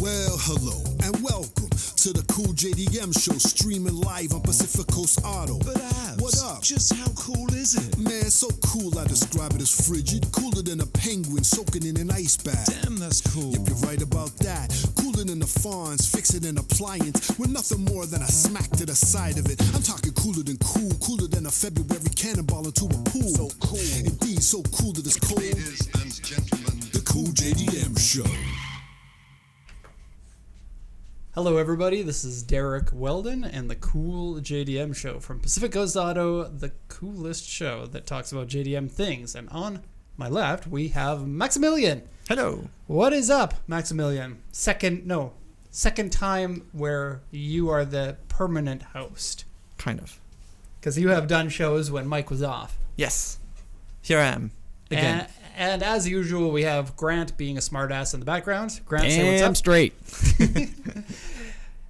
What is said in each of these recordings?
Well, hello and welcome to the Cool JDM Show, streaming live on Pacific Coast Auto. But Abs, what up? Just how cool is it? Man, so cool I describe it as frigid, cooler than a penguin soaking in an ice bath. Damn, that's cool. Yep, you're right about that. Cooler than the fawns, fix it in appliance with nothing more than a smack to the side of it. I'm talking cooler than cool, cooler than a February cannonball into a pool. So cool, indeed, so cool that it's cold. Ladies and gentlemen, The Cool JDM Show. Hello everybody, this is Derek Weldon and the Cool JDM Show from Pacific Coast Auto, the coolest show that talks about JDM things. And on my left, we have Maximilian. Hello. What is up, Maximilian? Second time where you are the permanent host. Kind of. Because you have done shows when Mike was off. Yes. Here I am. Again. And as usual, we have Grant being a smartass in the background. Grant, say what's up. Straight.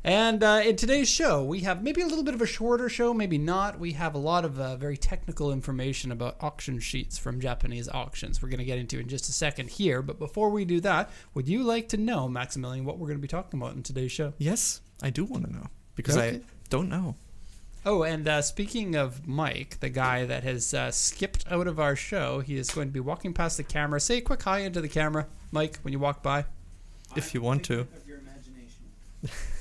And in today's show, we have maybe a little bit of a shorter show, maybe not. We have a lot of very technical information about auction sheets from Japanese auctions we're going to get into in just a second here. But before we do that, would you like to know, Maximilian, what we're going to be talking about in today's show? Yes, I do want to know. Because Okay. I don't know. Oh, and speaking of Mike, the guy that has skipped out of our show, he is going to be walking past the camera. Say a quick hi into the camera, Mike, when you walk by. If you want to.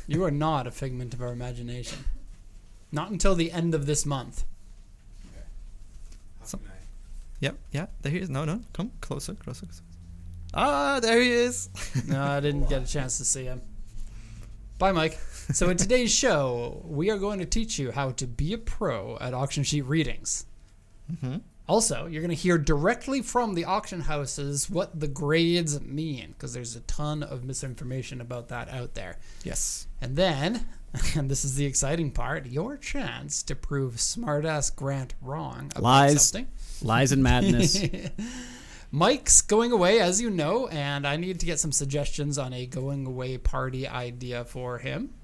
You are not a figment of our imagination. Not until the end of this month. Yep, yeah, there he is. No, come closer. Ah, there he is. No, I didn't get a chance to see him. Bye, Mike. So in today's show, we are going to teach you how to be a pro at auction sheet readings. Mm-hmm. Also, you're going to hear directly from the auction houses what the grades mean, because there's a ton of misinformation about that out there. Yes. And then, and this is the exciting part, your chance to prove smartass Grant wrong about something. Lies and madness. Mike's going away, as you know, and I need to get some suggestions on a going away party idea for him.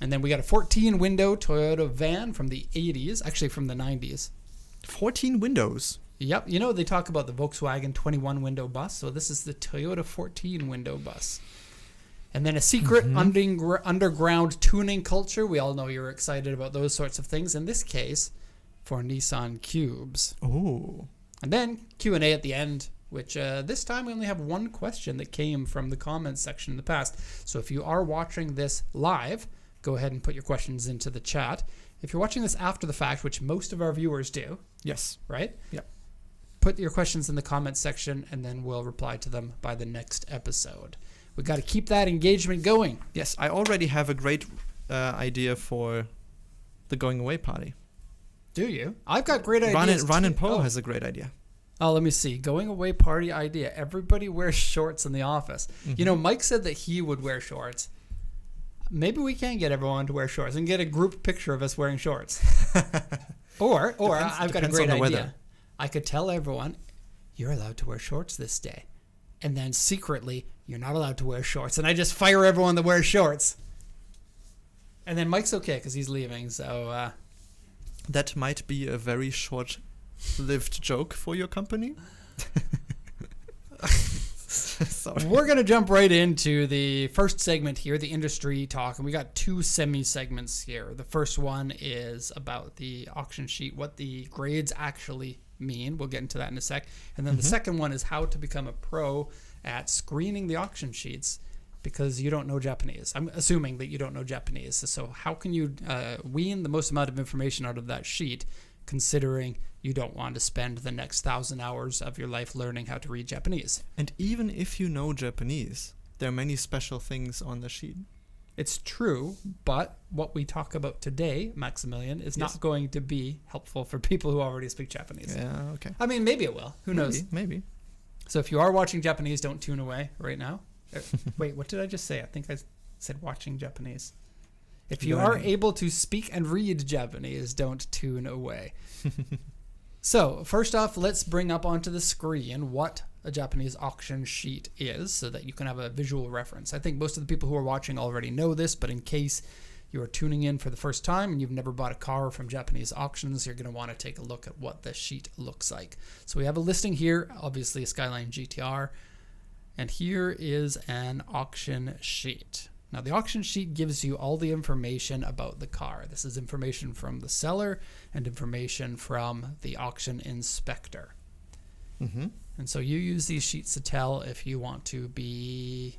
And then we got a 14-window Toyota van from the 80s, actually from the 90s. 14 windows. Yep, you know they talk about the Volkswagen 21-window bus, so this is the Toyota 14-window bus. And then a secret underground tuning culture. We all know you're excited about those sorts of things. In this case, for Nissan Cubes. Oh. And then Q&A at the end, which this time we only have one question that came from the comments section in the past. So if you are watching this live, go ahead and put your questions into the chat. If you're watching this after the fact, which most of our viewers do, Yes. right? Yep. Put your questions in the comments section, and then we'll reply to them by the next episode. We got to keep that engagement going. Yes, I already have a great idea for the going away party. Do you? I've got great ideas. Ron and too. Poe has a great idea. Oh, let me see. Going away party idea. Everybody wears shorts in the office. Mm-hmm. You know, Mike said that he would wear shorts. Maybe we can get everyone to wear shorts and get a group picture of us wearing shorts. Or I've got a great idea. Weather. I could tell everyone, you're allowed to wear shorts this day. And then secretly, you're not allowed to wear shorts. And I just fire everyone that wears shorts. And then Mike's okay because he's leaving. So That might be a very short-lived joke for your company. Sorry. We're going to jump right into the first segment here, the industry talk. And we got two semi-segments here. The first one is about the auction sheet, what the grades actually mean. We'll get into that in a sec. And then the second one is how to become a pro at screening the auction sheets because you don't know Japanese. I'm assuming that you don't know Japanese. So how can you wean the most amount of information out of that sheet considering you don't want to spend the next 1,000 hours of your life learning how to read Japanese? And even if you know Japanese, there are many special things on the sheet. It's true, but what we talk about today, Maximilian, is not going to be helpful for people who already speak Japanese. Yeah, okay. I mean, maybe it will. Who knows? Maybe. So if you are watching Japanese, don't tune away right now. Wait, what did I just say? I think I said watching Japanese. If you are able to speak and read Japanese, don't tune away. So, first off, let's bring up onto the screen what a Japanese auction sheet is so that you can have a visual reference. I think most of the people who are watching already know this, but in case you are tuning in for the first time and you've never bought a car from Japanese auctions, you're going to want to take a look at what the sheet looks like. So we have a listing here, obviously a Skyline GTR. And here is an auction sheet. Now, the auction sheet gives you all the information about the car. This is information from the seller and information from the auction inspector. Mm-hmm. And so you use these sheets to tell if you want to be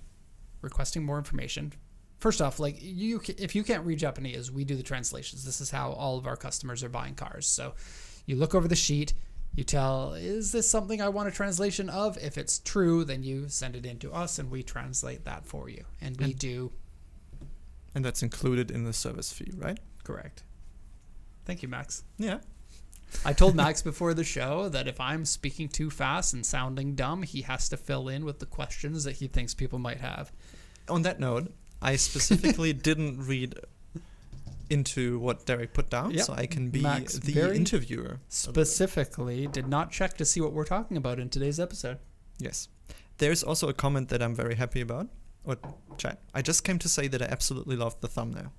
requesting more information. First off, like if you can't read Japanese, we do the translations. This is how all of our customers are buying cars. So you look over the sheet, you tell, is this something I want a translation of? If it's true, then you send it in to us and we translate that for you. And we do. And that's included in the service fee, right? Correct. Thank you, Max. Yeah. I told Max before the show that if I'm speaking too fast and sounding dumb, he has to fill in with the questions that he thinks people might have. On that note, I specifically didn't read into what Derek put down, Yep. so I can be Max the very interviewer. Specifically, did not check to see what we're talking about in today's episode. Yes. There's also a comment that I'm very happy about. Or chat. I just came to say that I absolutely loved the thumbnail.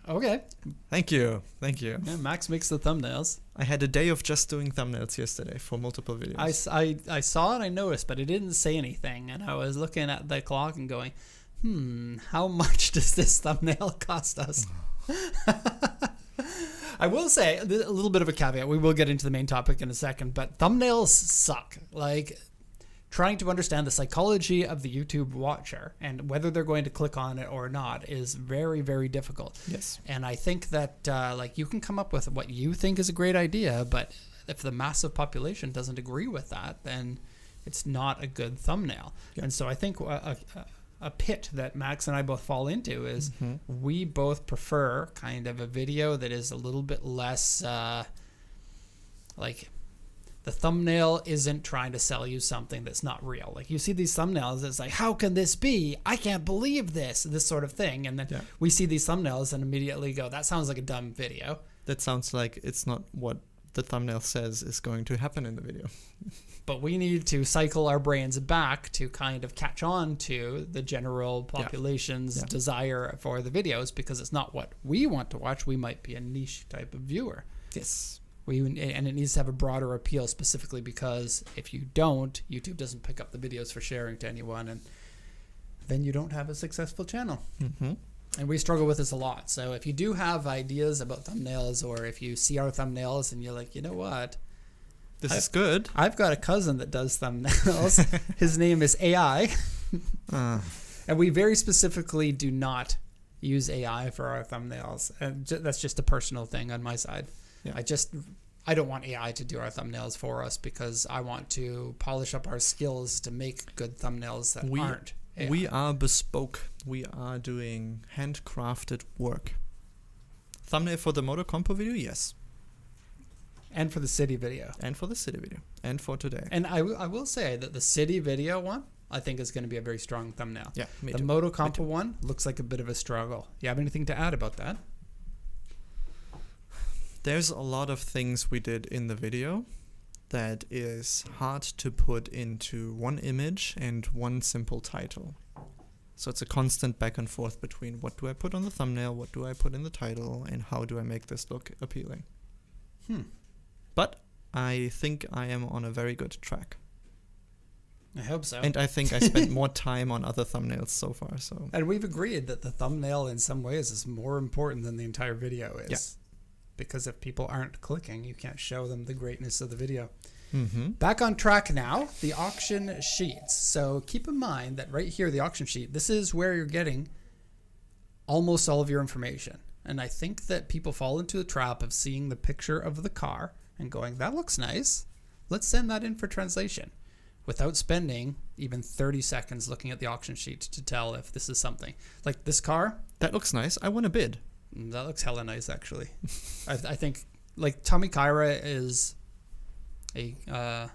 Okay. Thank you. Thank you. Yeah, Max makes the thumbnails. I had a day of just doing thumbnails yesterday for multiple videos. I saw it, I noticed, but it didn't say anything. And I was looking at the clock and going, how much does this thumbnail cost us? I will say, a little bit of a caveat. We will get into the main topic in a second, but thumbnails suck. Like, trying to understand the psychology of the YouTube watcher and whether they're going to click on it or not is very, very difficult. Yes. And I think that like you can come up with what you think is a great idea, but if the massive population doesn't agree with that, then it's not a good thumbnail. Yeah. And so I think a pit that Max and I both fall into is we both prefer kind of a video that is a little bit less like the thumbnail isn't trying to sell you something that's not real. Like you see these thumbnails, it's like, how can this be? I can't believe this sort of thing. And then we see these thumbnails and immediately go, that sounds like a dumb video. That sounds like it's not what the thumbnail says is going to happen in the video. But we need to cycle our brains back to kind of catch on to the general population's desire for the videos, because it's not what we want to watch. We might be a niche type of viewer. Yes. And it needs to have a broader appeal, specifically because if you don't, YouTube doesn't pick up the videos for sharing to anyone, and then you don't have a successful channel. Mm-hmm. And we struggle with this a lot. So if you do have ideas about thumbnails, or if you see our thumbnails and you're like, you know what? This is good. I've got a cousin that does thumbnails. His name is AI. And we very specifically do not use AI for our thumbnails. And that's just a personal thing on my side. Yeah. I don't want AI to do our thumbnails for us, because I want to polish up our skills to make good thumbnails that aren't AI. We are bespoke. We are doing handcrafted work. Thumbnail for the Moto Compo video? Yes. And for the city video. And for the city video. And for today. And I will say that the city video one, I think, is going to be a very strong thumbnail. Yeah, me the too. Moto Compo one looks like a bit of a struggle. You have anything to add about that? There's a lot of things we did in the video that is hard to put into one image and one simple title. So it's a constant back and forth between what do I put on the thumbnail, what do I put in the title, and how do I make this look appealing. But I think I am on a very good track. I hope so. And I think I spent more time on other thumbnails so far. So. And we've agreed that the thumbnail in some ways is more important than the entire video is. Yeah. Because if people aren't clicking, you can't show them the greatness of the video. Mm-hmm. Back on track now, the auction sheets. So keep in mind that right here, the auction sheet, this is where you're getting almost all of your information. And I think that people fall into the trap of seeing the picture of the car and going, that looks nice. Let's send that in for translation, without spending even 30 seconds looking at the auction sheet to tell if this is something. Like this car. That looks nice. I want a bid. That looks hella nice, actually. I think, like, Tommy Kaira is a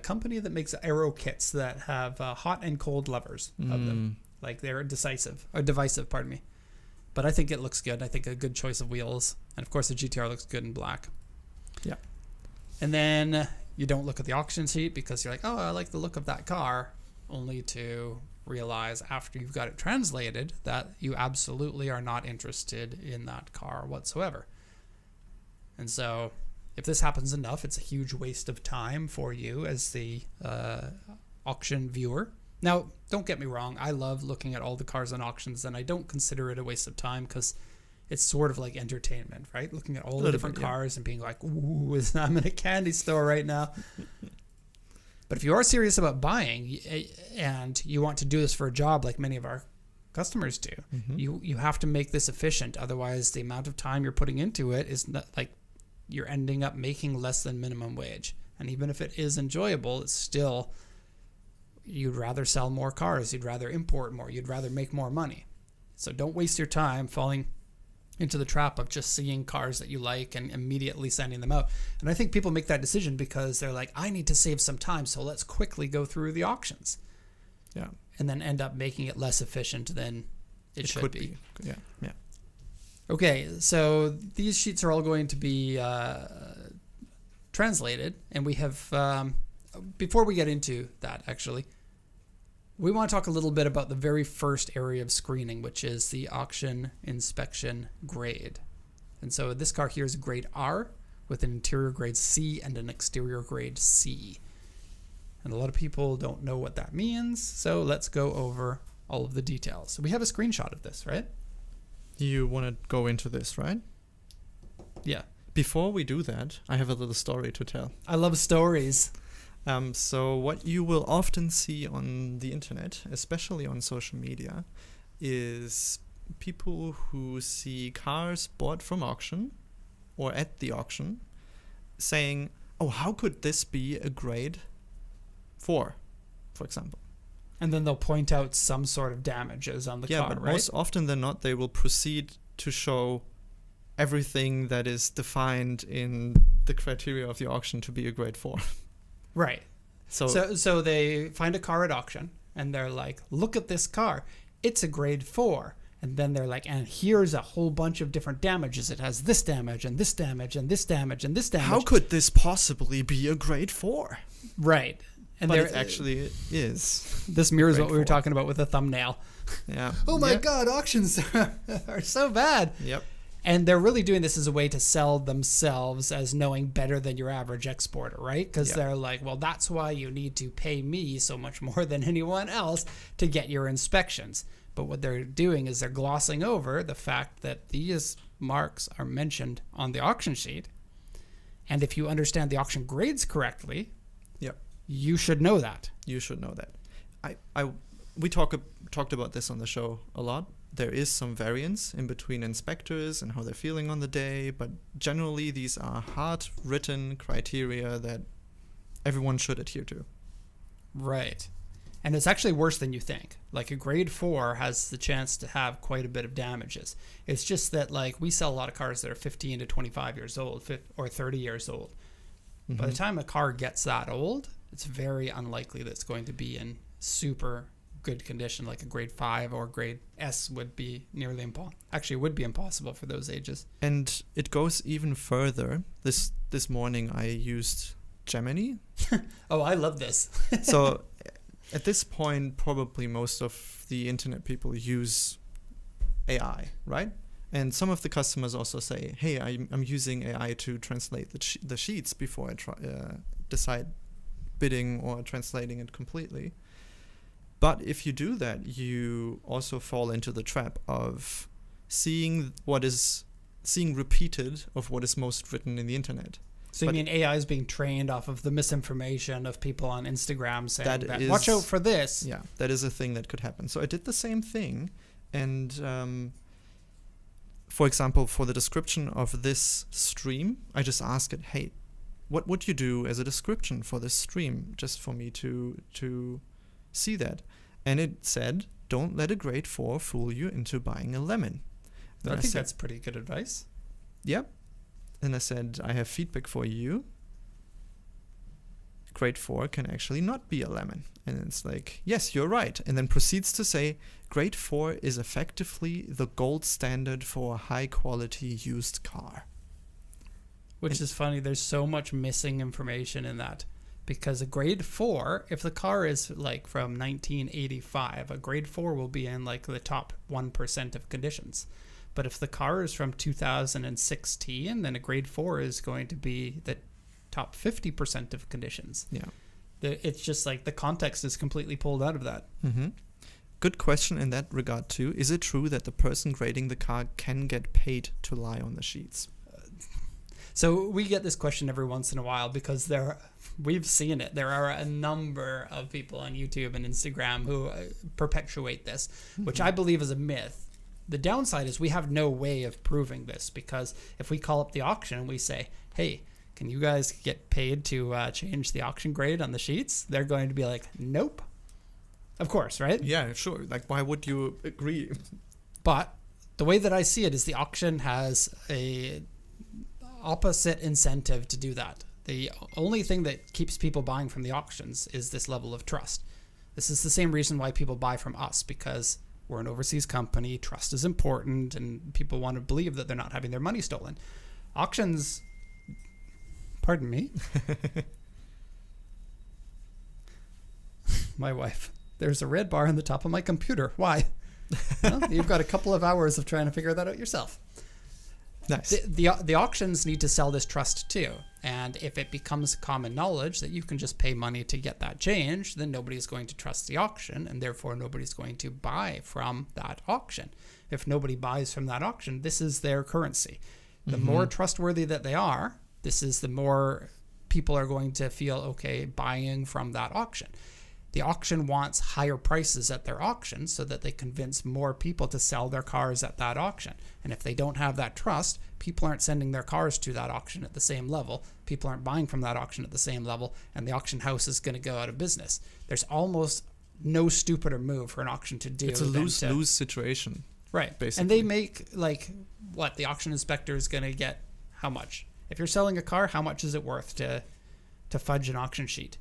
company that makes aero kits that have hot and cold levers of them. Like, they're divisive, pardon me. But I think it looks good. I think a good choice of wheels. And, of course, the GTR looks good in black. Yeah. And then you don't look at the auction sheet because you're like, oh, I like the look of that car, only to realize after you've got it translated that you absolutely are not interested in that car whatsoever. And so if this happens enough, it's a huge waste of time for you as the auction viewer, Now, don't get me wrong. I love looking at all the cars on auctions, and I don't consider it a waste of time because it's sort of like entertainment, right? Looking at all the different cars and being like, ooh, I'm in a candy store right now. But if you are serious about buying and you want to do this for a job like many of our customers do, you have to make this efficient. Otherwise, the amount of time you're putting into it is not like you're ending up making less than minimum wage. And even if it is enjoyable, it's still, you'd rather sell more cars. You'd rather import more. You'd rather make more money. So don't waste your time falling into the trap of just seeing cars that you like and immediately sending them out. And I think people make that decision because they're like, I need to save some time, so let's quickly go through the auctions. Yeah. And then end up making it less efficient than it should be. Yeah. Yeah. Okay, so these sheets are all going to be translated, and we have, before we get into that actually, we want to talk a little bit about the very first area of screening, which is the auction inspection grade. And so this car here is a grade R with an interior grade C and an exterior grade C. And a lot of people don't know what that means, so let's go over all of the details. So we have a screenshot of this, right? You want to go into this, right? Yeah. Before we do that, I have a little story to tell. I love stories. So what you will often see on the internet, especially on social media, is people who see cars bought from auction or at the auction saying, oh, how could this be a grade 4, for example? And then they'll point out some sort of damages on the car, but right? most often than not, they will proceed to show everything that is defined in the criteria of the auction to be a grade 4. Right. So they find a car at auction and they're like, look at this car. It's a grade 4. And then they're like, and here's a whole bunch of different damages. It has this damage and this damage and this damage and this damage. How could this possibly be a grade 4? Right. And but it actually is. This mirrors grade what we were 4. talking about with the thumbnail. Yeah. Oh my God, auctions are so bad. Yep. And they're really doing this as a way to sell themselves as knowing better than your average exporter, right? Because they're like, well, that's why you need to pay me so much more than anyone else to get your inspections. But what they're doing is they're glossing over the fact that these marks are mentioned on the auction sheet. And if you understand the auction grades correctly, you should know that. You should know that. We talked about this on the show a lot. There is some variance in between inspectors and how they're feeling on the day, but generally these are hard-written criteria that everyone should adhere to. Right. And it's actually worse than you think. Like a grade 4 has the chance to have quite a bit of damages. It's just that like we sell a lot of cars that are 15 to 25 years old or 30 years old. Mm-hmm. By the time a car gets that old, it's very unlikely that it's going to be in super good condition. Like a grade 5 or grade S would be nearly impossible. Actually, it would be impossible for those ages. And it goes even further. This morning I used Gemini. Oh, I love this. So at this point, probably most of the internet people use AI, right? And some of the customers also say, hey, I'm using AI to translate the sheets before I decide bidding or translating it completely. But if you do that, you also fall into the trap of seeing repeated of what is most written in the internet. So you mean AI is being trained off of the misinformation of people on Instagram saying that watch out for this. Yeah, that is a thing that could happen. So I did the same thing. And for example, for the description of this stream, I just asked it, hey, what would you do as a description for this stream, just for me to see that? And it said, don't let a grade 4 fool you into buying a lemon. I think that's pretty good advice. Yep. And I said, I have feedback for you. Grade 4 can actually not be a lemon. And it's like, yes, you're right. And then proceeds to say, grade 4 is effectively the gold standard for a high quality used car. Which is funny. There's so much missing information in that. Because a grade 4, if the car is like from 1985, a grade 4 will be in like the top 1% of conditions. But if the car is from 2016, then a grade 4 is going to be the top 50% of conditions. Yeah. It's just like the context is completely pulled out of that. Mm-hmm. Good question in that regard too. Is it true that the person grading the car can get paid to lie on the sheets? So we get this question every once in a while because we've seen it. There are a number of people on YouTube and Instagram who perpetuate this, which I believe is a myth. The downside is we have no way of proving this, because if we call up the auction and we say, hey, can you guys get paid to change the auction grade on the sheets? They're going to be like, nope. Of course, right? Yeah, sure. Like, why would you agree? But the way that I see it is the auction has a opposite incentive to do that. The only thing that keeps people buying from the auctions is this level of trust. This is the same reason why people buy from us, because we're an overseas company, trust is important, and people want to believe that they're not having their money stolen. Auctions, pardon me, my wife, there's a red bar on the top of my computer. Why? Well, you've got a couple of hours of trying to figure that out yourself. Nice. The auctions need to sell this trust too. And if it becomes common knowledge that you can just pay money to get that change, then nobody's going to trust the auction, and therefore nobody's going to buy from that auction. If nobody buys from that auction, this is their currency. The more trustworthy that they are, this is the more people are going to feel okay buying from that auction. The auction wants higher prices at their auction so that they convince more people to sell their cars at that auction. And if they don't have that trust, people aren't sending their cars to that auction at the same level. People aren't buying from that auction at the same level, and the auction house is going to go out of business. There's almost no stupider move for an auction to do. It's a lose-lose situation. Right. Basically. And they make, like, what? The auction inspector is going to get how much? If you're selling a car, how much is it worth to fudge an auction sheet?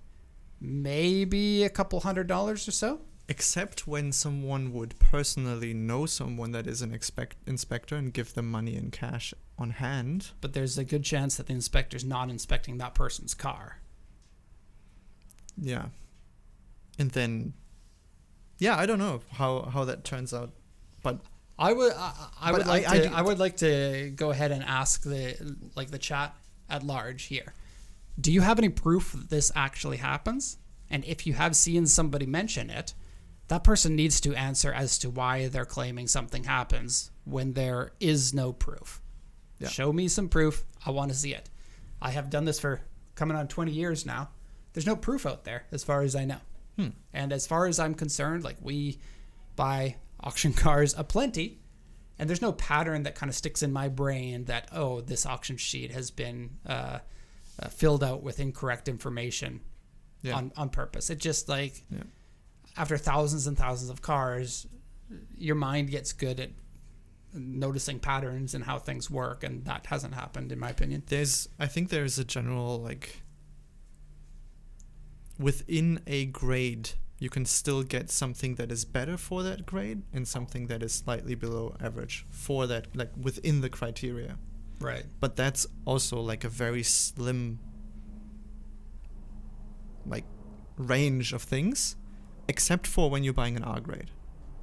Maybe a couple $100 or so? Except when someone would personally know someone that is an inspector and give them money in cash on hand. But there's a good chance that the inspector's not inspecting that person's car. Yeah. And then, yeah, I don't know how that turns out, but I would like to go ahead and ask the chat at large here. Do you have any proof that this actually happens? And if you have seen somebody mention it, that person needs to answer as to why they're claiming something happens when there is no proof. Yeah. Show me some proof. I want to see it. I have done this for coming on 20 years now. There's no proof out there as far as I know. And as far as I'm concerned, like, we buy auction cars aplenty, and there's no pattern that kind of sticks in my brain that, oh, this auction sheet has been filled out with incorrect information on purpose. It just, like, after thousands and thousands of cars, your mind gets good at noticing patterns and how things work, and that hasn't happened, in my opinion. I think there's a general, like, within a grade, you can still get something that is better for that grade and something that is slightly below average for that, like, within the criteria. Right. But that's also, like, a very slim, like, range of things, except for when you're buying an R grade,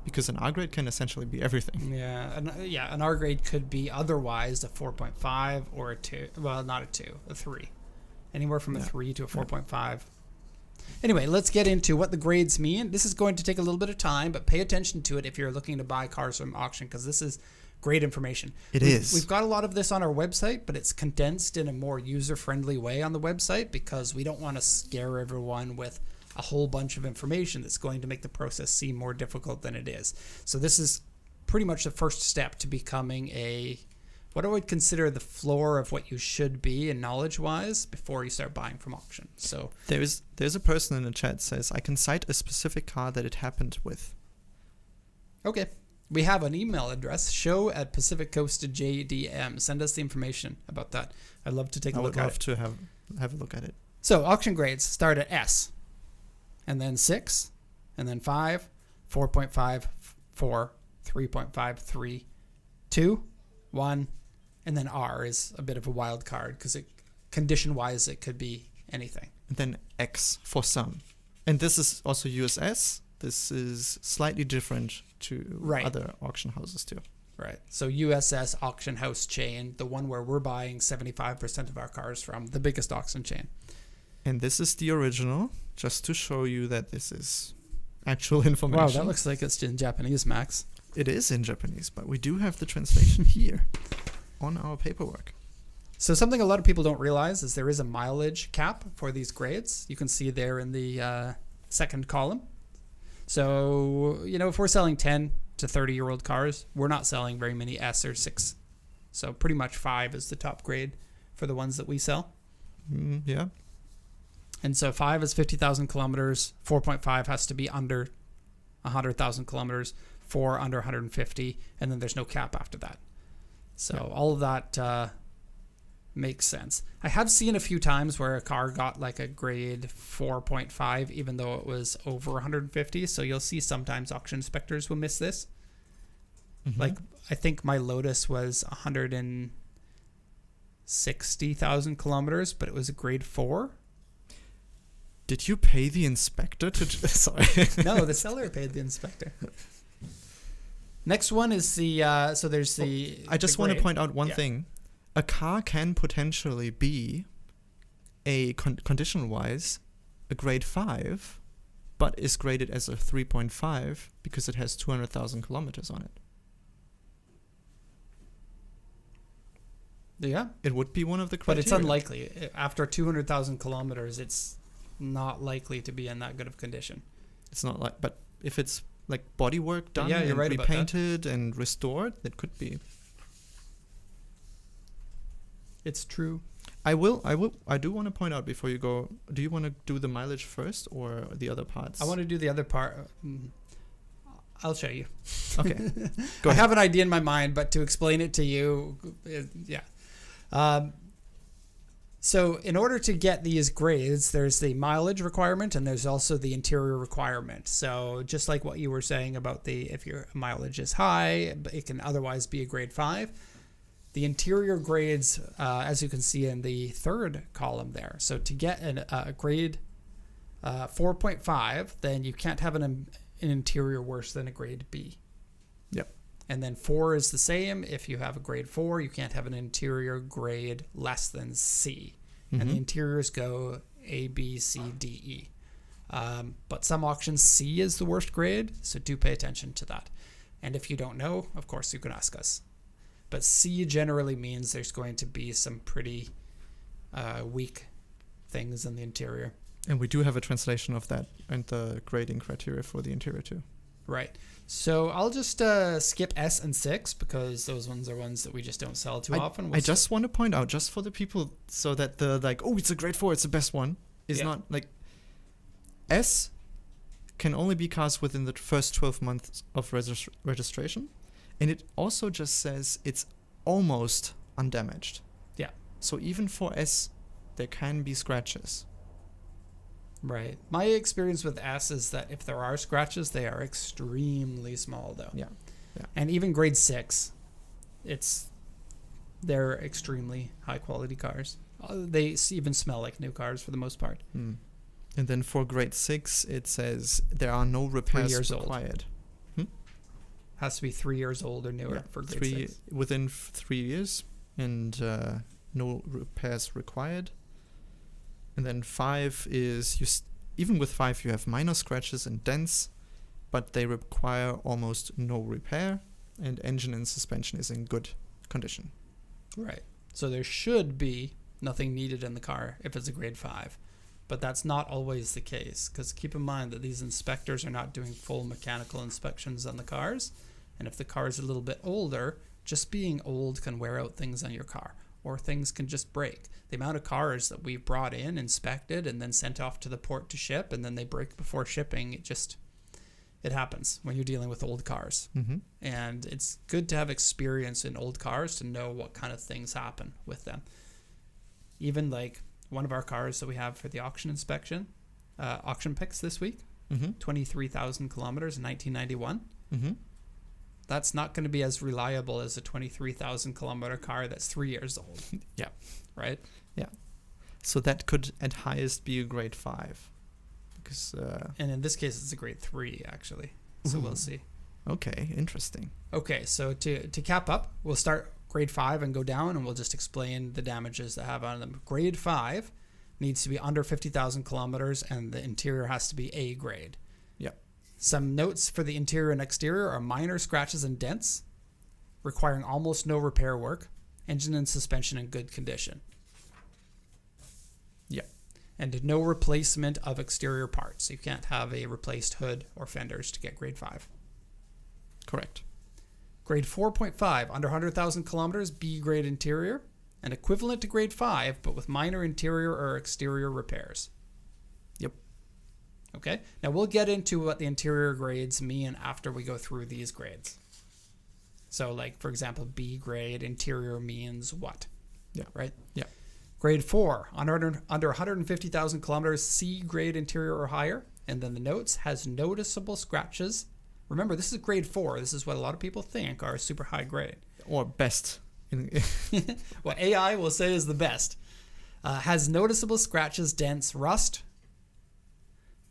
because an R grade can essentially be everything. Yeah, an R grade could be otherwise a 4.5 or a 2. Well, not a 2, a 3. Anywhere from a 3 to a 4.5. Anyway, let's get into what the grades mean. This is going to take a little bit of time, but pay attention to it if you're looking to buy cars from auction, because this is great information. We've got a lot of this on our website, but it's condensed in a more user-friendly way on the website, because we don't want to scare everyone with a whole bunch of information that's going to make the process seem more difficult than it is. So this is pretty much the first step to becoming what I would consider the floor of what you should be in knowledge-wise before you start buying from auction. So there's a person in the chat says, I can cite a specific car that it happened with. Okay. We have an email address, show@pacificcoastjdm. Send us the information about that. I'd love to take a look at it. I would love to have a look at it. So auction grades start at S, and then 6, and then 5, 4.5, 4, 3.5, 3, 2, 1, and then R is a bit of a wild card, because condition-wise it could be anything. And then X for some. And this is also USS. This is slightly different to other auction houses too. Right. So USS auction house chain, the one where we're buying 75% of our cars from, the biggest auction chain. And this is the original, just to show you that this is actual information. Wow, that looks like it's in Japanese, Max. It is in Japanese, but we do have the translation here on our paperwork. So something a lot of people don't realize is there is a mileage cap for these grades. You can see there in the second column. So, if we're selling 10 to 30-year-old cars, we're not selling very many S or 6. So pretty much 5 is the top grade for the ones that we sell. Yeah. And so 5 is 50,000 kilometers. 4.5 has to be under 100,000 kilometers. 4 under 150. And then there's no cap after that. So all of that makes sense. I have seen a few times where a car got like a grade 4.5 even though it was over 150. So you'll see sometimes auction inspectors will miss this. Mm-hmm. Like I think my Lotus was 160,000 kilometers, but it was a grade 4. Did you pay the inspector to... Sorry. No, the seller paid the inspector. Next one is the... so there's the... I just want to point out one thing. A car can potentially be a condition-wise a grade 5, but is graded as a 3.5 because it has 200,000 kilometers on it. Yeah. It would be one of the criteria. But it's unlikely. After 200,000 kilometers, it's not likely to be in that good of condition. It's not like... But if it's like body work done you're and right about that. repainted and restored, it could be. It's true. I do want to point out before you go, do you want to do the mileage first or the other parts? I want to do the other part. I'll show you. Okay. I have an idea in my mind, but to explain it to you, yeah. So in order to get these grades, there's the mileage requirement and there's also the interior requirement. So just like what you were saying about if your mileage is high, it can otherwise be a grade 5. The interior grades, as you can see in the third column there. So to get a grade 4.5, then you can't have an interior worse than a grade B. Yep. And then 4 is the same. If you have a grade 4, you can't have an interior grade less than C. Mm-hmm. And the interiors go A, B, C, D, E. But some auctions, C is the worst grade, so do pay attention to that. And if you don't know, of course, you can ask us. But C generally means there's going to be some pretty weak things in the interior. And we do have a translation of that and the grading criteria for the interior too. Right. So I'll just skip S and 6 because those ones are ones that we just don't sell too often. I just want to point out, just for the people, so that the like, oh, it's a grade 4, it's the best one, is not like... S can only be cars within the first 12 months of registration. And it also just says it's almost undamaged. Yeah. So even for S, there can be scratches. Right. My experience with S is that if there are scratches, they are extremely small, though. Yeah. And even grade 6, they're extremely high-quality cars. They even smell like new cars for the most part. Mm. And then for grade 6, it says there are no repairs required. Has to be 3 years old or newer for grade 6. Within 3 years, and no repairs required. And then 5 is, even with 5 you have minor scratches and dents, but they require almost no repair, and engine and suspension is in good condition. Right. So there should be nothing needed in the car if it's a grade 5. But that's not always the case, because keep in mind that these inspectors are not doing full mechanical inspections on the cars. And if the car is a little bit older, just being old can wear out things on your car, or things can just break. The amount of cars that we've brought in, inspected, and then sent off to the port to ship, and then they break before shipping, it happens when you're dealing with old cars. Mm-hmm. And it's good to have experience in old cars to know what kind of things happen with them. Even like one of our cars that we have for the auction inspection, auction picks this week, 23,000 kilometers in 1991. Mm-hmm. That's not going to be as reliable as a 23,000 kilometer car that's 3 years old. Yeah. Right? Yeah. So that could at highest be a grade 5. Because, and in this case, it's a grade 3, actually. So we'll see. Okay, interesting. Okay, so to cap up, we'll start grade 5 and go down, and we'll just explain the damages that have on them. Grade 5 needs to be under 50,000 kilometers, and the interior has to be A grade. Yep. Some notes for the interior and exterior are minor scratches and dents, requiring almost no repair work, engine and suspension in good condition. Yep. And no replacement of exterior parts. You can't have a replaced hood or fenders to get grade 5. Correct. Grade 4.5, under 100,000 kilometers, B grade interior, and equivalent to grade 5, but with minor interior or exterior repairs. Yep. Okay, now we'll get into what the interior grades mean after we go through these grades. So, like, for example, B grade interior means what? Yeah. Right? Yeah. Grade 4, under 150,000 kilometers, C grade interior or higher. And then the notes has noticeable scratches. Remember, this is grade 4. This is what a lot of people think are super high grade. Or best. What AI will say is the best. Has noticeable scratches, dents, rust,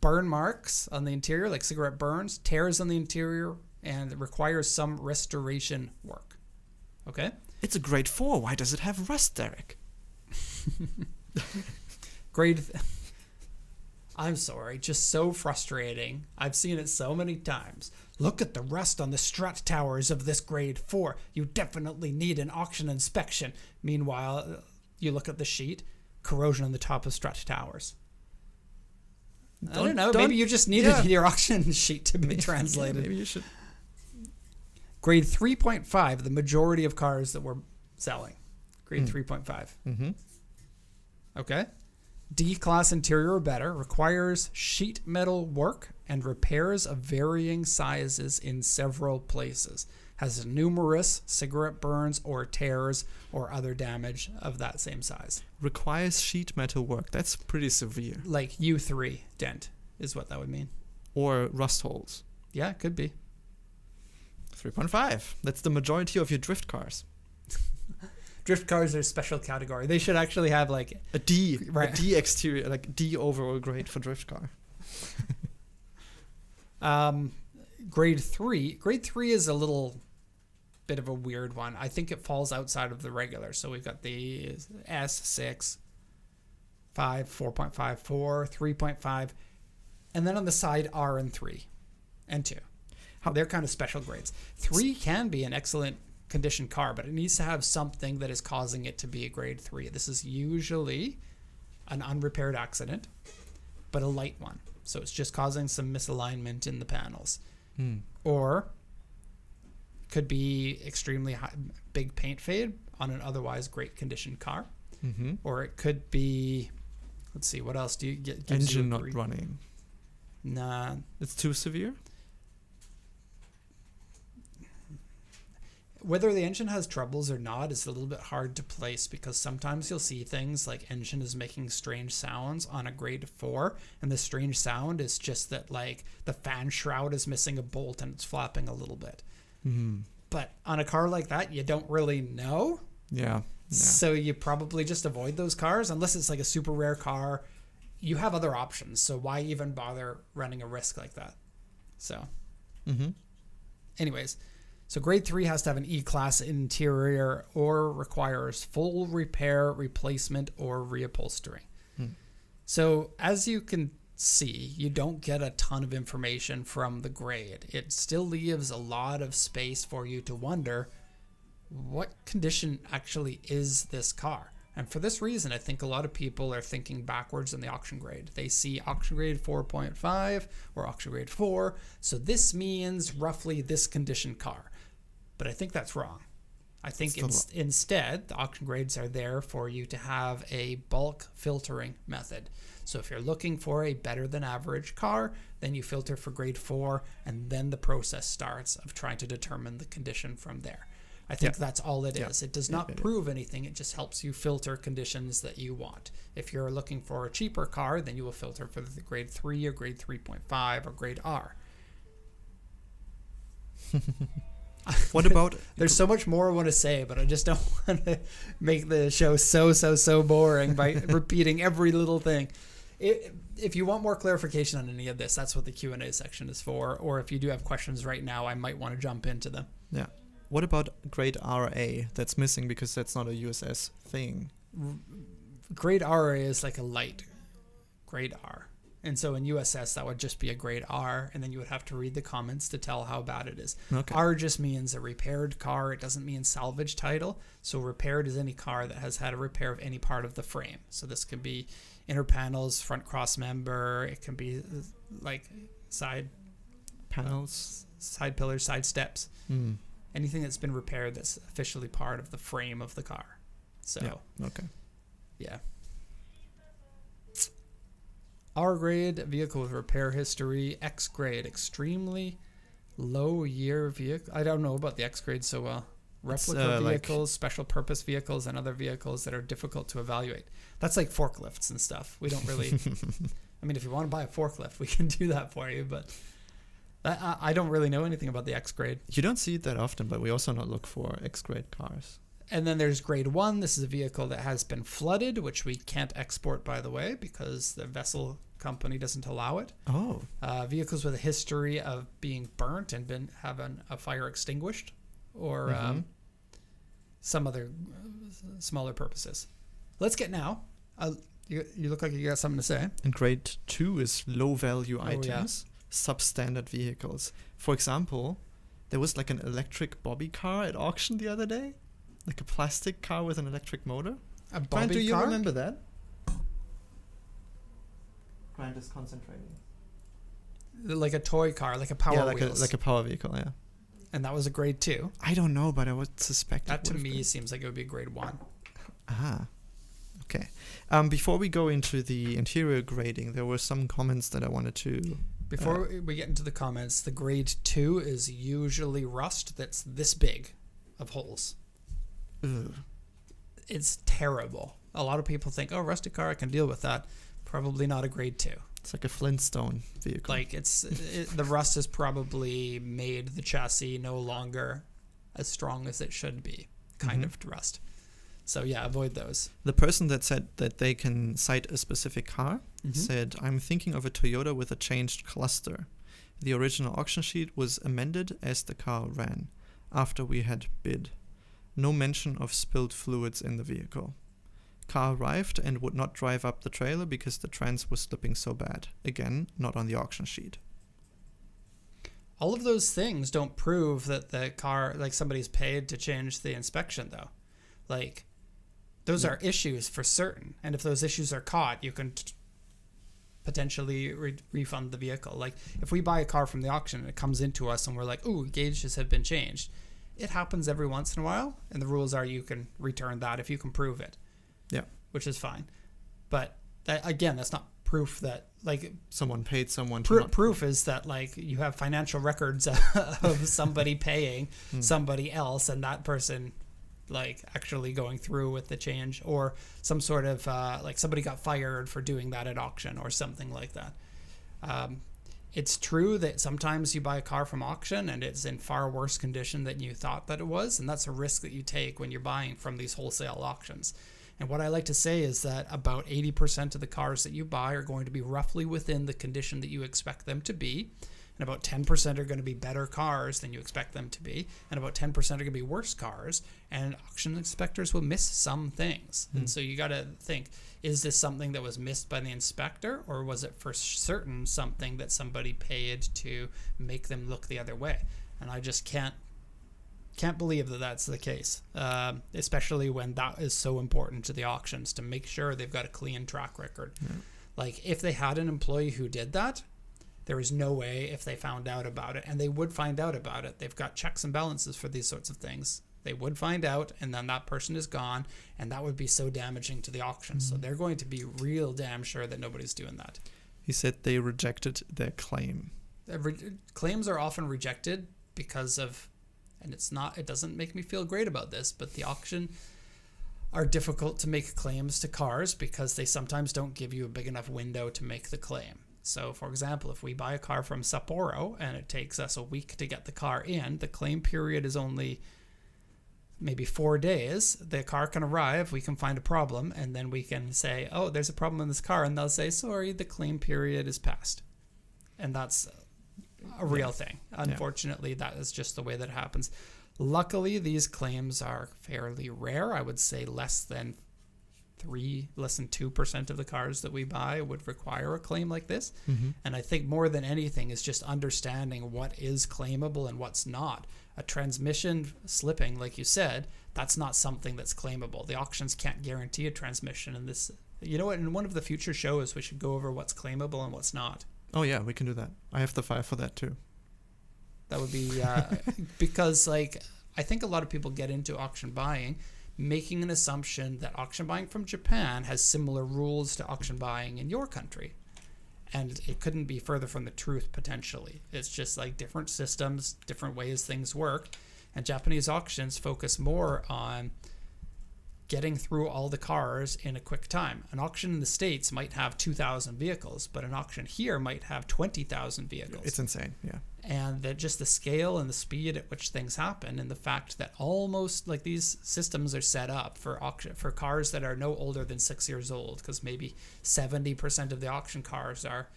burn marks on the interior, like cigarette burns, tears on the interior, and it requires some restoration work. Okay? It's a grade 4. Why does it have rust, Derek? I'm sorry, just so frustrating. I've seen it so many times. Look at the rust on the strut towers of this grade 4. You definitely need an auction inspection. Meanwhile, you look at the sheet, corrosion on the top of strut towers. I don't know, maybe you just needed your auction sheet to be translated. Yeah, maybe you should. Grade 3.5, the majority of cars that we're selling. Grade 3.5. Mm-hmm. Okay. D-class interior or better, requires sheet metal work and repairs of varying sizes in several places. Has numerous cigarette burns or tears or other damage of that same size. Requires sheet metal work. That's pretty severe. Like U3 dent is what that would mean. Or rust holes. Yeah, it could be. 3.5. That's the majority of your drift cars. Drift cars are a special category. They should actually have like a D, right. A D exterior, like D overall grade for drift car. Grade 3. Grade 3 is a little bit of a weird one. I think it falls outside of the regular. So we've got the S6, 5, 4.5, 4, 3.5, and then on the side R and 3 and 2. They're kind of special grades. 3 can be an excellent condition car, but it needs to have something that is causing it to be a grade 3. This is usually an unrepaired accident, but a light one. So it's just causing some misalignment in the panels. Or could be extremely high, big paint fade on an otherwise great condition car. Mm-hmm. Or it could be, let's see, what else do you get? Engine not running. Nah. It's too severe? Whether the engine has troubles or not is a little bit hard to place, because sometimes you'll see things like engine is making strange sounds on a grade 4, and the strange sound is just that like the fan shroud is missing a bolt and it's flapping a little bit. Mm-hmm. But on a car like that, you don't really know. Yeah. So you probably just avoid those cars unless it's like a super rare car. You have other options, so why even bother running a risk like that? So anyways, so grade 3 has to have an E-class interior or requires full repair, replacement, or reupholstering. So as you can see, you don't get a ton of information from the grade. It still leaves a lot of space for you to wonder, what condition actually is this car? And for this reason, I think a lot of people are thinking backwards in the auction grade. They see auction grade 4.5 or auction grade 4, so this means roughly this condition car. But I think that's wrong. I think instead, the auction grades are there for you to have a bulk filtering method. So if you're looking for a better than average car, then you filter for grade 4, and then the process starts of trying to determine the condition from there. I think that's all it is. It does not prove anything. It just helps you filter conditions that you want. If you're looking for a cheaper car, then you will filter for the grade 3 or grade 3.5 or grade R. What about... There's so much more I want to say, but I just don't want to make the show so boring by repeating every little thing. If you want more clarification on any of this, that's what the Q&A section is for. Or if you do have questions right now, I might want to jump into them. Yeah. What about grade RA? That's missing because that's not a USS thing. grade R is like a light grade R. And so in USS, that would just be a grade R, and then you would have to read the comments to tell how bad it is. Okay. R just means a repaired car. It doesn't mean salvage title. So repaired is any car that has had a repair of any part of the frame. So this could be inner panels, front cross member. It can be like side Panels. side pillars, side steps. Mm. Anything that's been repaired that's officially part of the frame of the car. So, Yeah. Okay. yeah. R grade, vehicle with repair history. X grade, extremely low year vehicle. I don't know about the X grade so well. Replica vehicles, special purpose vehicles, and other vehicles that are difficult to evaluate. That's like forklifts and stuff. We don't really... I mean, if you want to buy a forklift, we can do that for you, but I don't really know anything about the X grade. You don't see it that often, but we also not look for X-grade cars. And then there's grade 1. This is a vehicle that has been flooded, which we can't export, by the way, because the vessel company doesn't allow it. Oh. Vehicles with a history of being burnt and having a fire extinguished, or some other smaller purposes. Let's get now. You look like you got something to say. And grade 2 is low-value items, yeah. substandard vehicles. For example, there was like an electric bobby car at auction the other day. Like a plastic car with an electric motor. A Grant, bobby do you car? remember that? Grant is concentrating. Like a toy car, like a Power Wheels. like a power vehicle, yeah. And that was a grade 2. I don't know, but I would suspect That it to would've me been. seems like it would be grade 1. Ah, okay. Before we go into the interior grading, there were some comments that I wanted to... Before we get into the comments, the grade 2 is usually rust that's this big of holes. Ugh. It's terrible. A lot of people think, oh, rusty car, I can deal with that. Probably not a grade 2. It's like a Flintstone vehicle. Like the rust has probably made the chassis no longer as strong as it should be. Kind of rust. So yeah, avoid those. The person that said that they can cite a specific car said, I'm thinking of a Toyota with a changed cluster. The original auction sheet was amended as the car ran, after we had bid. No mention of spilled fluids in the vehicle. Car arrived and would not drive up the trailer because the trans was slipping so bad. Again, not on the auction sheet. All of those things don't prove that the car, like somebody's paid to change the inspection though. Like, those are issues for certain. And if those issues are caught, you can potentially refund the vehicle. Like, if we buy a car from the auction and it comes into us and we're like, ooh, gauges have been changed. It happens every once in a while. And the rules are you can return that if you can prove it. Yeah. Which is fine. But that, again, that's not proof that, like, someone paid someone to not proof is that, like, you have financial records of somebody paying somebody else and that person, like, actually going through with the change, or some sort of like somebody got fired for doing that at auction or something like that. It's true that sometimes you buy a car from auction and it's in far worse condition than you thought that it was, and that's a risk that you take when you're buying from these wholesale auctions. And what I like to say is that about 80% of the cars that you buy are going to be roughly within the condition that you expect them to be. And about 10% are going to be better cars than you expect them to be. And about 10% are going to be worse cars. And auction inspectors will miss some things. And so you got to think, is this something that was missed by the inspector? Or was it for certain something that somebody paid to make them look the other way? And I just can't believe that that's the case, especially when that is so important to the auctions, to make sure they've got a clean track record. Like, if they had an employee who did that, there is no way if they found out about it, and they would find out about it. They've got checks and balances for these sorts of things. They would find out, and then that person is gone, and that would be so damaging to the auction. So they're going to be real damn sure that nobody's doing that. He said they rejected their claim. Claims are often rejected because of, and it doesn't make me feel great about this, but the auction are difficult to make claims to cars because they sometimes don't give you a big enough window to make the claim. So, for example, if we buy a car from Sapporo and it takes us a week to get the car in, the claim period is only maybe 4 days. The car can arrive, we can find a problem, and then we can say, oh, there's a problem in this car, and they'll say, sorry, the claim period is passed. And that's a real thing. Unfortunately, that is just the way that it happens. Luckily, these claims are fairly rare. I would say less than less than 2% of the cars that we buy would require a claim like this. Mm-hmm. And I think more than anything is just understanding what is claimable and what's not. A transmission slipping, like you said, that's not something that's claimable. The auctions can't guarantee a transmission. And this, you know what, in one of the future shows, we should go over what's claimable and what's not. Oh yeah, we can do that. I have the file for that too. That would be, because like, I think a lot of people get into auction buying making an assumption that auction buying from Japan has similar rules to auction buying in your country. And it couldn't be further from the truth, potentially. It's just like different systems, different ways things work. And Japanese auctions focus more on getting through all the cars in a quick time. An auction in the States might have 2,000 vehicles, but an auction here might have 20,000 vehicles. It's insane, yeah. And that just the scale and the speed at which things happen, and the fact that almost like these systems are set up for auction for cars that are no older than 6 years old, because maybe 70% of the auction cars are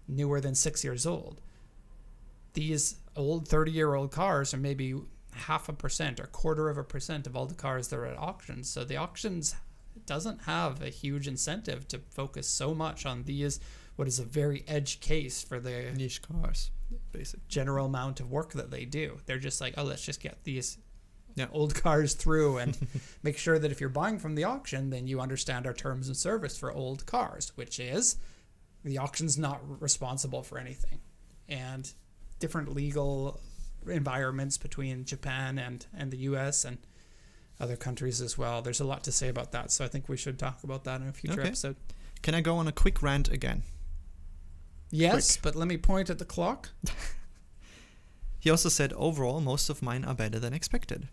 newer than 6 years old. These old 30-year-old cars are maybe 0.5% or 0.25% of all the cars that are at auctions. So the auctions doesn't have a huge incentive to focus so much on these, what is a very edge case for the Niche cars, basically. general amount of work that they do. They're just like, oh, let's just get these Yeah. old cars through and make sure that if you're buying from the auction, then you understand our terms and service for old cars, which is the auction's not responsible for anything. And different legal environments between Japan and the US and other countries as well. There's a lot to say about that, so I think we should talk about that in a future episode. Can I go on a quick rant again? Yes, but let me point at the clock. He also said, overall, most of mine are better than expected.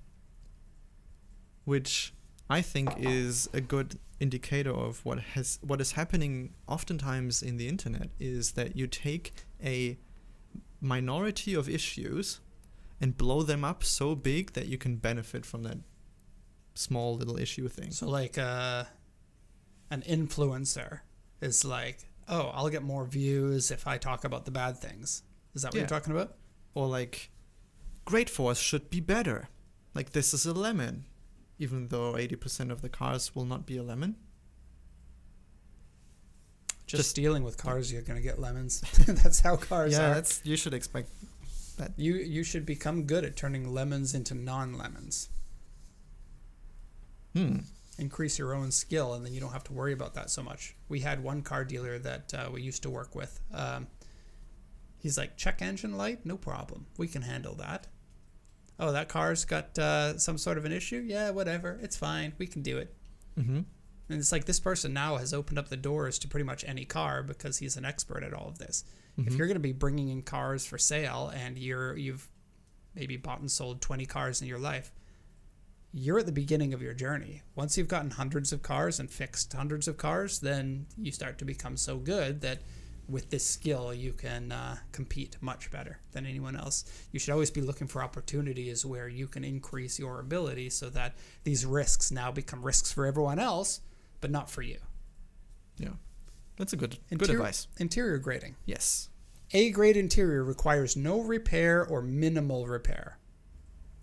Which I think is a good indicator of what is happening oftentimes in the internet, is that you take a minority of issues and blow them up so big that you can benefit from that small little issue thing. So like an influencer is like, oh, I'll get more views if I talk about the bad things. Is that what Yeah. you're talking about? Or like, Great Force should be better. Like, this is a lemon. Even though 80% of the cars will not be a lemon. Just dealing with cars, you're going to get lemons. That's how cars Yeah, are. you should expect that. You should become good at turning lemons into non-lemons. Increase your own skill, and then you don't have to worry about that so much. We had one car dealer that we used to work with. He's like, check engine light? No problem. We can handle that. Oh, that car's got some sort of an issue? Yeah, whatever. It's fine. We can do it. Mm-hmm. And it's like this person now has opened up the doors to pretty much any car because he's an expert at all of this. If you're going to be bringing in cars for sale and you've maybe bought and sold 20 cars in your life, you're at the beginning of your journey. Once you've gotten hundreds of cars and fixed hundreds of cars, then you start to become so good that with this skill you can compete much better than anyone else. You should always be looking for opportunities where you can increase your ability so that these risks now become risks for everyone else, but not for you. Yeah. That's a good advice. Interior grading. Yes. A-grade interior requires no repair or minimal repair.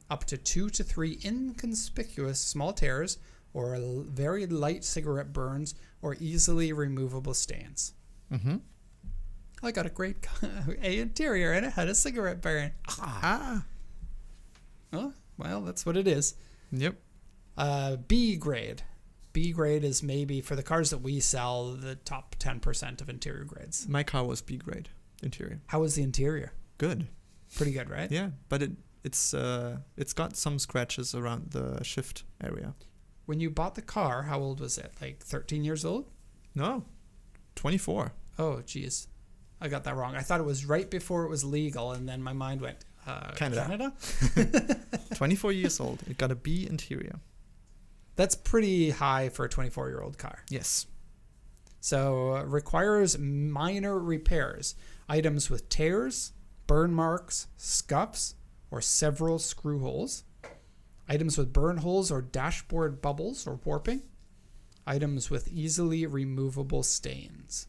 Up to 2 to 3 inconspicuous small tears or very light cigarette burns or easily removable stains. Mm-hmm. I got a great A interior and it had a cigarette burn. Ah. Oh, well, that's what it is. Yep. B grade. B grade is maybe, for the cars that we sell, the top 10% of interior grades. My car was B grade interior. How was the interior? Good. Pretty good, right? Yeah, but it's got some scratches around the shift area. When you bought the car, how old was it? Like 13 years old? No, 24. Oh, geez. I got that wrong. I thought it was right before it was legal, and then my mind went, Canada? 24 years old. It got a B interior. That's pretty high for a 24-year-old car. Yes. So requires minor repairs. Items with tears, burn marks, scuffs, or several screw holes. Items with burn holes or dashboard bubbles or warping. Items with easily removable stains.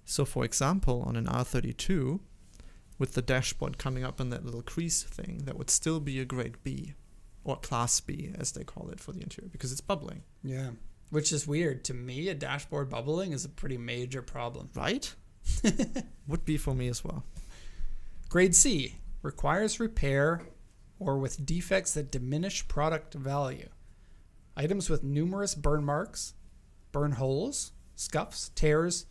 So, for example, on an R32, with the dashboard coming up in that little crease thing, that would still be a grade B, or class B, as they call it for the interior, because it's bubbling. Yeah. Which is weird. To me, a dashboard bubbling is a pretty major problem. Right? Would be for me as well. Grade C, requires repair or with defects that diminish product value. Items with numerous burn marks, burn holes, scuffs, tears,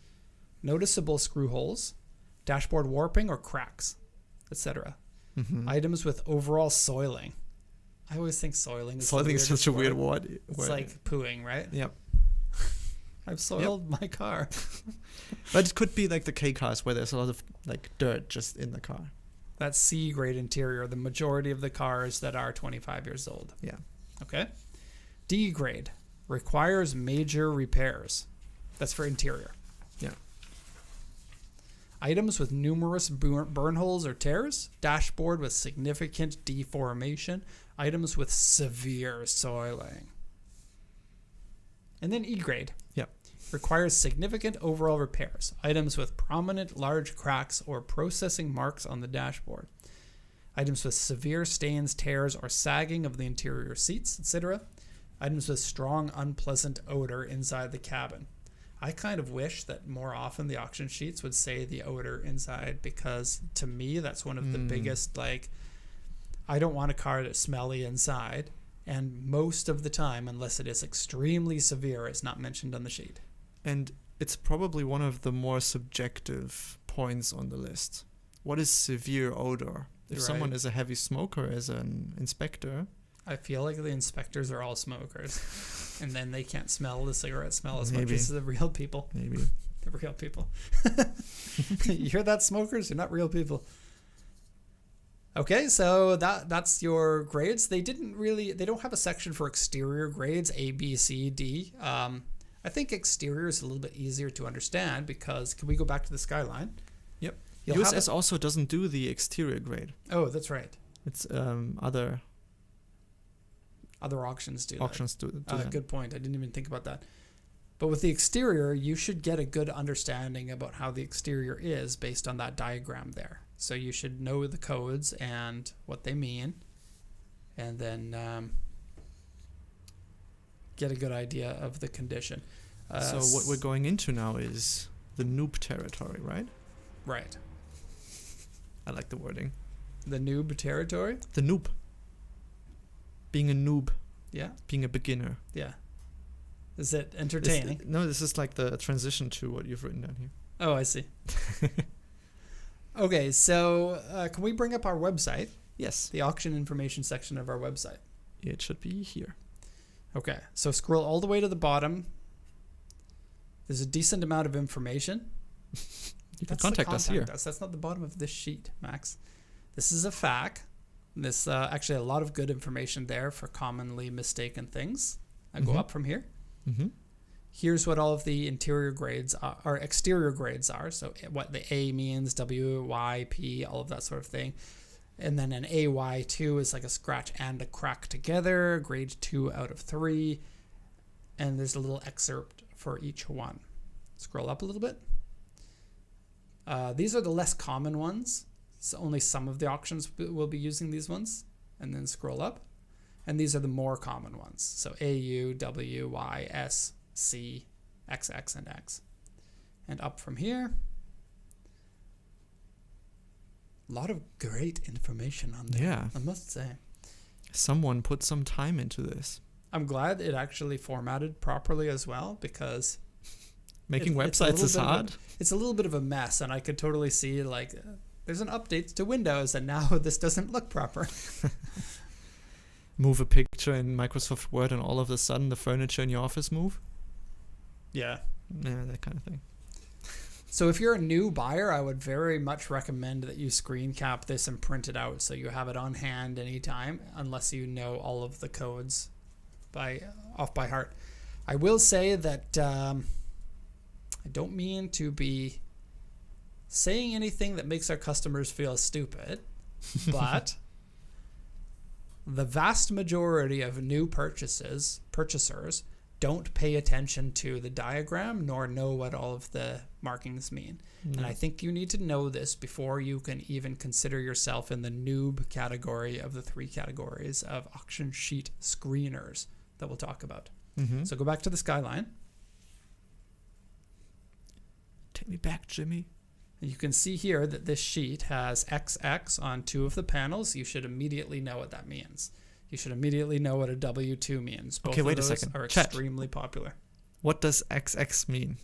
noticeable screw holes, dashboard warping or cracks, etc. Items with overall soiling. I always think soiling is Such a weird word. It's like pooing, right? Yep. I've soiled my car. But it could be like the K cars where there's a lot of like dirt just in the car. That's C grade interior, the majority of the cars that are 25 years old. Yeah. Okay. D grade, requires major repairs. That's for interior. Yeah. Items with numerous burn holes or tears, dashboard with significant deformation, items with severe soiling. And then E grade. Yeah. Requires significant overall repairs, items with prominent large cracks or processing marks on the dashboard, items with severe stains, tears, or sagging of the interior seats, etc., items with strong, unpleasant odor inside the cabin. I kind of wish that more often the auction sheets would say the odor inside, because to me that's one of the biggest, like, I don't want a car that's smelly inside, and most of the time, unless it is extremely severe, it's not mentioned on the sheet. And it's probably one of the more subjective points on the list. What is severe odor? If someone is a heavy smoker as an inspector, I feel like the inspectors are all smokers, and then they can't smell the cigarette smell as much as the real people. Maybe. The real people. You hear that, smokers? You're not real people. Okay, so that's your grades. They don't have a section for exterior grades, A, B, C, D. I think exterior is a little bit easier to understand because, can we go back to the Skyline? Yep. You'll USS also doesn't do the exterior grade. Oh, that's right. It's other auctions do that. Good point. I didn't even think about that. But with the exterior, you should get a good understanding about how the exterior is based on that diagram there. So you should know the codes and what they mean, and then get a good idea of the condition. So what we're going into now is the noob territory, right? Right. I like the wording. The noob territory? The noob. Being a noob. Yeah. Being a beginner. Yeah. Is it entertaining? This is like the transition to what you've written down here. Oh, I see. Okay, so can we bring up our website? Yes. The auction information section of our website. It should be here. Okay, so scroll all the way to the bottom. There's a decent amount of information. You can contact us here. That's not the bottom of this sheet, Max. This is a FAQ. This actually a lot of good information there for commonly mistaken things. I go up from here. Mm-hmm. Here's what all of the interior grades are, exterior grades are. So what the A means, W, Y, P, all of that sort of thing. And then an AY2 is like a scratch and a crack together, grade 2 out of 3. And there's a little excerpt for each one. Scroll up a little bit. These are the less common ones. So only some of the auctions will be using these ones. And then scroll up. And these are the more common ones. So AU, W, Y, S, C, XX, and X. And up from here. A lot of great information on there, yeah, I must say. Someone put some time into this. I'm glad it actually formatted properly as well, because making websites is hard. It's a little bit of a mess, and I could totally see like there's an update to Windows, and now this doesn't look proper. Move a picture in Microsoft Word, and all of a sudden the furniture in your office move. Yeah, that kind of thing. So if you're a new buyer, I would very much recommend that you screen cap this and print it out so you have it on hand anytime, unless you know all of the codes off by heart. I will say that I don't mean to be saying anything that makes our customers feel stupid, but the vast majority of new purchasers don't pay attention to the diagram nor know what all of the markings mean. And I think you need to know this before you can even consider yourself in the noob category of the 3 categories of auction sheet screeners that we'll talk about. Mm-hmm. So go back to the skyline. Take me back, Jimmy. And you can see here that this sheet has XX on 2 of the panels. You should immediately know what that means. You should immediately know what a W2 means. Both Okay, wait of a those second. are Chat. extremely popular. What does XX mean?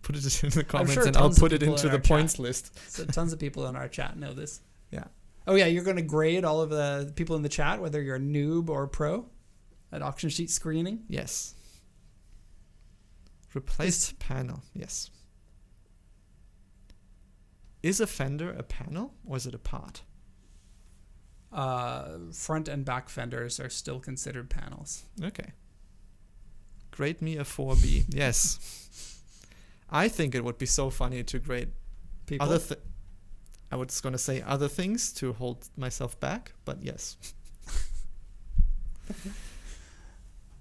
Put it in the comments sure and I'll tons of put it people into in the our points chat. list. So tons of people in our chat know this. Yeah. Oh yeah, you're going to grade all of the people in the chat, whether you're a noob or a pro at auction sheet screening. Yes. Replaced panel. Yes. Is a fender a panel or is it a part? Front and back fenders are still considered panels. Okay. Grade me a 4B. Yes. I think it would be so funny to grade People. I was going to say other things to hold myself back, but yes.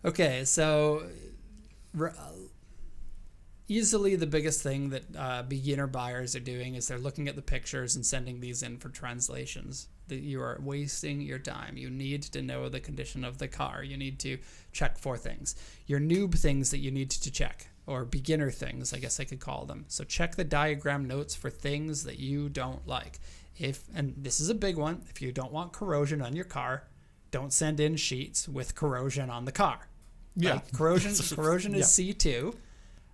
Okay, so easily the biggest thing that beginner buyers are doing is they're looking at the pictures and sending these in for translations. That you are wasting your time. You need to know the condition of the car. You need to check for things. Your noob things that you need to check, or beginner things, I guess I could call them. So check the diagram notes for things that you don't like. And this is a big one, if you don't want corrosion on your car, don't send in sheets with corrosion on the car. Yeah. Like, corrosion is Yeah. C2.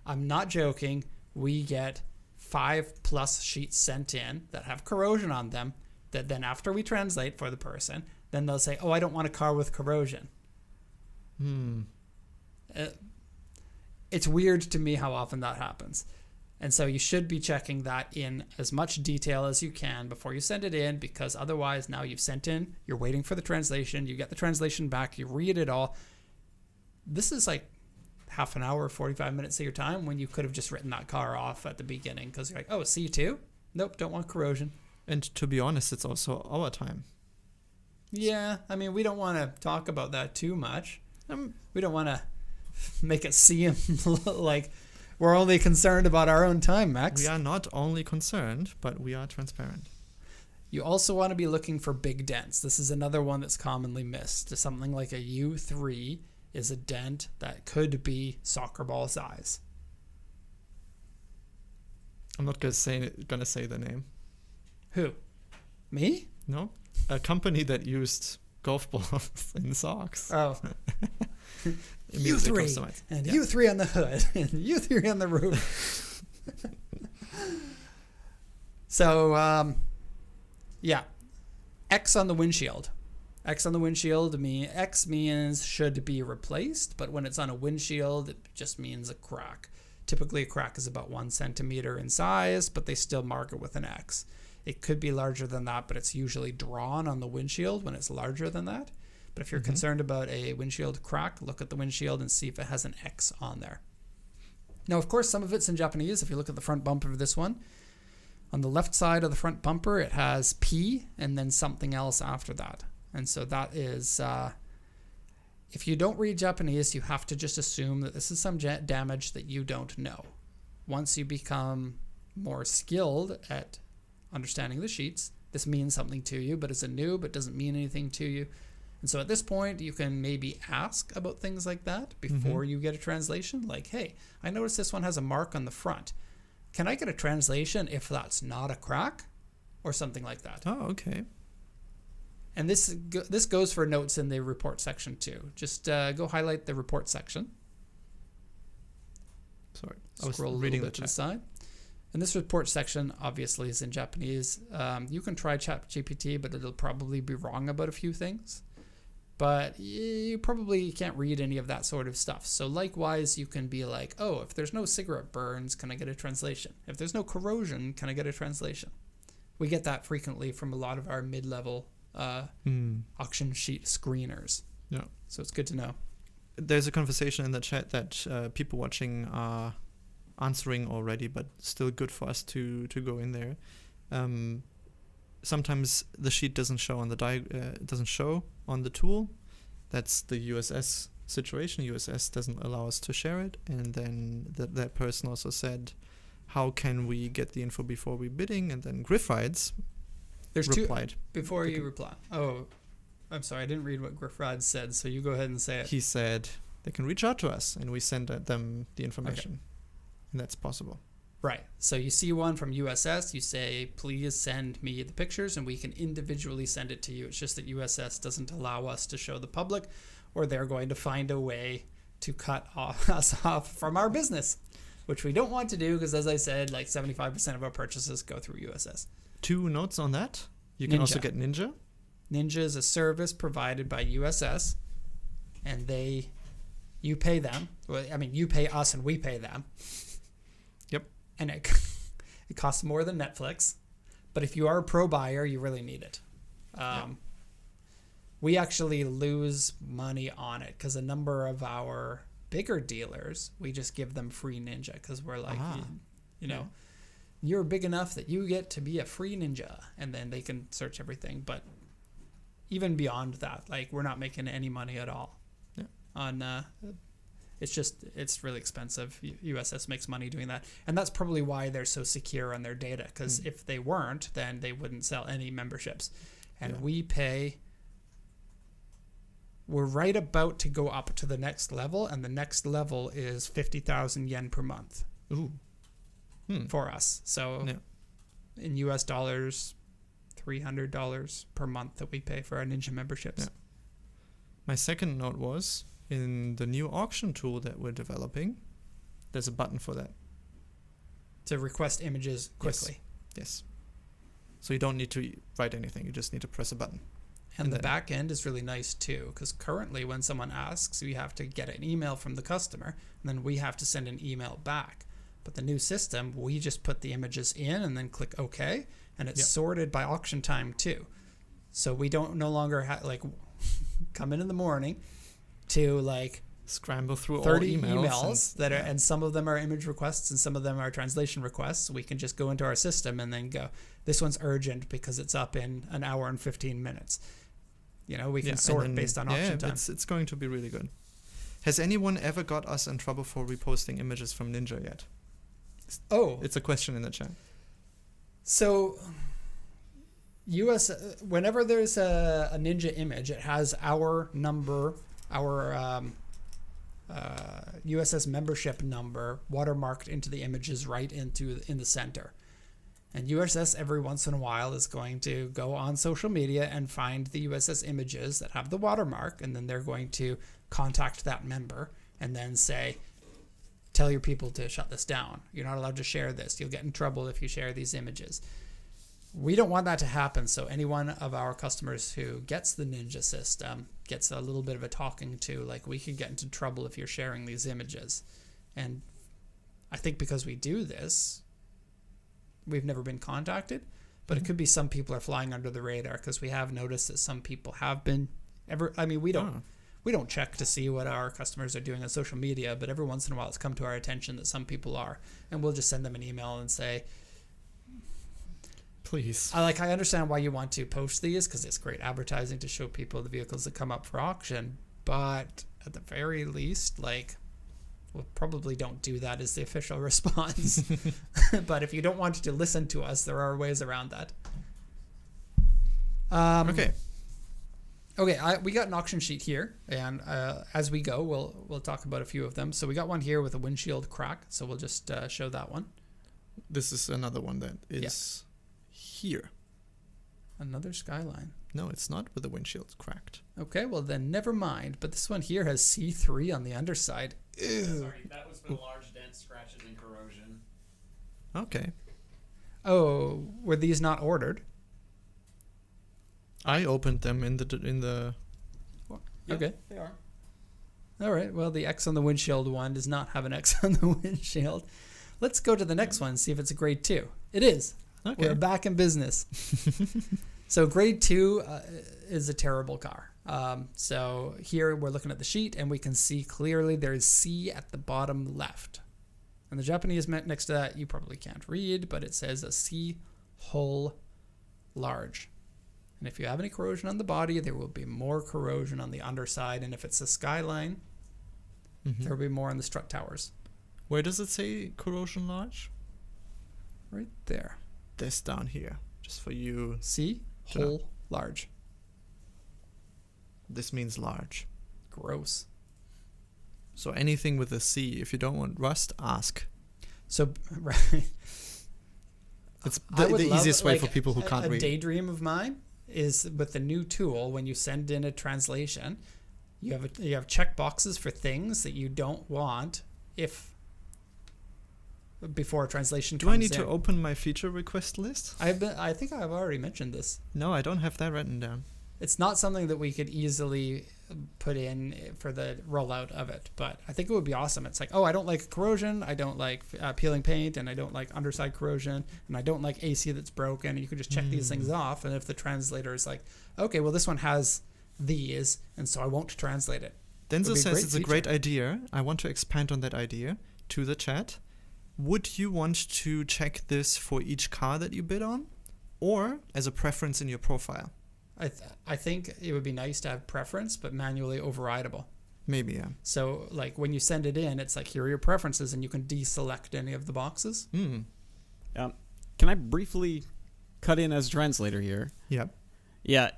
I'm not joking. We get 5+ sheets sent in that have corrosion on them, that then after we translate for the person, then they'll say, oh, I don't want a car with corrosion. It's weird to me how often that happens. And so you should be checking that in as much detail as you can before you send it in, because otherwise now you've sent in, you're waiting for the translation, you get the translation back, you read it all. This is like half an hour, 45 minutes of your time when you could have just written that car off at the beginning because you're like, oh, C2? Nope, don't want corrosion. And to be honest, it's also our time. Yeah, I mean, we don't want to talk about that too much. We don't want to make it seem like we're only concerned about our own time, Max. We are not only concerned, but we are transparent. You also want to be looking for big dents. This is another one that's commonly missed. Something like a U3 is a dent that could be soccer ball size. I'm not gonna say the name. Who? Me? No, a company that used golf balls in socks. Oh. Immediately comes to U3 mind. and Yeah. U3 on the hood and U3 on the roof. So, yeah. X on the windshield. X on the windshield X means should be replaced, but when it's on a windshield, it just means a crack. Typically, a crack is about 1 centimeter in size, but they still mark it with an X. It could be larger than that, but it's usually drawn on the windshield when it's larger than that. But if you're concerned about a windshield crack, look at the windshield and see if it has an X on there. Now, of course, some of it's in Japanese. If you look at the front bumper of this one, on the left side of the front bumper, it has P and then something else after that. And so that is, if you don't read Japanese, you have to just assume that this is some damage that you don't know. Once you become more skilled at understanding the sheets, this means something to you, but as a noob, it doesn't mean anything to you. And so at this point, you can maybe ask about things like that before you get a translation. Like, hey, I noticed this one has a mark on the front. Can I get a translation if that's not a crack? Or something like that. Oh, okay. And this goes for notes in the report section too. Just go highlight the report section. Sorry, Scroll a reading little bit to the side. And this report section obviously is in Japanese. You can try ChatGPT, but it'll probably be wrong about a few things. But you probably can't read any of that sort of stuff. So likewise, you can be like, oh, if there's no cigarette burns, can I get a translation? If there's no corrosion, can I get a translation? We get that frequently from a lot of our mid-level auction sheet screeners. Yeah. So it's good to know. There's a conversation in the chat that people watching are answering already, but still good for us to go in there. Sometimes the sheet doesn't show on the doesn't show on the tool. That's the USS situation. USS doesn't allow us to share it, and then that person also said, "How can we get the info before we bidding?" And then Griffrides replied. Before Okay. you reply. Oh, I'm sorry. I didn't read what Griffrides said, so you go ahead and say it. He said, they can reach out to us and we send them the information. And that's possible. Right. So you see one from USS, you say, please send me the pictures, and we can individually send it to you. It's just that USS doesn't allow us to show the public, or they're going to find a way to cut us off from our business, which we don't want to do because, as I said, like 75% of our purchases go through USS. 2 notes on that. You can also get Ninja. Ninja is a service provided by USS, and you pay them. Well, I mean, you pay us and we pay them. Yep. And it costs more than Netflix, but if you are a pro buyer, you really need it. We actually lose money on it because a number of our bigger dealers, we just give them free Ninja because we're like, you know, you're big enough that you get to be a free Ninja, and then they can search everything. But even beyond that, like, we're not making any money at all on it's really expensive. USS makes money doing that, and that's probably why they're so secure on their data, because if they weren't, then they wouldn't sell any memberships. And we're right about to go up to the next level, and the next level is 50,000 yen per month. For us. So in US dollars, $300 per month that we pay for our Ninja memberships. My second note was, in the new auction tool that we're developing, there's a button for that. To request images quickly. Yes. So you don't need to write anything. You just need to press a button. And the back end is really nice too, because currently when someone asks, we have to get an email from the customer, and then we have to send an email back. But the new system, we just put the images in and then click OK, and it's sorted by auction time too. So we don't no longer come in the morning to scramble through 30 all emails that are, and some of them are image requests and some of them are translation requests. We can just go into our system and then go, this one's urgent because it's up in an hour and 15 minutes. You know, we can sort based on auction time. It's going to be really good. Has anyone ever got us in trouble for reposting images from Ninja yet? It's a question in the chat. So whenever there's a Ninja image, it has our number, our USS membership number watermarked into the images right in the center. And USS every once in a while is going to go on social media and find the USS images that have the watermark, and then they're going to contact that member and then say, tell your people to shut this down. You're not allowed to share this. You'll get in trouble if you share these images. We don't want that to happen, so any one of our customers who gets the Ninja system gets a little bit of a talking to, like, we could get into trouble if you're sharing these images. And I think because we do this, we've never been contacted, but it could be some people are flying under the radar, because we have noticed that some people have been we don't check to see what our customers are doing on social media, but every once in a while it's come to our attention that some people are, and we'll just send them an email and say, please. I understand why you want to post these, because it's great advertising to show people the vehicles that come up for auction, but at the very least, we probably don't do that as the official response. But if you don't want to listen to us, there are ways around that. Okay, we got an auction sheet here, and as we go, we'll talk about a few of them. So we got one here with a windshield crack, so we'll just show that one. This is another one that is here. Another Skyline. No, it's not, with the windshield cracked. Okay, well then never mind. But this one here has C3 on the underside. Ew. Sorry, that was for the large dents, scratches, and corrosion. Okay. Oh, were these not ordered? I opened them in the. Okay. They are. All right. Well, the X on the windshield one does not have an X on the windshield. Let's go to the next one and see if it's a grade 2. It is. Okay. We're back in business. So grade 2 is a terrible car. So here we're looking at the sheet and we can see clearly there is C at the bottom left. And the Japanese next to that you probably can't read, but it says a C hull large. And if you have any corrosion on the body, there will be more corrosion on the underside. And if it's a Skyline, there will be more on the strut towers. Where does it say corrosion large? Right there. This down here, just for you. C hull large. This means large. Gross. So anything with a C. If you don't want rust, ask. So, right. It's I would the love, easiest way like, for people who can't a read. daydream of mine is with the new tool. When you send in a translation, you have check boxes for things that you don't want before a translation Do comes I need in. to open my feature request list? I think I've already mentioned this. No, I don't have that written down. It's not something that we could easily put in for the rollout of it, but I think it would be awesome. It's like, oh, I don't like corrosion, I don't like peeling paint, and I don't like underside corrosion, and I don't like AC that's broken. You could just check these things off, and if the translator is like, okay, well, this one has these, and so I won't translate it. Denzel says it's a great feature. idea. I want to expand on that idea to the chat. Would you want to check this for each car that you bid on, or as a preference in your profile? I think it would be nice to have preference, but manually overrideable. Maybe, yeah. So, like, when you send it in, it's like, here are your preferences, and you can deselect any of the boxes. Mm. Can I briefly cut in as a translator here? Yep. Yeah,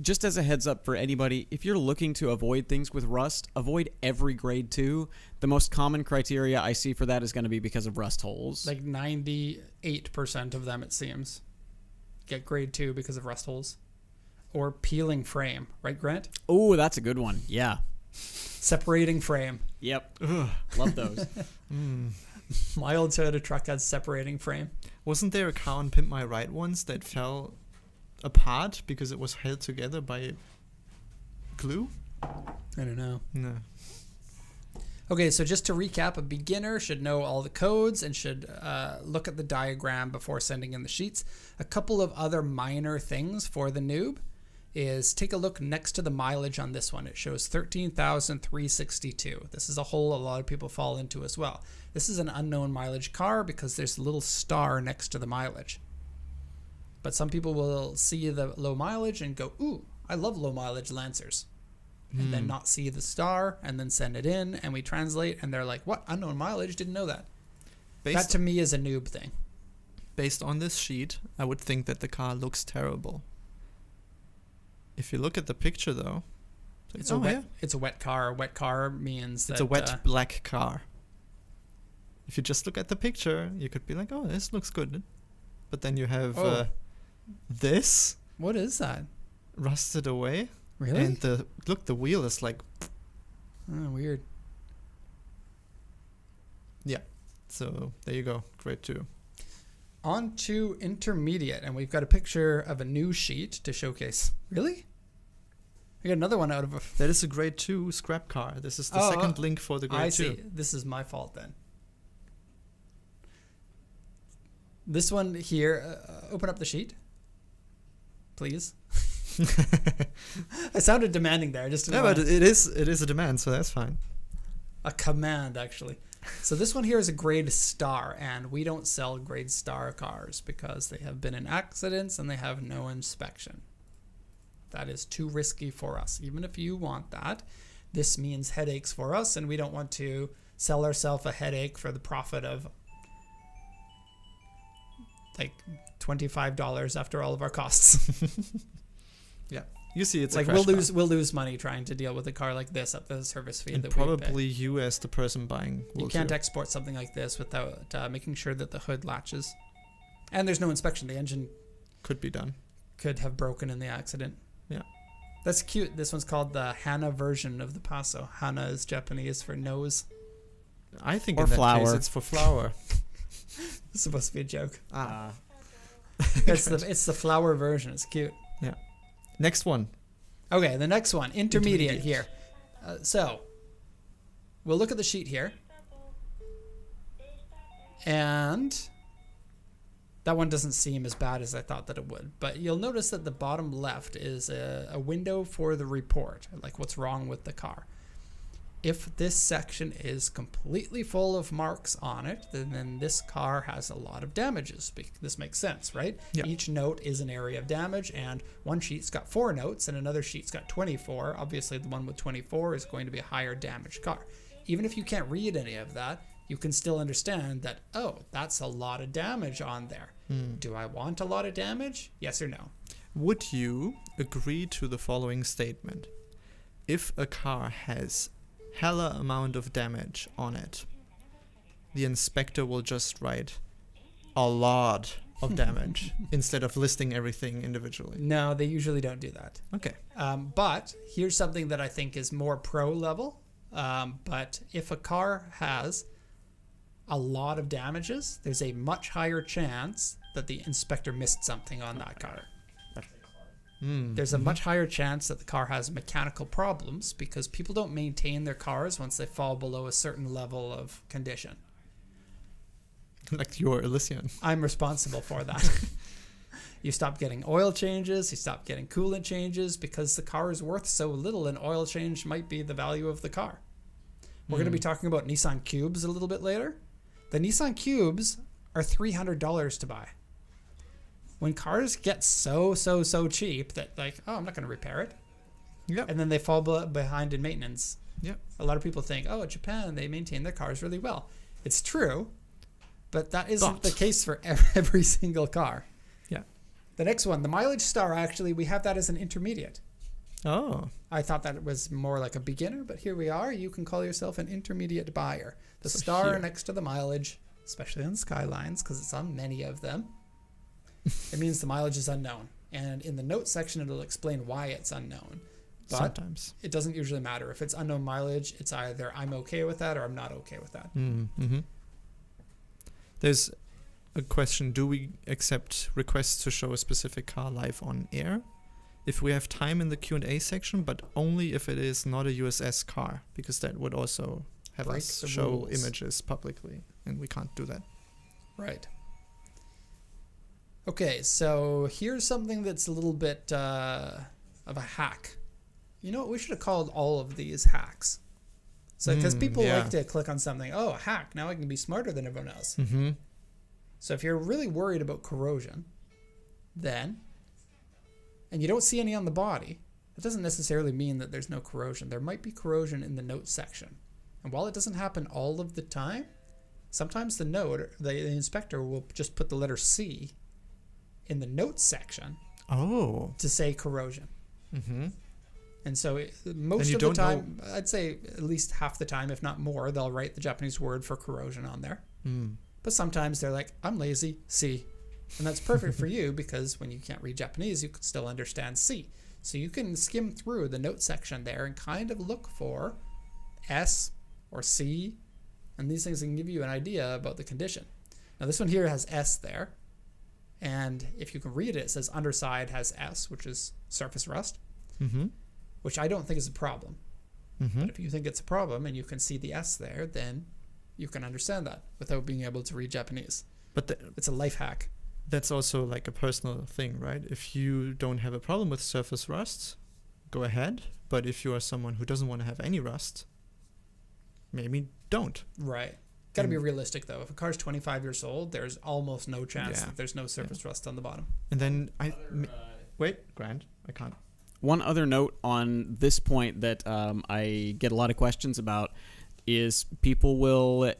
just as a heads up for anybody, if you're looking to avoid things with rust, avoid every grade 2. The most common criteria I see for that is going to be because of rust holes. Like 98% of them, it seems, get grade 2 because of rust holes. Or peeling frame, right, Grant? Oh, that's a good one. Yeah. Separating frame. Yep. Love those. My old Toyota truck has separating frame. Wasn't there a car on Pimp My Ride once that fell apart because it was held together by glue? I don't know. No. Okay, so just to recap, a beginner should know all the codes and should look at the diagram before sending in the sheets. A couple of other minor things for the noob is take a look next to the mileage on this one. It shows 13,362. This is a hole a lot of people fall into as well. This is an unknown mileage car because there's a little star next to the mileage. But some people will see the low mileage and go, ooh, I love low mileage Lancers. And then not see the star and then send it in and we translate and they're like, what? Unknown mileage? Didn't know that. That to me is a noob thing. Based on this sheet, I would think that the car looks terrible. If you look at the picture though, It's a wet car. A wet car means that it's a wet black car. If you just look at the picture, you could be like, oh, this looks good. But then you have this what is that? rusted away. Really? And the wheel is like, Oh, weird. yeah. So there you go, grade 2. On to intermediate, and we've got a picture of a new sheet to showcase. Really? I got another one out of a... That is a grade 2 scrap car. This is the second link for the grade 2. I see. This is my fault then. This one here, open up the sheet, please. I sounded demanding there. But it is a demand, so that's fine. A command, actually. So this one here is a grade star, and we don't sell grade star cars because they have been in accidents and they have no inspection. That is too risky for us. Even if you want that, this means headaches for us, and we don't want to sell ourselves a headache for the profit of like $25 after all of our costs. Yeah, you see, it's like a crash we'll lose money trying to deal with a car like this at the service fee and that probably we pay. you as the person buying. You can't export something like this without making sure that the hood latches, and there's no inspection. The engine could be done. Could have broken in the accident. Yeah, that's cute. This one's called the Hana version of the Paso. Hana is Japanese for nose. I think or in that flower. case it's for flower. It's supposed to be a joke. Ah, It's the flower version. It's cute. yeah. Next one. Okay, the next one, intermediate here. So, we'll look at the sheet here. And that one doesn't seem as bad as I thought that it would. But you'll notice that the bottom left is a window for the report, like what's wrong with the car. If this section is completely full of marks on it, then this car has a lot of damages. This makes sense, right? Yeah. Each note is an area of damage, and one sheet's got 4 notes and another sheet's got 24. Obviously, the one with 24 is going to be a higher damage car. Even if you can't read any of that, you can still understand that, oh, that's a lot of damage on there. Do I want a lot of damage? Yes or no? Would you agree to the following statement? If a car has hella amount of damage on it, the inspector will just write a lot of damage instead of listing everything individually. No, they usually don't do that. Okay. But here's something that I think is more pro level. But if a car has a lot of damages, there's a much higher chance that the inspector missed something on that car. There's a much higher chance that the car has mechanical problems because people don't maintain their cars once they fall below a certain level of condition. Like your Elysian. I'm responsible for that. You stop getting oil changes, you stop getting coolant changes because the car is worth so little, an oil change might be the value of the car. We're going to be talking about Nissan Cubes a little bit later. The Nissan Cubes are $300 to buy. When cars get so cheap that like, oh, I'm not going to repair it. Yep. And then they fall behind in maintenance. Yep. A lot of people think, oh, Japan, they maintain their cars really well. It's true, but that isn't the case for every single car. Yeah. The next one, the Mileage Star, actually, we have that as an intermediate. Oh. I thought that it was more like a beginner, but here we are. You can call yourself an intermediate buyer. The So star here. next to the mileage, especially on Skylines, because it's on many of them, it means the mileage is unknown. And in the notes section, it'll explain why it's unknown. But Sometimes. it doesn't usually matter. If it's unknown mileage, it's either I'm okay with that or I'm not okay with that. Mm-hmm. There's a question. Do we accept requests to show a specific car live on air? If we have time in the Q&A section, but only if it is not a USS car, because that would also have Break us the show rules. images publicly, and we can't do that. Right. Okay, so here's something that's a little bit of a hack. You know what? We should have called all of these hacks. So, because people yeah. like to click on something, oh, a hack, now I can be smarter than everyone else. Mm-hmm. So if you're really worried about corrosion, then, and you don't see any on the body, that doesn't necessarily mean that there's no corrosion. There might be corrosion in the notes section. And while it doesn't happen all of the time, sometimes the inspector will just put the letter C in the notes section Oh. to say corrosion. Mm-hmm. And so most you of the don't time, I'd say at least half the time, if not more, they'll write the Japanese word for corrosion on there. Mm. But sometimes they're like, I'm lazy, C. And that's perfect for you because when you can't read Japanese, you can still understand C. So you can skim through the note section there and kind of look for S or C. And these things can give you an idea about the condition. Now this one here has S there. And if you can read it, it says underside has S, which is surface rust, Mm-hmm. which I don't think is a problem. Mm-hmm. But if you think it's a problem and you can see the S there, then you can understand that without being able to read Japanese. But It's a life hack. that's also like a personal thing, right? If you don't have a problem with surface rust, go ahead. But if you are someone who doesn't want to have any rust, maybe don't. Right. Got to be realistic, though. If a car's 25 years old, there's almost no chance Yeah. that there's no surface rust on the bottom. And then Other, wait, Grant, I can't. One other note on this point that I get a lot of questions about is people will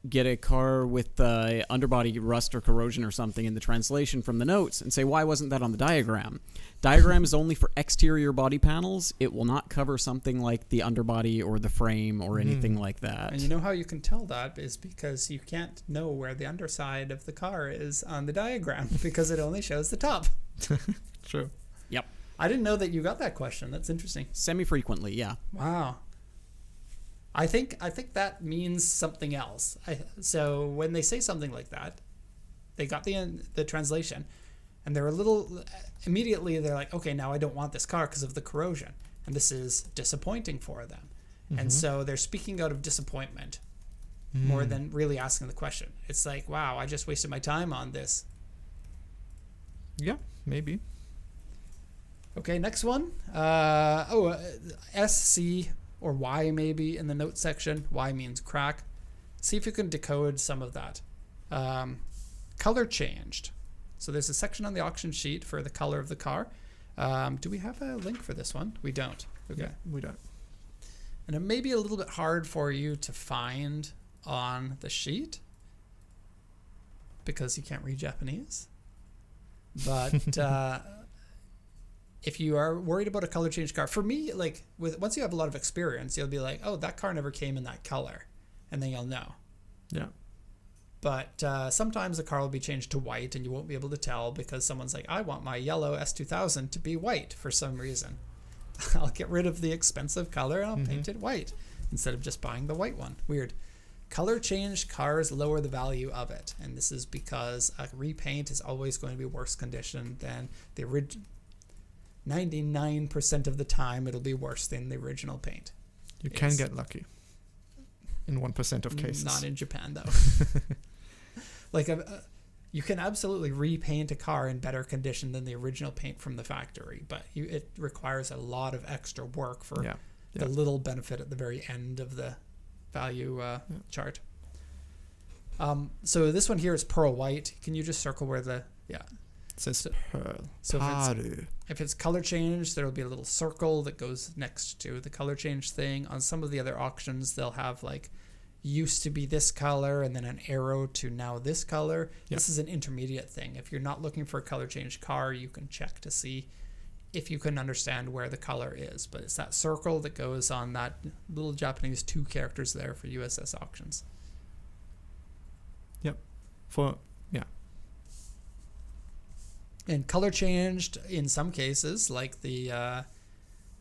get a car with underbody rust or corrosion or something in the translation from the notes and say, why wasn't that on the diagram? Diagram is only for exterior body panels. It will not cover something like the underbody or the frame or anything like that. And you know how you can tell that is because you can't know where the underside of the car is on the diagram because it only shows the top. True. Yep. I didn't know that you got that question. That's interesting. Semi-frequently, yeah. Wow. I think that means something else. So when they say something like that, they got the translation, and they're a little immediately they're like, okay, now I don't want this car because of the corrosion, and this is disappointing for them, and so they're speaking out of disappointment more than really asking the question. It's like, wow, I just wasted my time on this. Yeah, maybe. Okay, next one. SC or Y maybe in the note section. Y means crack. See if you can decode some of that. Color changed. So there's a section on the auction sheet for the color of the car. Do we have a link for this one? We don't. Okay. Yeah, we don't. And it may be a little bit hard for you to find on the sheet because you can't read Japanese. But if you are worried about a color change car, for me, like once you have a lot of experience, you'll be like, oh, that car never came in that color, and then you'll know. Yeah. But sometimes the car will be changed to white, and you won't be able to tell because someone's like, I want my yellow S2000 to be white for some reason. I'll get rid of the expensive color and I'll paint it white instead of just buying the white one. Weird. Color changed cars lower the value of it, and this is because a repaint is always going to be worse condition than the original. 99% of the time, it'll be worse than the original paint. You can get lucky in 1% of cases. Not in Japan, though. Like, you can absolutely repaint a car in better condition than the original paint from the factory, but it requires a lot of extra work for the little benefit at the very end of the value chart. So this one here is pearl white. Can you just circle where the it says pearl. So if it's color changed, there'll be a little circle that goes next to the color change thing. On some of the other auctions, they'll have like used to be this color and then an arrow to now this color. This is an intermediate thing. If you're not looking for a color change car, you can check to see if you can understand where the color is. But it's that circle that goes on that little Japanese 2 characters there for USS auctions. Yep. And color changed in some cases, like the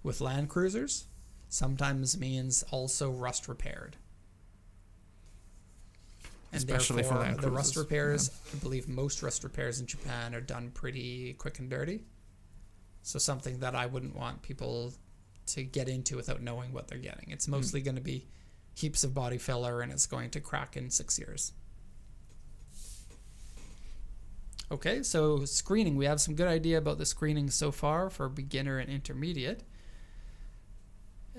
with Land Cruisers, sometimes means also rust repaired. And especially for Land the rust Cruisers. repairs, I believe most rust repairs in Japan are done pretty quick and dirty. So something that I wouldn't want people to get into without knowing what they're getting. It's mostly going to be heaps of body filler, and it's going to crack in 6 years. Okay, so screening. We have some good idea about the screening so far for beginner and intermediate.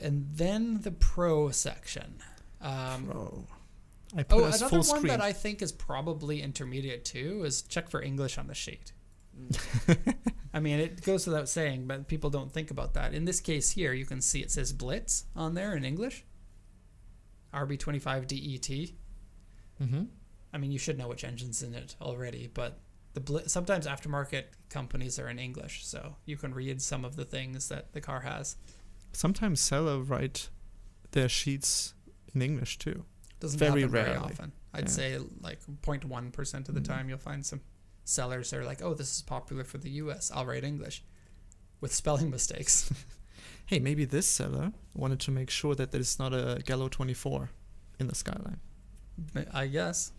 And then the pro section. Pro. I put as another full one screen. that I think is probably intermediate too is check for English on the sheet. I mean, it goes without saying, but people don't think about that. In this case here, you can see it says Blitz on there in English. RB25DET. Mm-hmm. I mean, you should know which engine's in it already, but sometimes aftermarket companies are in English, so you can read some of the things that the car has. Sometimes seller write their sheets in English too. Doesn't very happen very rarely. often. I'd say like 0.1% of the time you'll find some sellers that are like, oh, this is popular for the US. I'll write English with spelling mistakes. Hey, maybe this seller wanted to make sure that there's not a Gallo 24 in the Skyline. I guess.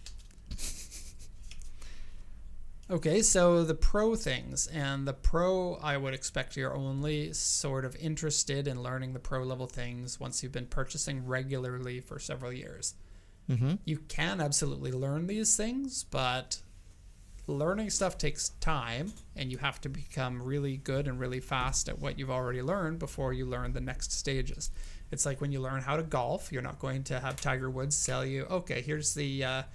Okay, so the pro things. And the pro, I would expect you're only sort of interested in learning the pro level things once you've been purchasing regularly for several years. Mm-hmm. You can absolutely learn these things, but learning stuff takes time, and you have to become really good and really fast at what you've already learned before you learn the next stages. It's like when you learn how to golf, you're not going to have Tiger Woods tell you, okay, here's the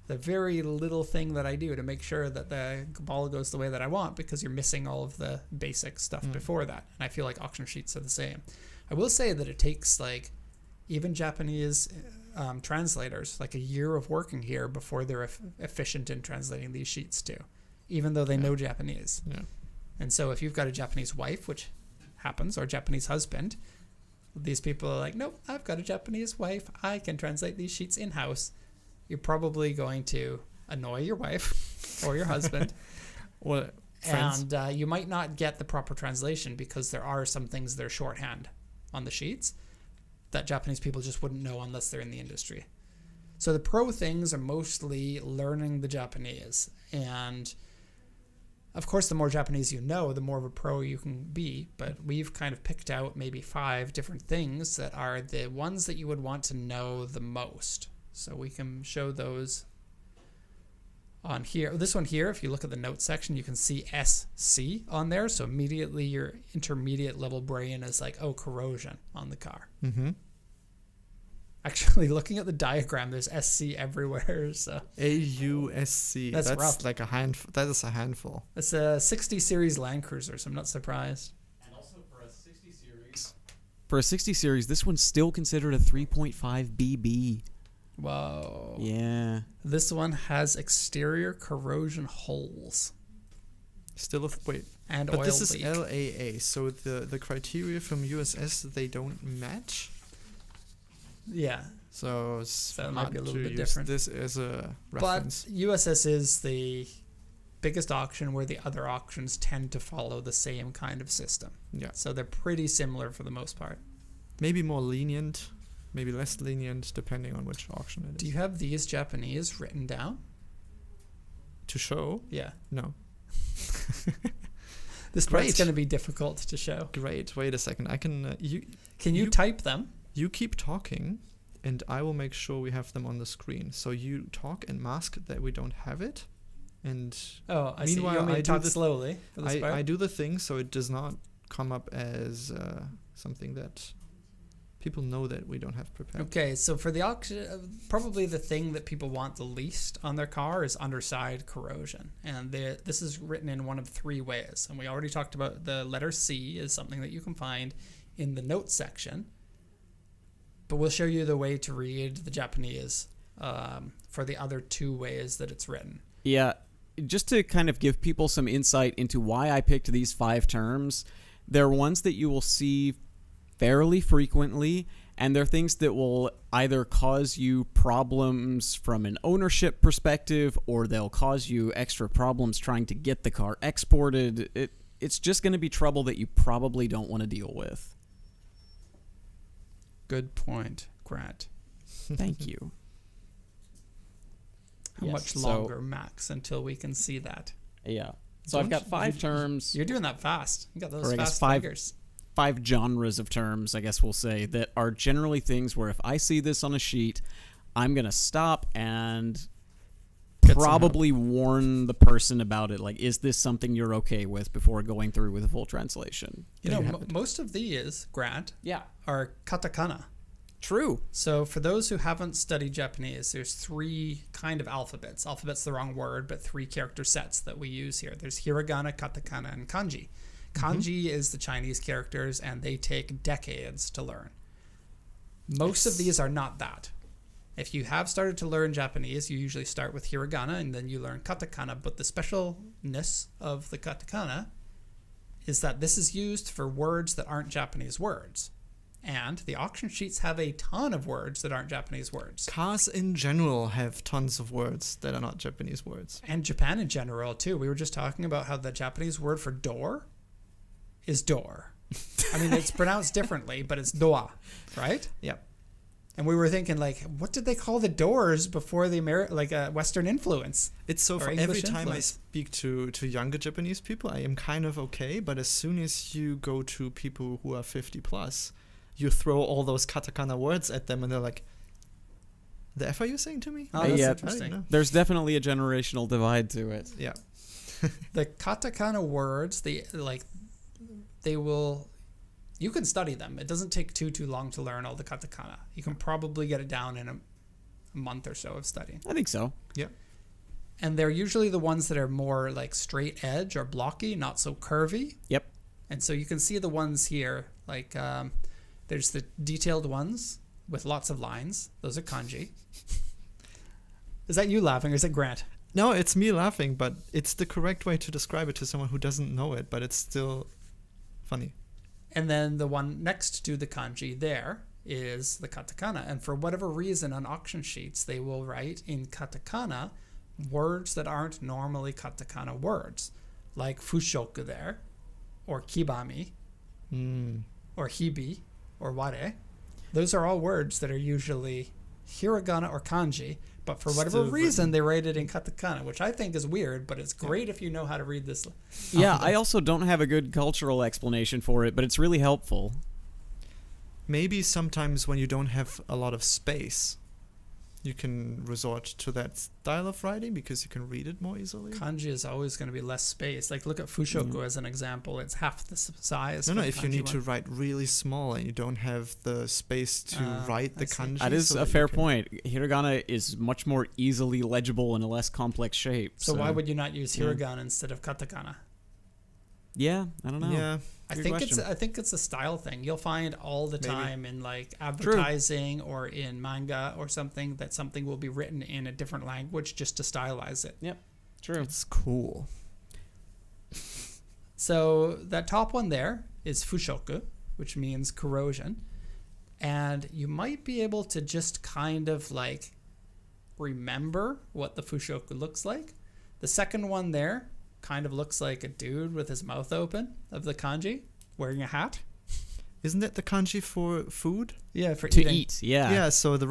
very little thing that I do to make sure that the ball goes the way that I want, because you're missing all of the basic stuff before that. And I feel like auction sheets are the same. I will say that it takes like even Japanese translators like a year of working here before they're efficient in translating these sheets too, even though they know Japanese. Yeah. And so if you've got a Japanese wife, which happens, or a Japanese husband, these people are like, nope, I've got a Japanese wife. I can translate these sheets in-house. You're probably going to annoy your wife or your husband. Well, friends. And you might not get the proper translation because there are some things that are shorthand on the sheets that Japanese people just wouldn't know unless they're in the industry. So the pro things are mostly learning the Japanese. And of course, the more Japanese you know, the more of a pro you can be. But we've kind of picked out maybe 5 different things that are the ones that you would want to know the most. So we can show those on here. This one here, if you look at the notes section, you can see SC on there. So immediately your intermediate level brain is like, oh, corrosion on the car. Mm-hmm. Actually, looking at the diagram, there's SC everywhere. So AUSC. That's rough. like a handful. That is a handful. it's a 60 series Land Cruiser, so I'm not surprised. And also for a 60 series. For a 60 series, this one's still considered a 3.5 BB. Whoa. Yeah. This one has exterior corrosion holes. Still wait. and But oil this is leak. LAA, so the criteria from USS, they don't match. Yeah, So it's So it might hard be a little to bit use different. this as a but reference. USS is the biggest auction where the other auctions tend to follow the same kind of system. Yeah. So they're pretty similar for the most part. Maybe more lenient, maybe less lenient, depending on which auction it is. Do you have these Japanese written down? To show? Yeah. No. This part's Great. going to be difficult to show. Great. Wait a second. I can. Can you You- type them? You keep talking, and I will make sure we have them on the screen. So you talk and mask that we don't have it, and Oh, I see. You Meanwhile, want me to I do talk the- slowly for this part? I do the thing so it does not come up as something that people know that we don't have prepared. Okay, so for the auction, probably the thing that people want the least on their car is underside corrosion. And this is written in one of three ways. And we already talked about the letter C is something that you can find in the notes section. But we'll show you the way to read the Japanese for the other two ways that it's written. Yeah, just to kind of give people some insight into why I picked these 5 terms, they're ones that you will see fairly frequently, and they're things that will either cause you problems from an ownership perspective, or they'll cause you extra problems trying to get the car exported. It's just going to be trouble that you probably don't want to deal with. Good point, Grant. Thank you. How Yes, much so- longer, Max, until we can see that? Yeah. So I've got 5 terms. You're doing that fast. You got those Or I guess fast 5 fingers. 5 genres of terms, I guess we'll say, that are generally things where if I see this on a sheet, I'm going to stop and Get some probably warn the person about it. Like, is this something you're okay with before going through with a full translation? You There know, you have it. most of these, Grant, Yeah. are katakana. True. So for those who haven't studied Japanese, there's 3 kind of alphabets. Alphabet's the wrong word, but 3 character sets that we use here. There's hiragana, katakana, and kanji. Kanji is the Chinese characters, and they take decades to learn. Most of these are not that. If you have started to learn Japanese, you usually start with hiragana, and then you learn katakana. But the specialness of the katakana is that this is used for words that aren't Japanese words. And the auction sheets have a ton of words that aren't Japanese words. Cars in general have tons of words that are not Japanese words. And Japan in general, too. We were just talking about how the Japanese word for door is door. I mean, it's pronounced differently, but it's doa, right? Yep. And we were thinking, like, what did they call the doors before the Western influence? It's so Or for English every time I influence. speak to younger Japanese people, I am kind of okay. But as soon as you go to people who are 50 plus, you throw all those katakana words at them, and they're like, "The F are you saying to me?" Oh, that's Yeah. I interesting. didn't know. There's definitely a generational divide to it. Yeah. The katakana words, they will, you can study them. It doesn't take too long to learn all the katakana. You can probably get it down in a month or so of studying. I think so. And they're usually the ones that are more like straight edge or blocky, not so curvy. Yep. And so you can see the ones here, like there's the detailed ones with lots of lines. Those are kanji. Is that you laughing or is it Grant? No, it's me laughing, but it's the correct way to describe it to someone who doesn't know it, but it's still funny. And then the one next to the kanji there is the katakana. And for whatever reason on auction sheets, they will write in katakana words that aren't normally katakana words, like fushoku there, or kibami, or hibi, or ware. Those are all words that are usually hiragana or kanji, but for whatever Still reason, they write it in katakana, which I think is weird, but it's great if you know how to read this. Yeah, I also don't have a good cultural explanation for it, but it's really helpful. Maybe sometimes when you don't have a lot of space, you can resort to that style of writing because you can read it more easily. Kanji is always going to be less space. Like, look at fushoku as an example. It's half the size. No, for the if you kanji need to one. write really small and you don't have the space to write the I see. kanji. That is so a that you fair can- point. Hiragana is much more easily legible in a less complex shape. So why would you not use Yeah. hiragana instead of katakana? Yeah, I don't know. Yeah, I Good think question. I think it's a style thing. You'll find all the Maybe. time in like advertising or in manga or something that something will be written in a different language just to stylize it. True. it's cool. So that top one there is fushoku, which means corrosion. And you might be able to just kind of like remember what the fushoku looks like. The second one there kind of looks like a dude with his mouth open of the kanji wearing a hat. Isn't that the kanji for food? Yeah, for To eating. eat, yeah. Yeah, so the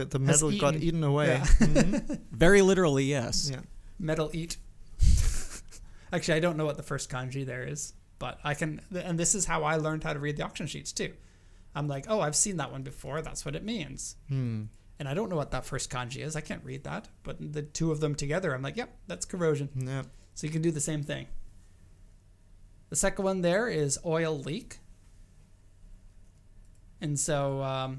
the metal got eaten. eaten away. Yeah. Mhm. Very literally, yes. Yeah. Metal eat. Actually, I don't know what the first kanji there is, but I can, and this is how I learned how to read the auction sheets too. I'm like, oh, I've seen that one before. That's what it means. And I don't know what that first kanji is. I can't read that. But the two of them together, I'm like, yep, that's corrosion. Yeah. So you can do the same thing. The second one there is oil leak. And so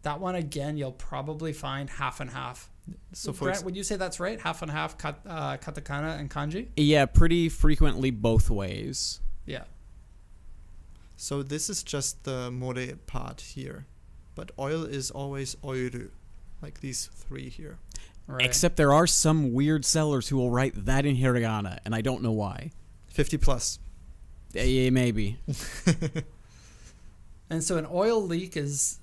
that one, again, you'll probably find half and half. So for Grant, would you say that's right? Half and half katakana and kanji? Yeah, pretty frequently both ways. Yeah. so this is just the more part here, but oil is always oiru, like these three here. Right. Except there are some weird sellers who will write that in hiragana, and I don't know why. 50 plus. Yeah, maybe. And so an oil leak is,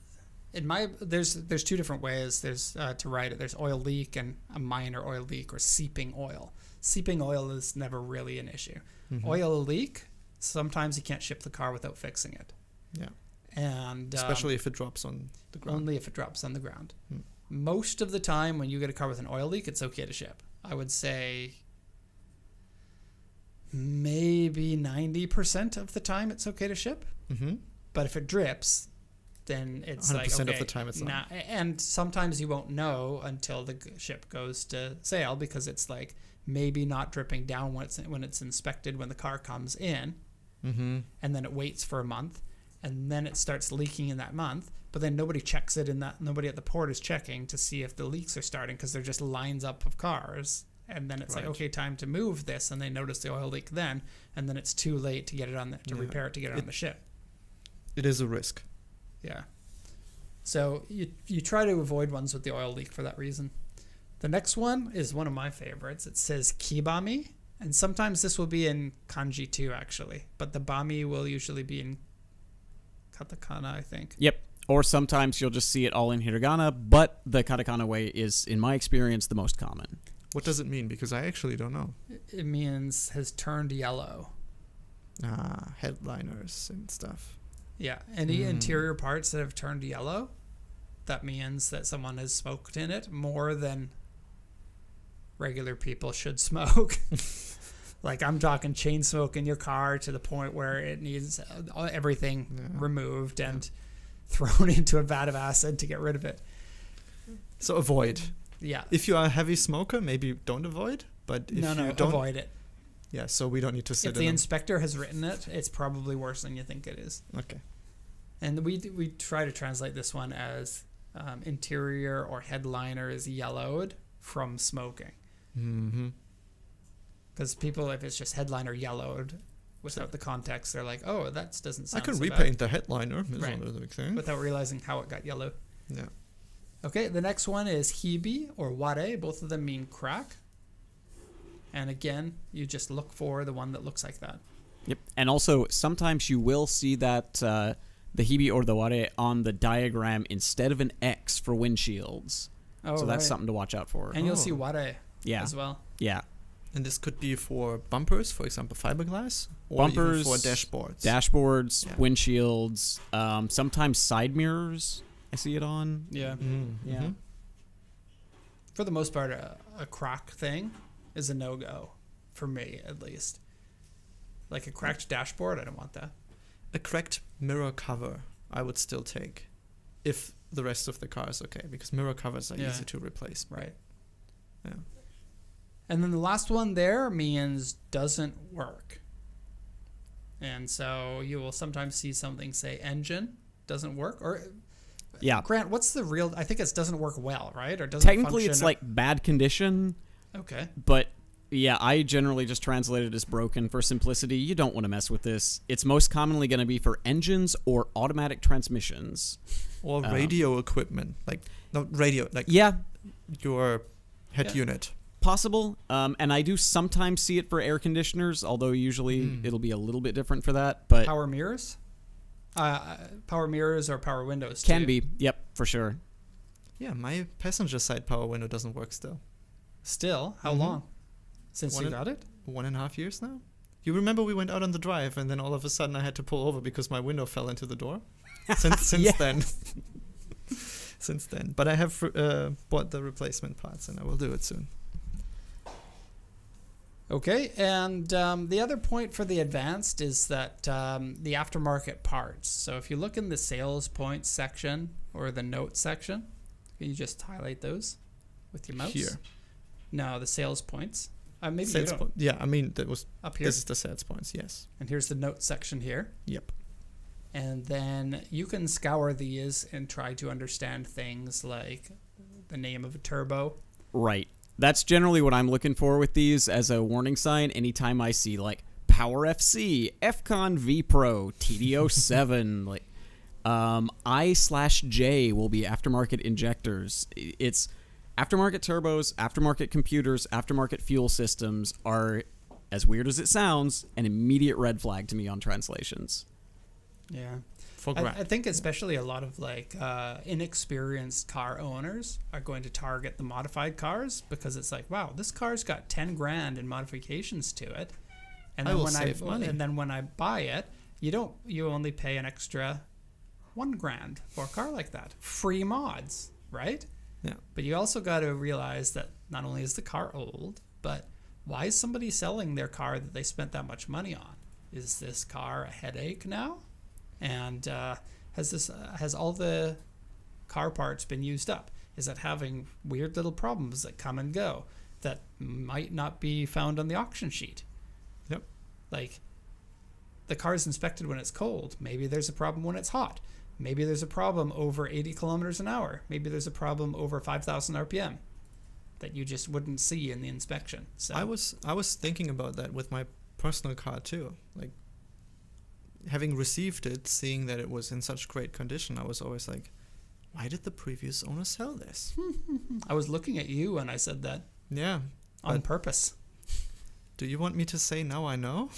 there's two different ways to write it. There's oil leak and a minor oil leak, or seeping oil. Seeping oil is never really an issue. Oil leak, sometimes you can't ship the car without fixing it. Yeah. And Especially if it drops on the ground. only if it drops on the ground. Most of the time when you get a car with an oil leak, it's okay to ship. I would say maybe 90% of the time it's okay to ship. Mm-hmm. But if it drips, then it's 100% like, okay, of the time it's not. And sometimes you won't know until the ship goes to sale, because it's like maybe not dripping down when it's inspected when the car comes in, Mm-hmm. and then it waits for a month, and then it starts leaking in that month. But then nobody checks it nobody at the port is checking to see if the leaks are starting, because they're just lines up of cars. And then it's like, Right. okay, time to move this, and they notice the oil leak then, and then it's too late to get it on to repair it to get it on the ship. It is a risk. Yeah. So you try to avoid ones with the oil leak for that reason. The next one is one of my favorites. It says kibami, and sometimes this will be in kanji too, actually. But the bami will usually be in katakana, I think. Yep. Or sometimes you'll just see it all in hiragana, but the katakana way is, in my experience, the most common. What does it mean? Because I actually don't know. It means has turned yellow. Headliners and stuff. Yeah. Any interior parts that have turned yellow, that means that someone has smoked in it more than regular people should smoke. Like, I'm talking chain smoke in your car to the point where it needs everything removed and thrown into a vat of acid to get rid of it. So avoid. Yeah. If you are a heavy smoker, maybe don't avoid. But if No, you don't, avoid it. Yeah, so we don't need to sit If in the them. inspector has written it, it's probably worse than you think it is. Okay. And we try to translate this one as interior or headliner is yellowed from smoking. Mm-hmm. Because people, if it's just headliner yellowed without the context, they're like, oh, that doesn't I sound can so repaint the headliner. Is Right. one of the thing. without realizing how it got yellow. Yeah. Okay, the next one is hibi or ware. Both of them mean crack. And again, you just look for the one that looks like that. Yep. And also, sometimes you will see that the hibi or the ware on the diagram instead of an X for windshields. Oh, So that's right. something to watch out for. And you'll see ware Yeah. as well. Yeah. And this could be for bumpers, for example, fiberglass, or Bumpers, even for dashboards. Dashboards, Yeah. windshields, sometimes side mirrors. I see it on. Yeah. Mm-hmm. Yeah. For the most part, a crack thing is a no-go, for me at least. Like a cracked dashboard, I don't want that. A cracked mirror cover, I would still take, if the rest of the car is okay, because mirror covers are Yeah. easy to replace. Right. Yeah. And then the last one there means doesn't work. And so you will sometimes see something say engine doesn't work. Or Yeah. Grant, what's the real? I think it doesn't work well, right? Or doesn't Technically, function. it's like bad condition, Okay. but yeah, I generally just translate it as broken for simplicity. You don't want to mess with this. It's most commonly going to be for engines or automatic transmissions. Or radio equipment, like not radio, like Yeah, your head Yeah. unit, Possible. And I do sometimes see it for air conditioners, although usually it'll be a little bit different for that. But Power mirrors? Power mirrors or power windows can too. be. Yep, for sure. Yeah, my passenger side power window doesn't work still. Still? How Mhm. long? Since One you and- got it? 1.5 years now. You remember we went out on the drive and then all of a sudden I had to pull over because my window fell into the door? Since Yeah. then. Since then. But I have bought the replacement parts and I will do it soon. Okay, and the other point for the advanced is that the aftermarket parts. So if you look in the sales points section or the notes section, can you just highlight those with your mouse? Here. No, the sales points. Maybe Sales you don't. point. Yeah, I mean that was Up here. this is the sales points, yes. And here's the notes section here. Yep. And then you can scour these and try to understand things like the name of a turbo. Right. That's generally what I'm looking for with these as a warning sign. Anytime I see like Power FC, FCon V Pro, TD07, like I/J will be aftermarket injectors. It's aftermarket turbos, aftermarket computers, aftermarket fuel systems are, as weird as it sounds, an immediate red flag to me on translations. Yeah. For I think especially a lot of like inexperienced car owners are going to target the modified cars because it's like, wow, this car's got 10 grand in modifications to it, and I then will when save money. and then when I buy it, you only pay an extra 1 grand for a car like that, free mods, right? Yeah. But you also got to realize that not only is the car old, but why is somebody selling their car that they spent that much money on? Is this car a headache now? And has all the car parts been used up? Is it having weird little problems that come and go that might not be found on the auction sheet? Yep. Like, the car's inspected when it's cold. Maybe there's a problem when it's hot. Maybe there's a problem over 80 kilometers an hour. Maybe there's a problem over 5,000 RPM that you just wouldn't see in the inspection. So I was thinking about that with my personal car too. Like, having received it, seeing that it was in such great condition, I was always like, why did the previous owner sell this? I was looking at you when I said that Yeah. on But purpose. do you want me to say now I know?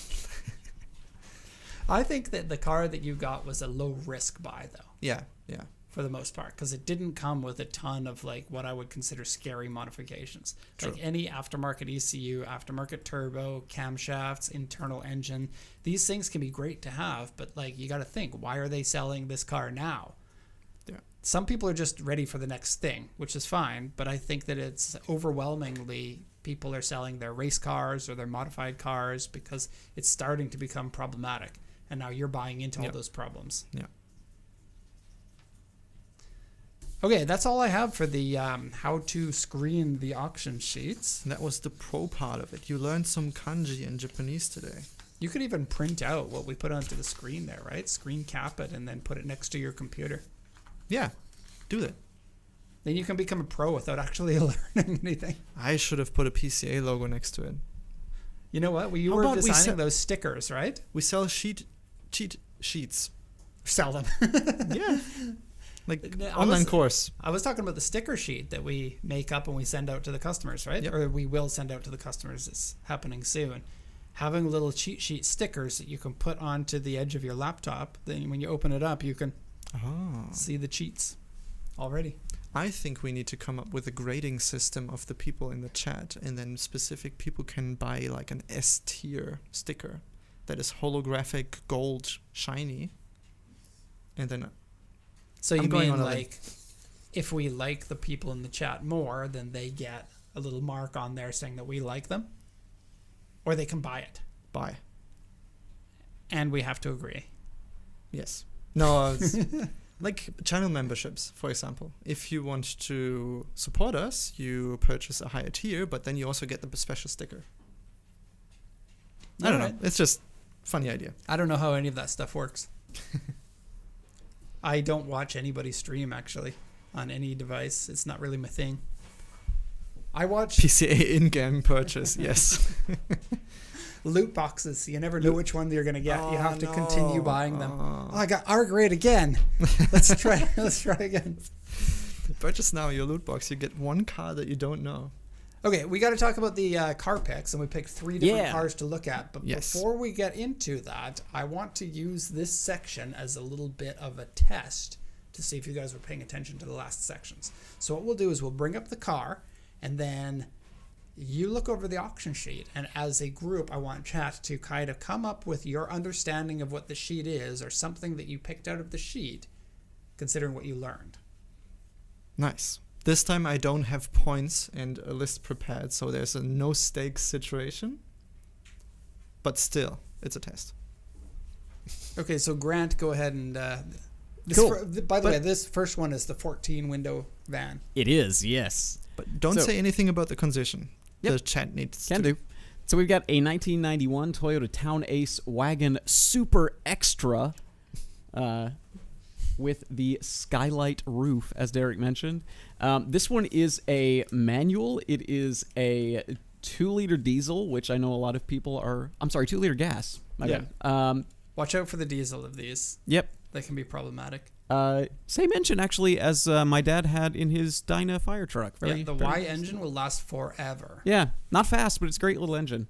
I think that the car that you got was a low risk buy, though, Yeah, yeah. for the most part, because it didn't come with a ton of like what I would consider scary modifications. True. Like any aftermarket ECU, aftermarket turbo, camshafts, internal engine. These things can be great to have, but like you got to think, why are they selling this car now? Yeah. Some people are just ready for the next thing, which is fine, but I think that it's overwhelmingly people are selling their race cars or their modified cars because it's starting to become problematic. And now you're buying into all Yep. those problems. Yeah. Okay, that's all I have for the how to screen the auction sheets. That was the pro part of it. You learned some kanji and Japanese today. You could even print out what we put onto the screen there, right? Screen cap it and then put it next to your computer. Yeah, do that. Then you can become a pro without actually learning anything. I should have put a PCA logo next to it. You know what? Well, you How were about we designing set- those stickers, right? We sell cheat sheets. Sell them. Yeah. Like I online was- course. I was talking about the sticker sheet that we make up and we send out to the customers, right? Yep. Or we will send out to the customers. It's happening soon. Having little cheat sheet stickers that you can put onto the edge of your laptop. Then when you open it up, you can Oh. see the cheats already. I think we need to come up with a grading system of the people in the chat, and then specific people can buy like an S tier sticker that is holographic gold shiny. And then So you I'm going mean on a like if we like the people in the chat more, then they get a little mark on there saying that we like them? Or they can buy it. buy. And we have to agree. Yes. No, it's like channel memberships, for example. If you want to support us, you purchase a higher tier, but then you also get the special sticker. I don't know. Alright. It's just funny idea. I don't know how any of that stuff works. I don't watch anybody stream actually on any device. It's not really my thing. I watch PCA in-game purchase, yes. loot boxes. You never know which one you're going to get. You have to continue no. buying them. Oh. Oh, I got R grade again. Let's try again. Purchase now your loot box. You get one car that you don't know. Okay, we got to talk about the car picks, and we picked 3 different Yeah. cars to look at. But Yes. before we get into that, I want to use this section as a little bit of a test to see if you guys were paying attention to the last sections. So what we'll do is we'll bring up the car, and then you look over the auction sheet. And as a group, I want chat to kind of come up with your understanding of what the sheet is, or something that you picked out of the sheet, considering what you learned. Nice. This time I don't have points and a list prepared, so there's a no stakes situation. But still, it's a test. Okay, so Grant, go ahead and... Cool. By the way, this first one is the 14-window van. It is, yes. But don't So- say anything about the condition. Yep. The chat needs Can to. do. So we've got a 1991 Toyota Town Ace wagon Super Extra with the skylight roof, as Derek mentioned. This one is a manual. It is a 2-liter diesel, which I know a lot of people are... I'm sorry, 2-liter gas. My Yeah. bad. Watch out for the diesel of these. Yep. They can be problematic. Same engine, actually, as my dad had in his Dyna fire truck. The Y engine will last forever. Yeah, not fast, but it's a great little engine.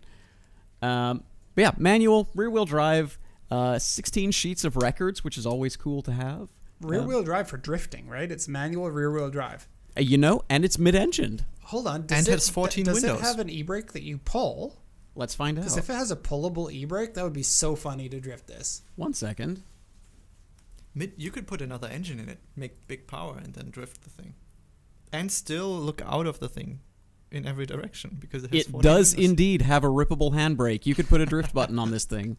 But yeah, manual, rear-wheel drive, 16 sheets of records, which is always cool to have. Rear-wheel drive for drifting, right? It's manual rear-wheel drive. And it's mid-engined. Hold on. And has 14 does windows. it have an e-brake that you pull? Let's find out. Because if it has a pullable e-brake, that would be so funny to drift this. 1 second. You could put another engine in it, make big power, and then drift the thing. And still look out of the thing in every direction, because it has It 14 does windows. indeed have a rippable handbrake. You could put a drift button on this thing.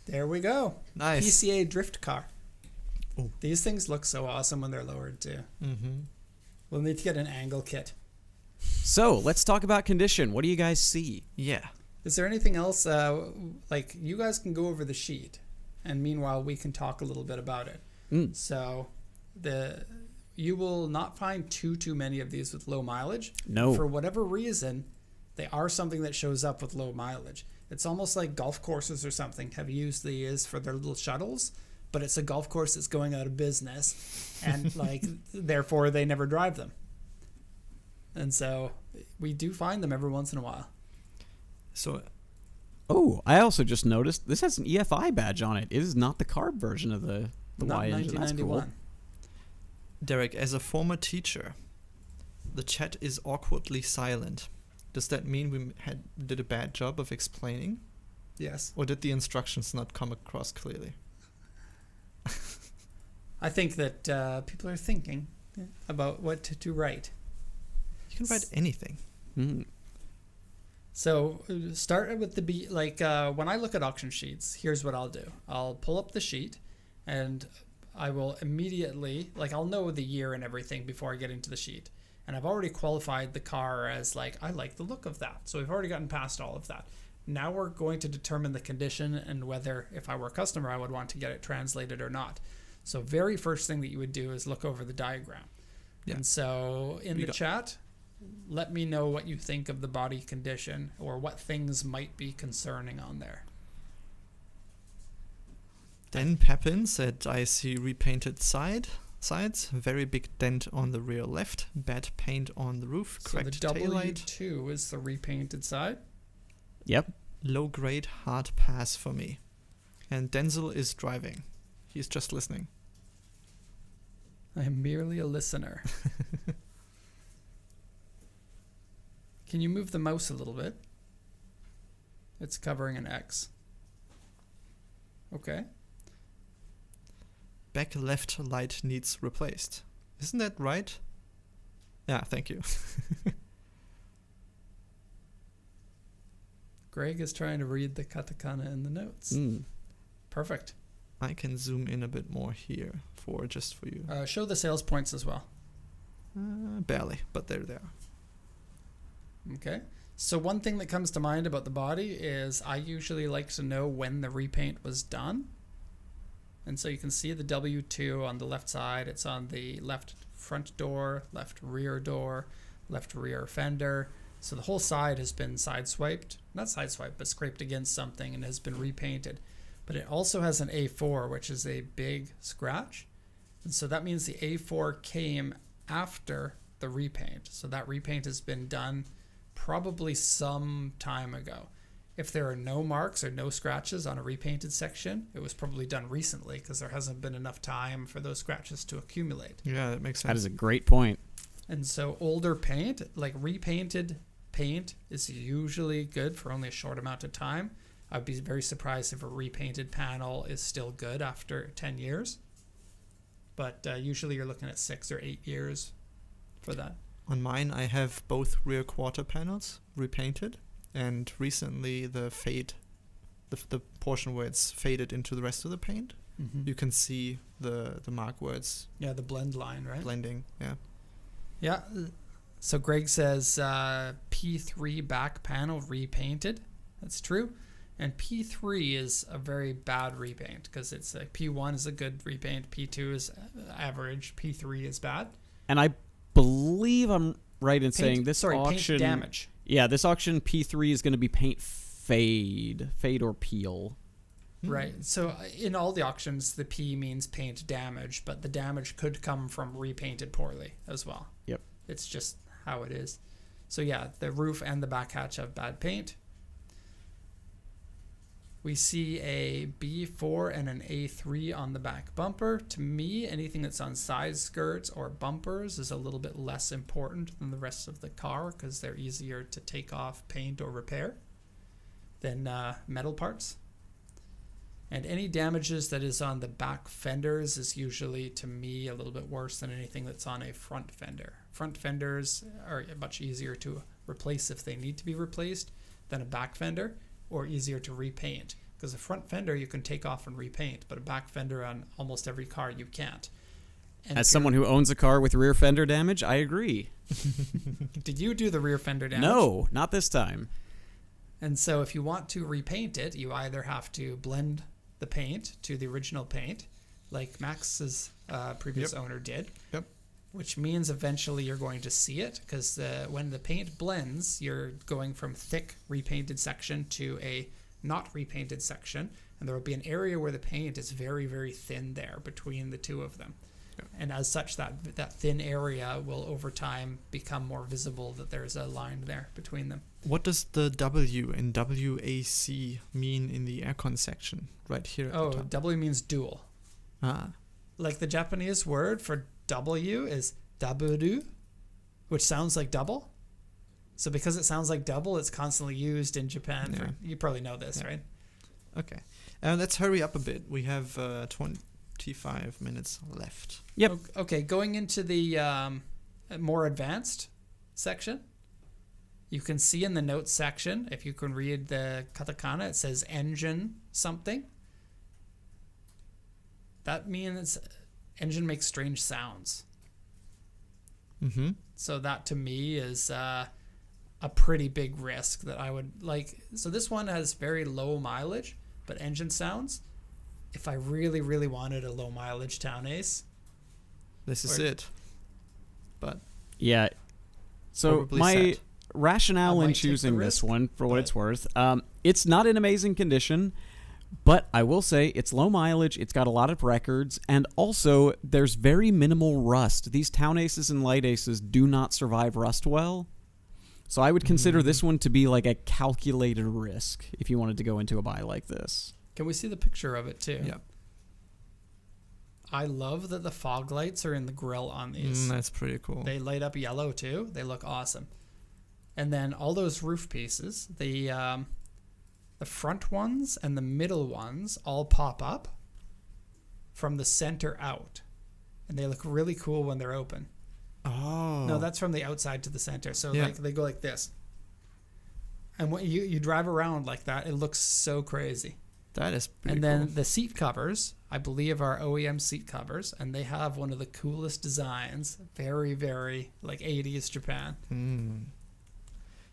There we go. Nice. PCA drift car. Ooh. These things look so awesome when they're lowered, too. Mm-hmm. We'll need to get an angle kit. So, let's talk about condition. What do you guys see? Yeah. Is there anything else, like, you guys can go over the sheet, and meanwhile, we can talk a little bit about it. Mm. So, you will not find too many of these with low mileage. No. For whatever reason, they are something that shows up with low mileage. It's almost like golf courses or something have used these for their little shuttles, but it's a golf course that's going out of business, and like therefore they never drive them. And so we do find them every once in a while. So Oh, I also just noticed this has an EFI badge on it. It is not the carb version of the Not Y engine. That's cool. 1991. Derek, as a former teacher, the chat is awkwardly silent. Does that mean we did a bad job of explaining? Yes. Or did the instructions not come across clearly? I think that people are thinking about what to write. You can write anything. Mm. So start with the when I look at auction sheets, here's what I'll do. I'll pull up the sheet, and I will immediately, I'll know the year and everything before I get into the sheet. And I've already qualified the car as I like the look of that. So we've already gotten past all of that. Now we're going to determine the condition and whether, if I were a customer, I would want to get it translated or not. So very first thing that you would do is look over the diagram. Yeah. And so in the chat, let me know what you think of the body condition or what things might be concerning on there. Dan Pepin said, I see repainted sides, very big dent on the rear left, bad paint on the roof, So the cracked taillight, W2 is the repainted side. Yep. low grade hard pass for me. And Denzel is driving. He's just listening. I am merely a listener. Can you move the mouse a little bit? It's covering an X. Okay. Back left light needs replaced. Isn't that right? Yeah, thank you. Greg is trying to read the katakana in the notes. Mm. Perfect. I can zoom in a bit more here just for you. Show the sales points as well. Barely, but they're there. Okay. So one thing that comes to mind about the body is I usually like to know when the repaint was done. And so you can see the W2 on the left side. It's on the left front door, left rear fender. So the whole side has been sideswiped. Not sideswiped, but scraped against something and has been repainted. But it also has an A4, which is a big scratch. And so that means the A4 came after the repaint. So that repaint has been done probably some time ago. If there are no marks or no scratches on a repainted section, it was probably done recently because there hasn't been enough time for those scratches to accumulate. Yeah, that makes sense. That is a great point. And so older paint, like repainted paint, is usually good for only a short amount of time. I'd be very surprised if a repainted panel is still good after 10 years. But usually you're looking at 6 or 8 years for that. On mine, I have both rear quarter panels repainted, and recently the fade, the portion where it's faded into the rest of the paint, you can see the mark where it's Yeah, the blend line, right? blending. Yeah. Yeah. So Greg says P3 back panel repainted. That's true. And P3 is a very bad repaint because it's like P1 is a good repaint, P2 is average, P3 is bad. And I believe I'm right in saying this auction... paint damage. Yeah, this auction P3 is going to be paint fade or peel. Right. So in all the auctions, the P means paint damage, but the damage could come from repainted poorly as well. Yep. It's just how it is. So yeah, the roof and the back hatch have bad paint. We see a B4 and an A3 on the back bumper. To me, anything that's on side skirts or bumpers is a little bit less important than the rest of the car because they're easier to take off, paint, or repair than metal parts. And any damages that is on the back fenders is usually, to me, a little bit worse than anything that's on a front fender. Front fenders are much easier to replace if they need to be replaced than a back fender, or easier to repaint. Because a front fender you can take off and repaint, but a back fender on almost every car you can't. And As someone who owns a car with rear fender damage, I agree. did you do the rear fender damage? No, not this time. And so if you want to repaint it, you either have to blend the paint to the original paint, like Max's previous owner did. Yep. Which means eventually you're going to see it, because when the paint blends, you're going from thick repainted section to a not repainted section, and there will be an area where the paint is very, very thin there between the two of them. Yep. And as such, that thin area will over time become more visible that there's a line there between them. What does the W in WAC mean in the aircon section right here at the top? W means dual. Ah. Like the Japanese word for W is dabudu, which sounds like double. So because it sounds like double, it's constantly used in Japan. Yeah. You probably know this, right? Okay. Let's hurry up a bit. We have 25 minutes left. Yep. Okay, going into the more advanced section, you can see in the notes section, if you can read the katakana, it says engine something. That means engine makes strange sounds. Mm-hmm. So that to me is a pretty big risk that I would like. So this one has very low mileage, but engine sounds. If I really, really wanted a low mileage Town Ace, This is it. But Yeah. So probably my set. rationale I in might take the choosing risk, this one, for what but- it's worth, it's not in amazing condition, but I will say it's low mileage, it's got a lot of records, and also there's very minimal rust. These Town Aces and Light Aces do not survive rust well. So I would consider this one to be like a calculated risk if you wanted to go into a buy like this. can we see the picture of it too? yeah, I love that the fog lights are in the grill on these. that's pretty cool. They light up yellow too. They look awesome. And then all those roof pieces, the front ones and the middle ones all pop up from the center out. And they look really cool when they're open. Oh. No, that's from the outside to the center. So Yeah. like they go like this. And when you drive around like that, it looks so crazy. That is pretty And then cool. the seat covers, I believe, are OEM seat covers, and they have one of the coolest designs. Very, very like 80s Japan.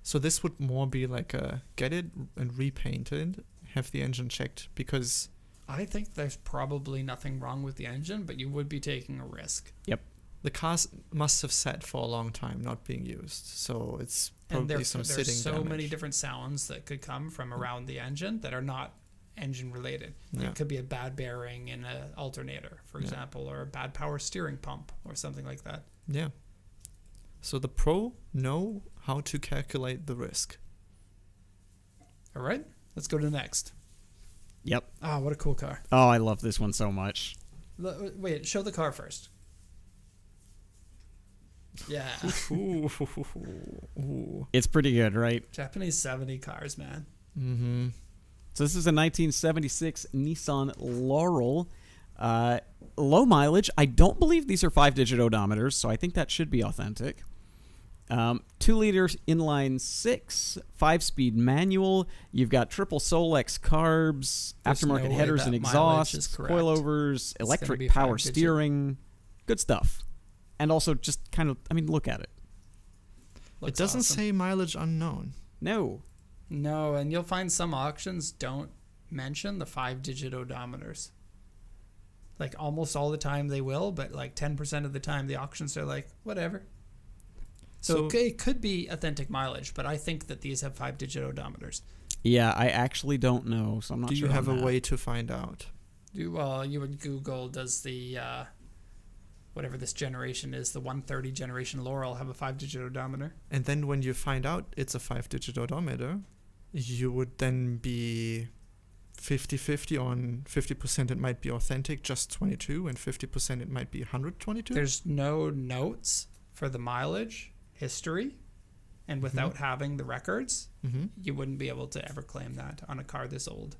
So this would more be like a get it and repainted, have the engine checked, because I think there's probably nothing wrong with the engine, but you would be taking a risk. the cars must have sat for a long time not being used. So it's And probably some there's sitting so damage. many different sounds that could come from around the engine that are not engine related. Yeah. It could be a bad bearing in an alternator, for Yeah. example, or a bad power steering pump or something like that. Yeah. So the pro know how to calculate the risk. All right, let's go to the next. Yep. Ah, what a cool car. Oh, I love this one so much. Wait, show the car first. Yeah. Ooh. Ooh. It's pretty good, right? Japanese 70 cars, man. Mm-hmm. So this is a 1976 Nissan Laurel. Low mileage. I don't believe these are 5-digit odometers, so I think that should be authentic. 2 liters inline 6, 5-speed manual. You've got triple Solex carbs, There's no aftermarket way headers that and mileage is exhausts, correct. coilovers, It's gonna electric be power 5-digit. steering. Good stuff. And also just kind of, I mean, look at it. It Looks doesn't awesome. say mileage unknown. No. No, and you'll find some auctions don't mention the 5-digit odometers. Like almost all the time they will, but like 10% of the time the auctions are like, whatever. So it could be authentic mileage, but I think that these have 5-digit odometers. Yeah, I actually don't know, so I'm not do sure. you have on a that. way to find out? You would Google, does the, whatever this generation is, the 130 generation Laurel have a 5-digit odometer? And then when you find out it's a 5-digit odometer, you would then be 50-50 on 50% it might be authentic, just 22, and 50% it might be 122. There's no notes for the mileage history, and without having the records, Mm-hmm. you wouldn't be able to ever claim that on a car this old.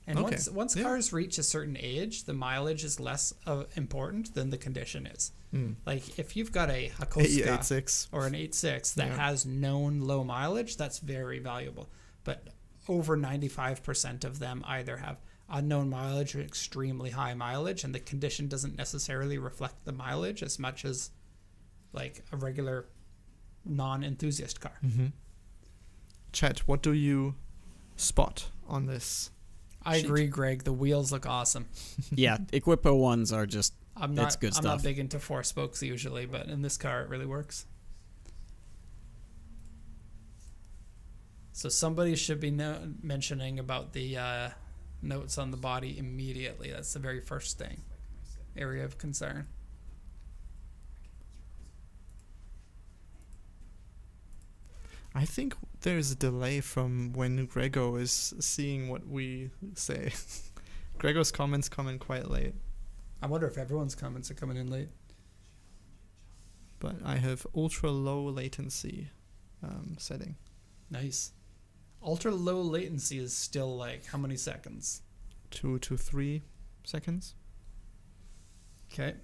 And Okay. once Yeah. cars reach a certain age, the mileage is less important than the condition is. Mm. Like if you've got a Hakosuka 86. or an 86 that Yeah. has known low mileage, that's very valuable. But over 95% of them either have unknown mileage or extremely high mileage, and the condition doesn't necessarily reflect the mileage as much as like a regular non-enthusiast car. Mm-hmm. Chat, what do you spot on this? I sheet? agree, Greg. The wheels look awesome. Yeah, Equipo ones are just, I'm It's not good I'm not stuff. big into 4 spokes usually, but in this car it really works. So somebody should be mentioning about the notes on the body immediately. That's the very first thing. Area of concern. I think there's a delay from when Grego is seeing what we say. Grego's comments come in quite late, I wonder if everyone's comments are coming in late. but I have ultra low latency setting. Nice. Ultra low latency is still like how many seconds? 2 to 3 seconds. Okay.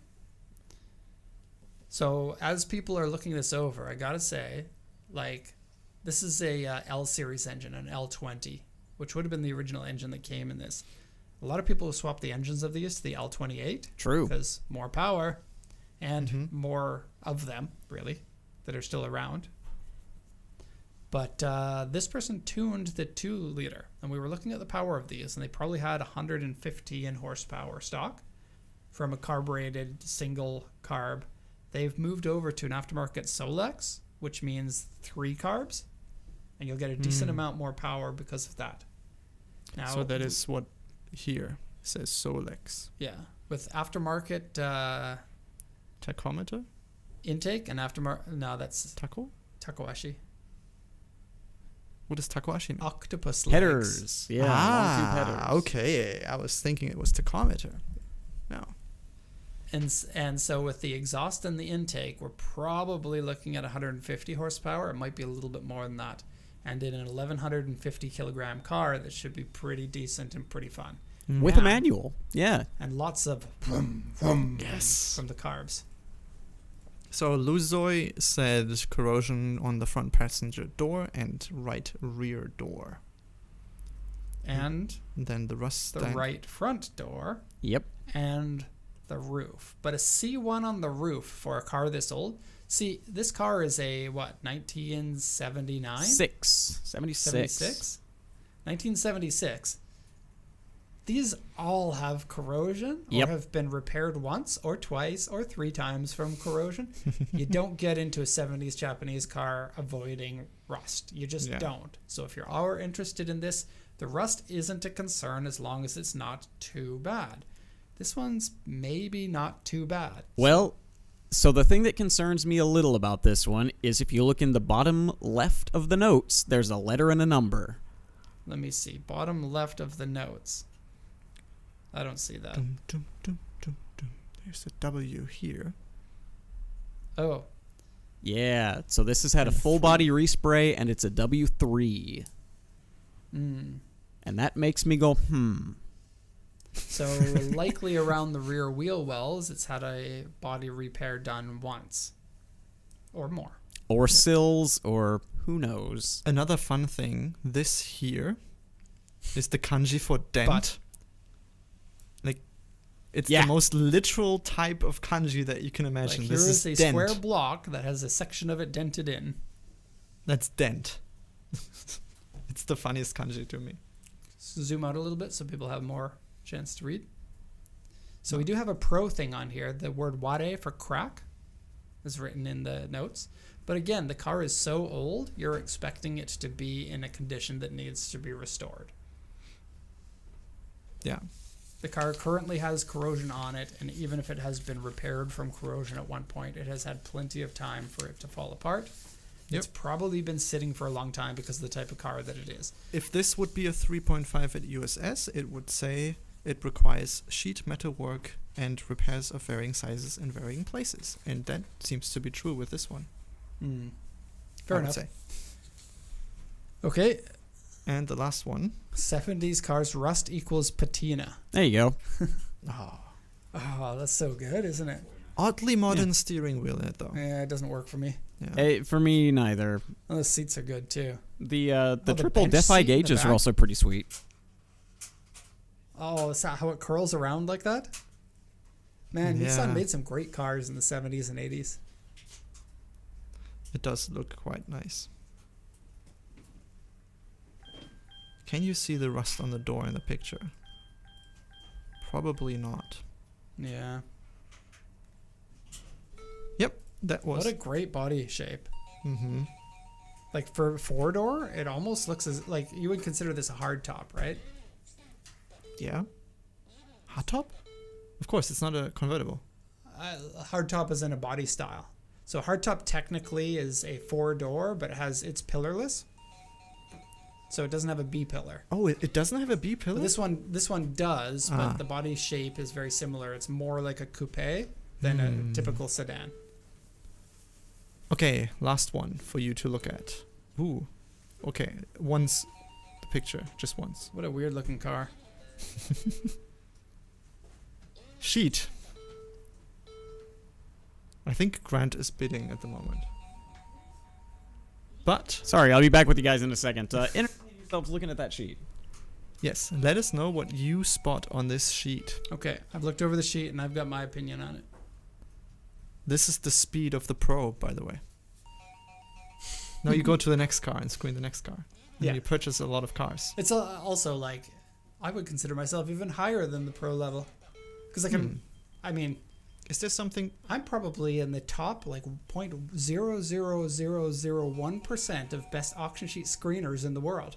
So as people are looking this over, I gotta say, like, this is a L series engine, an L20, which would have been the original engine that came in this. A lot of people have swapped the engines of these to the L28 true. because more power and Mhm. more of them, really, that are still around. But this person tuned the 2-liter, and we were looking at the power of these, and they probably had 150 in horsepower stock from a carbureted single carb. They've moved over to an aftermarket Solex, which means 3 carbs, and you'll get a decent amount more power because of that. Now, So that is what here says Solex. yeah, with aftermarket Tachometer? intake and aftermarket. No, that's Taco? Takoashi. What does Takoashi mean? Octopus legs. Headers. Yeah, long tube headers. Okay. I was thinking it was tachometer. No. And so with the exhaust and the intake, we're probably looking at 150 horsepower. It might be a little bit more than that. And in an 1150 kilogram car, that should be pretty decent and pretty fun. With Yeah. a manual. Yeah. And lots of vroom, vroom Yes. from the carbs. So Luzoy said corrosion on the front passenger door and right rear door. And And then the rust. the right front door Yep. and the roof. But a C1 on the roof for a car this old. See, this car is a, what, 1979? 76. 1976. These all have corrosion or Yep. have been repaired once or twice or 3 times from corrosion. You don't get into a 70s Japanese car avoiding rust. You just Yeah. don't. So if you're all interested in this, the rust isn't a concern as long as it's not too bad. This one's maybe not too bad. Well, So the thing that concerns me a little about this one is if you look in the bottom left of the notes, there's a letter and a number. Let me see. Bottom left of the notes. I don't see that. Dum, dum, dum, dum, dum. There's a W here. Oh, Yeah, so this has had a full body respray and it's a W3. And that makes me go, so likely around the rear wheel wells, it's had a body repair done once or more. Or sills, or who knows. Another fun thing, this here is the kanji for dent. But- Like, it's Yeah. the most literal type of kanji that you can imagine. Like this here is is a dent. square block that has a section of it dented in. That's dent. It's the funniest kanji to me. Zoom out a little bit so people have more chance to read. So we do have a pro thing on here. The word ware for crack is written in the notes. But again, the car is so old, you're expecting it to be in a condition that needs to be restored. Yeah. The car currently has corrosion on it, and even if it has been repaired from corrosion at one point, it has had plenty of time for it to fall apart. Yep. It's probably been sitting for a long time because of the type of car that it is. If this would be a 3.5 at USS, it would say it requires sheet metal work and repairs of varying sizes in varying places. And that seems to be true with this one. Fair I would enough. say. Okay, And the last one. 70s cars rust equals patina. There you go. Oh, that's so good, isn't it? Oddly modern steering wheel in it though. Yeah, it doesn't work for me. Yeah. Hey, for me, neither. Oh, the seats are good too. The the triple bench defi seat in the gauges are back? also pretty sweet. Oh, is that how it curls around like that? Man, Yeah. Nissan made some great cars in the 70s and 80s. It does look quite nice. Can you see the rust on the door in the picture? Probably not. Yeah. Yep, that was. What a great body shape. Mm-hmm. Like for a four-door, it almost looks as like you would consider this a hard top, right? Yeah. Hot top? Of course, it's not a convertible. Hard top is in a body style. So hard top technically is a four-door, but it's pillarless. So it doesn't have a B pillar. Oh, it doesn't have a B pillar? But this one does, but Ah. the body shape is very similar. It's more like a coupe than a typical sedan. Okay, last one for you to look at. Ooh. Okay, once the picture, just once. What a weird looking car. Sheet. I think Grant is bidding at the moment. But, Sorry, I'll be back with you guys in a second. Entertain yourselves looking at that sheet. yes, let us know what you spot on this sheet. Okay, I've looked over the sheet and I've got my opinion on it. This is the speed of the Pro, by the way. Now you go to the next car and screen the next car. And Yeah. you purchase a lot of cars. It's also like, I would consider myself even higher than the pro level. Because I mean, Is there something... I'm probably in the top like 0.00001% of best auction sheet screeners in the world.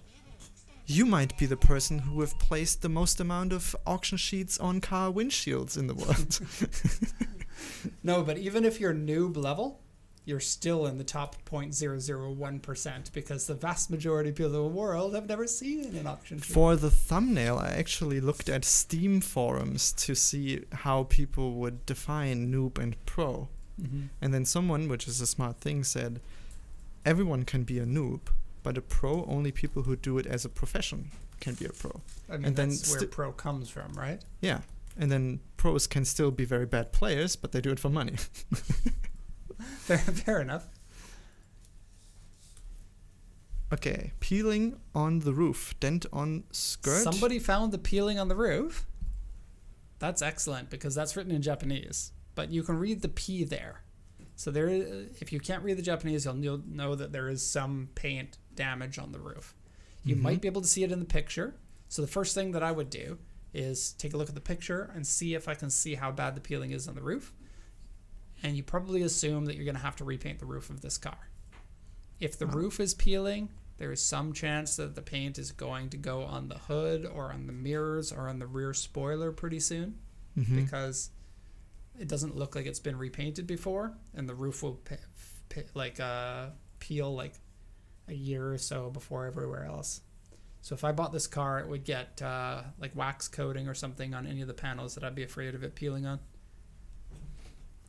You might be the person who have placed the most amount of auction sheets on car windshields in the world. No, but even if you're noob level, you're still in the top 0.001% because the vast majority of people in the world have never seen an auction sheet. For the thumbnail, I actually looked at Steam forums to see how people would define noob and pro. Mm-hmm. And then someone, which is a smart thing, said, everyone can be a noob, but a pro, only people who do it as a profession can be a pro. I mean, and then that's where pro comes from, right? Yeah. And then pros can still be very bad players, but they do it for money. Fair enough. Okay, peeling on the roof, dent on skirt. Somebody found the peeling on the roof. That's excellent because that's written in Japanese, but you can read the P there. So there, if you can't read the Japanese, you'll know that there is some paint damage on the roof. You might be able to see it in the picture. So the first thing that I would do is take a look at the picture and see if I can see how bad the peeling is on the roof. And you probably assume that you're going to have to repaint the roof of this car. If the roof is peeling, there is some chance that the paint is going to go on the hood or on the mirrors or on the rear spoiler pretty soon. Because it doesn't look like it's been repainted before, and the roof will peel like a year or so before everywhere else. So if I bought this car, it would get like wax coating or something on any of the panels that I'd be afraid of it peeling on.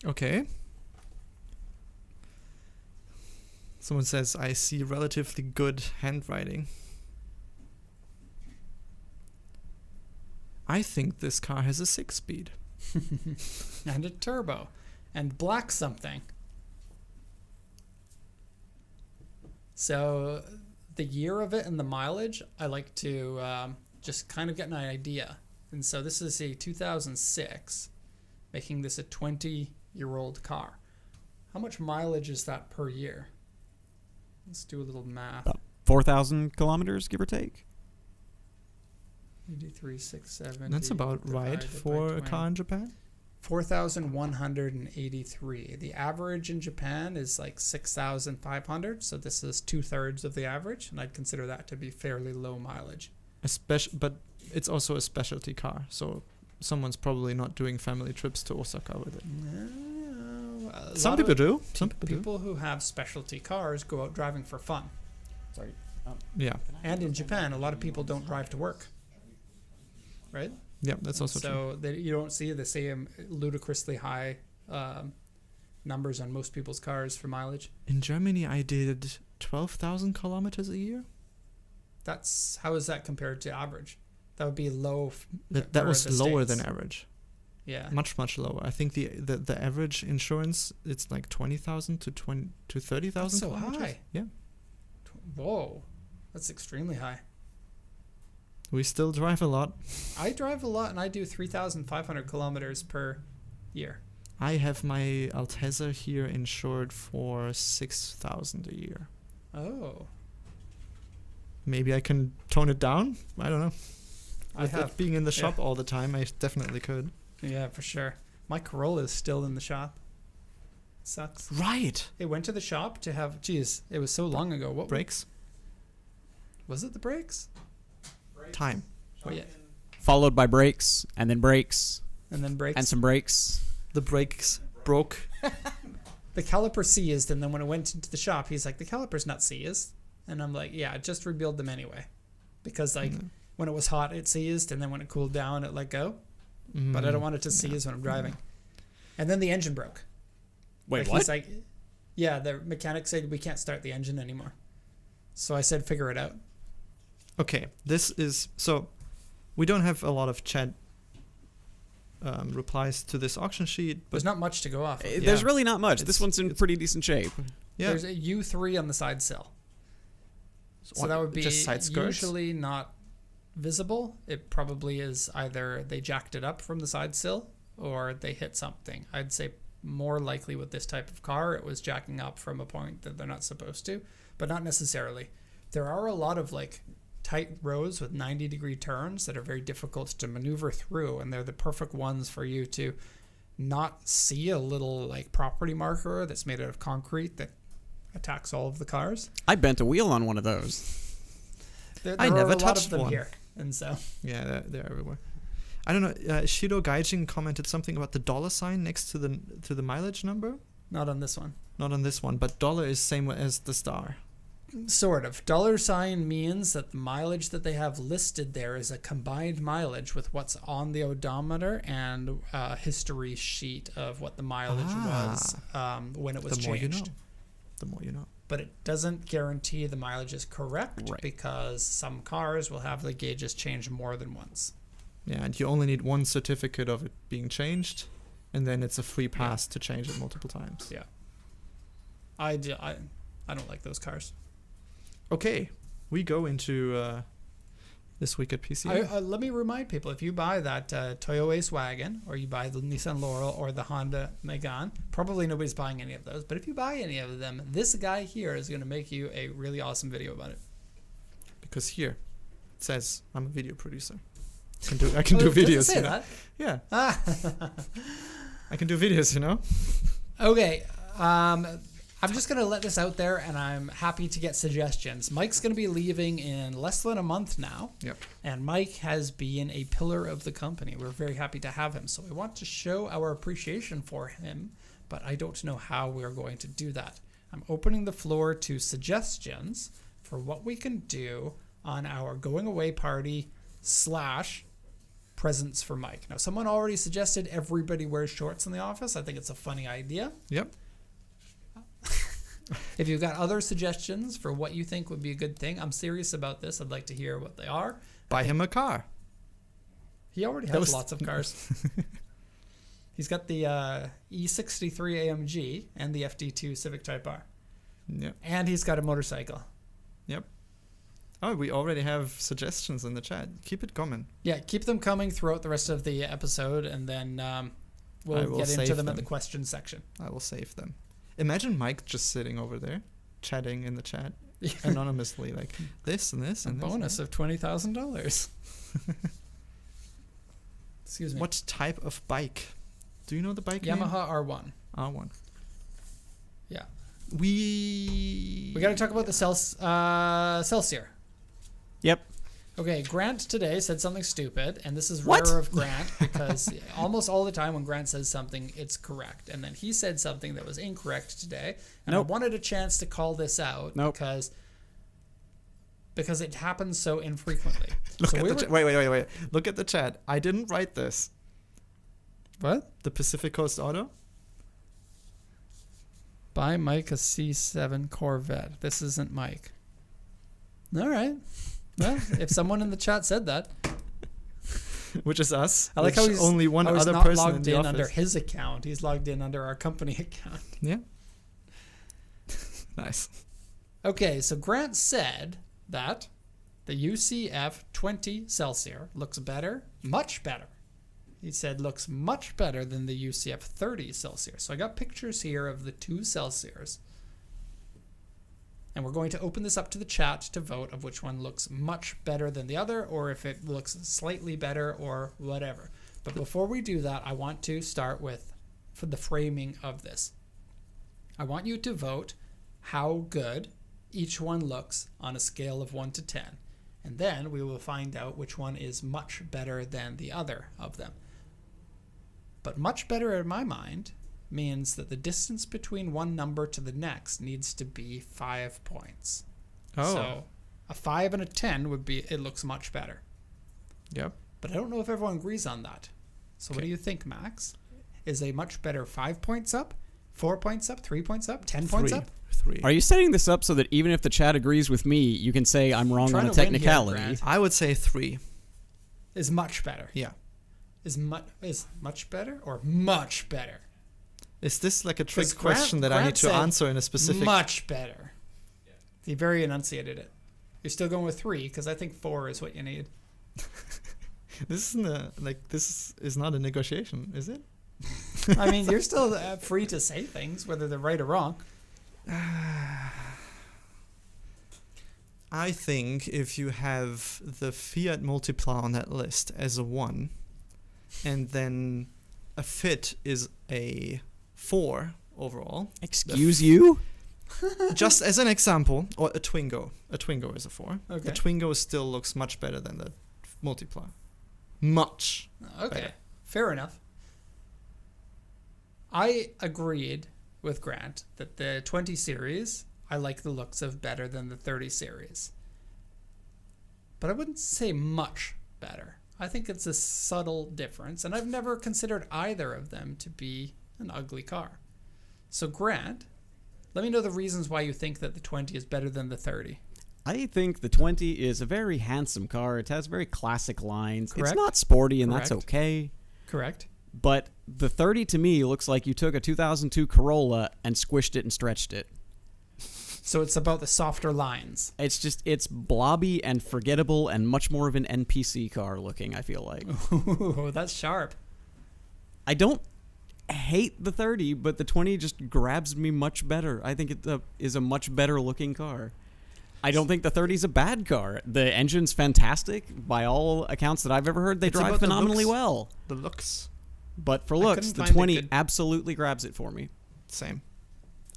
Okay. Someone says, I see relatively good handwriting. I think this car has a 6-speed. And a turbo. And black something. So the year of it and the mileage, I like to just kind of get an idea. And so this is a 2006, making this a 20-year-old car. How much mileage is that per year? Let's do a little math. About 4,000 kilometers, give or take. 83, 670. That's about right divided for by a 20. car in Japan. 4,183. The average in Japan is like 6,500, so this is 2/3 of the average, and I'd consider that to be fairly low mileage. But it's also a specialty car, so someone's probably not doing family trips to Osaka with it. Some people do. Some people do. People who have specialty cars go out driving for fun. Sorry. Yeah. And in Japan, a lot of people don't drive to work. Right? Yeah, that's also true. So you don't see the same ludicrously high numbers on most people's cars for mileage. In Germany, I did 12,000 kilometers a year. How is that compared to average? That would be low. That was the lower States. than average. Yeah. Much lower. I think the average insurance, it's like 20,000 to 30,000 That's so kilometers. high. Yeah. Whoa. That's extremely high. We still drive a lot. I drive a lot, and I do 3,500 kilometers per year. I have my Altezza here insured for 6,000 a year. Oh. Maybe I can tone it down. I don't know. I With have it being in the shop all the time, I definitely could. Yeah, for sure. My Corolla is still in the shop. Sucks. Right. It went to the shop to have. Geez, it was so long ago. What Brakes. was it? The brakes? Time. Oh yeah, Followed by brakes, and then brakes, and then brakes. and some brakes. The brakes broke. The caliper seized, and then when it went into the shop, he's like, "The caliper's not seized," and I'm like, "Yeah, just rebuild them anyway," because like when it was hot, it seized, and then when it cooled down, it let go. But I don't want it to seize when I'm driving. And then the engine broke. Wait, Like, what? He's like, yeah, the mechanic said we can't start the engine anymore. So I said, figure it out. Okay, so we don't have a lot of chat replies to this auction sheet, but There's not much to go off of. There's really not much. It's- This one's in pretty decent shape. yeah, There's a U3 on the side sill. So that would be just side skirts. usually not visible. It probably is either they jacked it up from the side sill or they hit something. I'd say more likely with this type of car, it was jacking up from a point that they're not supposed to, but not necessarily. There are a lot of like tight roads with 90-degree turns that are very difficult to maneuver through, and they're the perfect ones for you to not see a little like property marker that's made out of concrete that attacks all of the cars. I bent a wheel on one of those. There I are never a lot touched of them one. here, and so yeah, they're everywhere. I don't know. Shido Gaijin commented something about the dollar sign next to the mileage number. not on this one. Not on this one, but dollar is same as the star. Sort of. Dollar sign means that the mileage that they have listed there is a combined mileage with what's on the odometer and a history sheet of what the mileage was when it was The more you know. changed. The more you know. But it doesn't guarantee the mileage is correct Right. because some cars will have the gauges changed more than once. Yeah, and you only need one certificate of it being changed, and then it's a free pass to change it multiple times. Yeah. I don't like those cars. Okay, we go into this week at PCA. Let me remind people, if you buy that Toyo Ace wagon, or you buy the Nissan Laurel or the Honda Megane, probably nobody's buying any of those, but if you buy any of them, this guy here is going to make you a really awesome video about it. Because here it says I'm a video producer. I can do Does it videos. say you know? that? Yeah, Ah. I can do videos. You know. Okay. I'm just going to let this out there, and I'm happy to get suggestions. Mike's going to be leaving in less than a month now. Yep. And Mike has been a pillar of the company. We're very happy to have him. So we want to show our appreciation for him, but I don't know how we're going to do that. I'm opening the floor to suggestions for what we can do on our going away party / presents for Mike. Now, someone already suggested everybody wears shorts in the office. I think it's a funny idea. Yep. If you've got other suggestions for what you think would be a good thing, I'm serious about this. I'd like to hear what they are. Buy him a car. He already has lots of cars. He's got the E63 AMG and the FD2 Civic Type R. Yep. And he's got a motorcycle. Yep. Oh, we already have suggestions in the chat. Keep it coming. Yeah, keep them coming throughout the rest of the episode, and then we'll get into them at the question section. I will save them. Imagine Mike just sitting over there, chatting in the chat anonymously, like this and this and a bonus of $20,000. Excuse me. What type of bike? Do you know the bike name? Yamaha R1. R1. Yeah. We got to talk about the Celsior. Yep. Okay, Grant today said something stupid, and this is What? rare of Grant because almost all the time when Grant says something, it's correct. And then he said something that was incorrect today, and Nope. I wanted a chance to call this out Nope. because it happens so infrequently. Wait. Look at the chat. I didn't write this. What? The Pacific Coast Auto? Buy Mike a C7 Corvette. This isn't Mike. All right. Well, if someone in the chat said that, Which is us. I like how he's only one how he's other not person logged in the in under office. his account. He's logged in under our company account. Yeah. Nice. Okay, so Grant said that the UCF 20 Celsior looks better, much better. He said looks much better than the UCF 30 Celsior. So I got pictures here of the two Celsiors. And we're going to open this up to the chat to vote of which one looks much better than the other, or if it looks slightly better or whatever. But before we do that, I want to start with for the framing of this. I want you to vote how good each one looks on a scale of 1 to 10. And then we will find out which one is much better than the other of them. But much better in my mind means that the distance between one number to the next needs to be 5 points. Oh. So a 5 and a 10 would be, it looks much better. Yep. But I don't know if everyone agrees on that. So what do you think, Max? Is a much better 5 points up, 4 points up, 3 points up, 10 points up? 3. Are you setting this up so that even if the chat agrees with me, you can say I'm wrong Trying on a to win here, technicality? Grant. I would say 3. Is much better. Yeah. Is much better or much better? Is this like a trick Because Grant- question that I need Grant to said answer in a specific... Much better. He very enunciated it. You're still going with 3 because I think 4 is what you need. This isn't this is not a negotiation, is it? I mean, you're still free to say things, whether they're right or wrong. I think if you have the Fiat multiplier on that list as a 1, and then a Fit is a 4 overall. Excuse you? Just as an example, or a Twingo. A Twingo is a 4. Okay. The Twingo still looks much better than the multiplier. Much. Okay, better. fair enough. I agreed with Grant that the 20 series, I like the looks of better than the 30 series. But I wouldn't say much better. I think it's a subtle difference, and I've never considered either of them to be an ugly car. So Grant, let me know the reasons why you think that the 20 is better than the 30. I think the 20 is a very handsome car. It has very classic lines. Correct. It's not sporty, and that's Correct. okay. Correct? But the 30 to me looks like you took a 2002 Corolla and squished it and stretched it. So it's about the softer lines. It's blobby and forgettable and much more of an NPC car looking, I feel like. Ooh, that's sharp. I don't hate the 30, but the 20 just grabs me much better. I think it is a much better looking car. I don't think the 30 is a bad car. The engine's fantastic. By all accounts that I've ever heard, they It's drive about the phenomenally looks. well. The looks. But for I looks, couldn't the find a 20 good- absolutely grabs it for me. Same.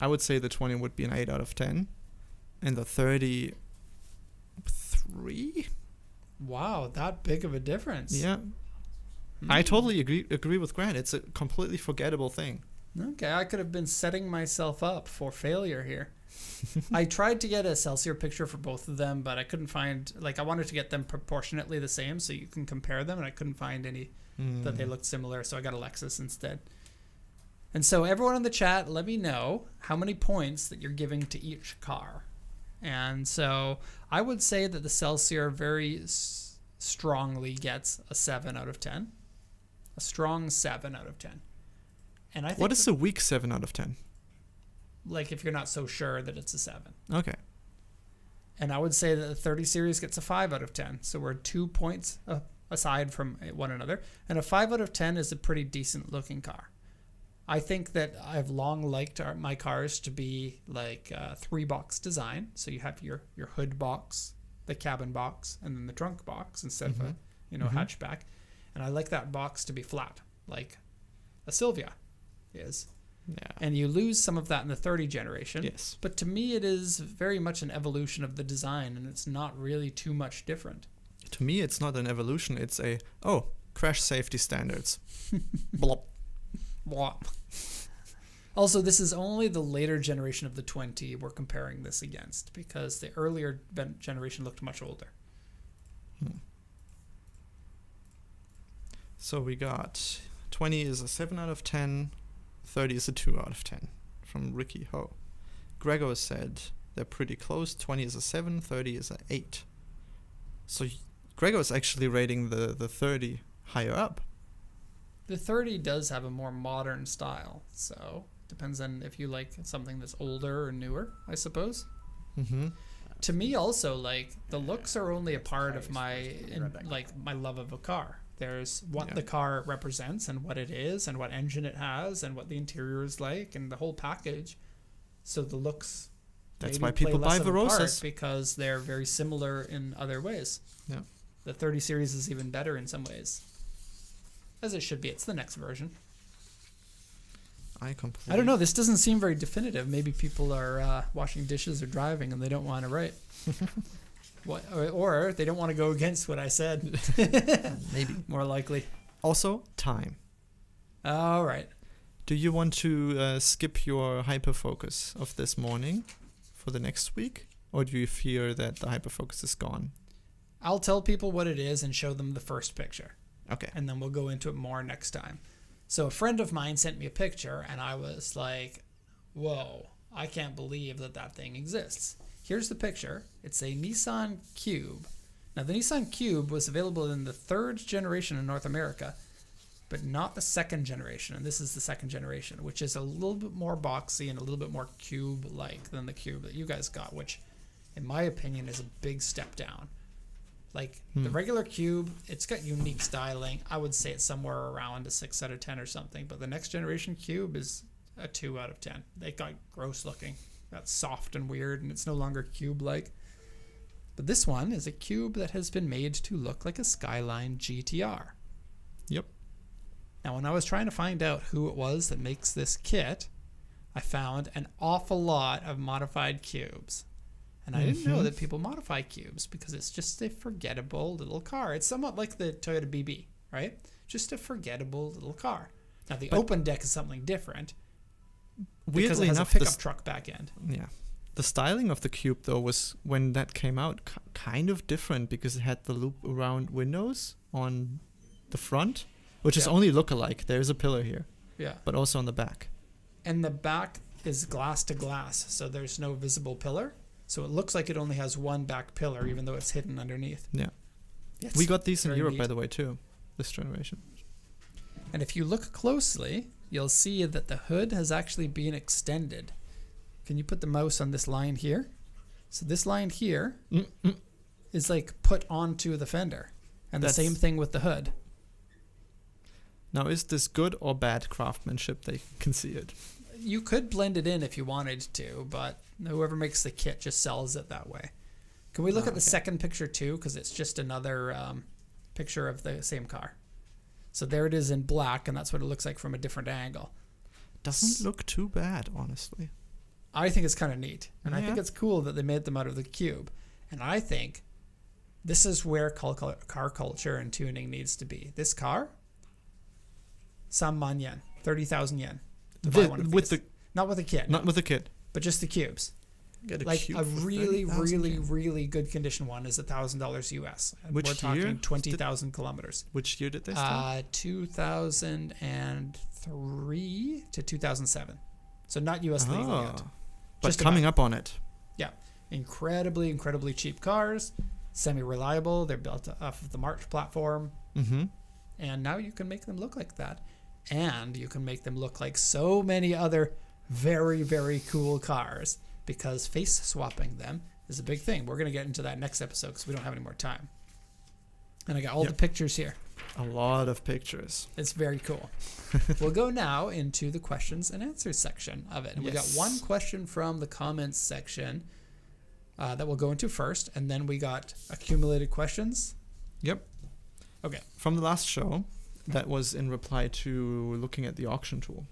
I would say the 20 would be an 8 out of 10. And the 30, 3? Wow, that big of a difference. Yeah. I totally agree with Grant. It's a completely forgettable thing. Okay, I could have been setting myself up for failure here. I tried to get a Celsior picture for both of them, but I couldn't find, like, I wanted to get them proportionately the same so you can compare them, and I couldn't find any that they looked similar, so I got a Lexus instead. And so everyone in the chat, let me know how many points that you're giving to each car. And so I would say that the Celsior very strongly gets a 7 out of 10. A strong 7 out of 10. And I think what is a weak 7 out of 10? Like if you're not so sure that it's a 7. Okay. And I would say that the 30 series gets a 5 out of 10. So we're 2 points aside from one another. And a 5 out of 10 is a pretty decent looking car. I think that I've long liked my cars to be like a 3-box design. So you have your hood box, the cabin box, and then the trunk box instead of a hatchback. And I like that box to be flat, like a Silvia is. Yeah. And you lose some of that in the 30 generation. Yes. But to me, it is very much an evolution of the design, and it's not really too much different. To me, it's not an evolution. It's crash safety standards. Blop. Blah. Also, this is only the later generation of the 20 we're comparing this against, because the earlier generation looked much older. So we got 20 is a 7 out of 10, 30 is a 2 out of 10 from Ricky Ho. Gregor said they're pretty close. 20 is a 7, 30 is an 8. So Gregor is actually rating the 30 higher up. The 30 does have a more modern style, so depends on if you like something that's older or newer, I suppose. Mm-hmm. To me, also, like, the looks are only a part of my love of a car. There's what the car represents and what it is and what engine it has and what the interior is like and the whole package. So the looks. That's why people buy Verosas, because they're very similar in other ways. Yeah. The 30 series is even better in some ways. As it should be. It's the next version. I don't know. This doesn't seem very definitive. Maybe people are washing dishes or driving and they don't want to write. Or they don't want to go against what I said. Maybe. More likely. Also, time. All right. Do you want to skip your hyperfocus of this morning for the next week? Or do you fear that the hyperfocus is gone? I'll tell people what it is and show them the first picture. Okay. And then we'll go into it more next time. So a friend of mine sent me a picture and I was like, whoa, I can't believe that thing exists. Here's the picture. It's a Nissan Cube. Now the Nissan Cube was available in the 3rd generation in North America, but not the 2nd generation. And this is the 2nd generation, which is a little bit more boxy and a little bit more cube-like than the Cube that you guys got, which in my opinion is a big step down. Like the regular Cube, it's got unique styling. I would say it's somewhere around a 6 out of 10 or something. But the next generation Cube is a 2 out of 10. They got gross looking. That's soft and weird, and it's no longer Cube-like. But this one is a Cube that has been made to look like a Skyline GTR. Yep. Now, when I was trying to find out who it was that makes this kit, I found an awful lot of modified Cubes. And I didn't know that people modify Cubes because it's just a forgettable little car. It's somewhat like the Toyota BB, right? Just a forgettable little car. Now, the open deck is something different because it has a pickup truck back end. Yeah. The styling of the Cube, though, was, when that came out, kind of different because it had the loop-around windows on the front, which is only look-alike. There's a pillar here. Yeah. But also on the back. And the back is glass to glass, so there's no visible pillar. So it looks like it only has one back pillar, even though it's hidden underneath. Yeah. Yes, we got these in Europe, neat. by the way, too, this generation. And if you look closely, you'll see that the hood has actually been extended. Can you put the mouse on this line here? So this line here is like put onto the fender. And the same thing with the hood. Now, is this good or bad craftsmanship? They can see it. You could blend it in if you wanted to, but whoever makes the kit just sells it that way. Can we look at the second picture too? Because it's just another picture of the same car. So there it is in black, and that's what it looks like from a different angle. Doesn't look too bad, honestly. I think it's kind of neat. And I think Yeah. it's cool that they made them out of the cube. And I think this is where car culture and tuning needs to be. This car, 3万yen, 30,000 yen. to buy one of With these. the Not with a kit, not with the kit. but just the cubes. Get Like cube a for really, 30,000 really, yen. really good condition one is $1,000 US. And Which we're talking year? 20,000 kilometers. Which year did they start? 2003 to 2007. So not US legal yet. But Just coming up on it. Yeah. Incredibly, incredibly cheap cars. Semi-reliable. They're built off of the March platform. Mm-hmm. And now you can make them look like that. And you can make them look like so many other very, very cool cars. Because face swapping them is a big thing. We're going to get into that next episode because we don't have any more time. And I got all the pictures here. A lot of pictures. It's very cool. We'll go now into the questions and answers section of it. And we got one question from the comments section that we'll go into first. And then we got accumulated questions. Yep. Okay. From the last show, that was in reply to looking at the auction tool.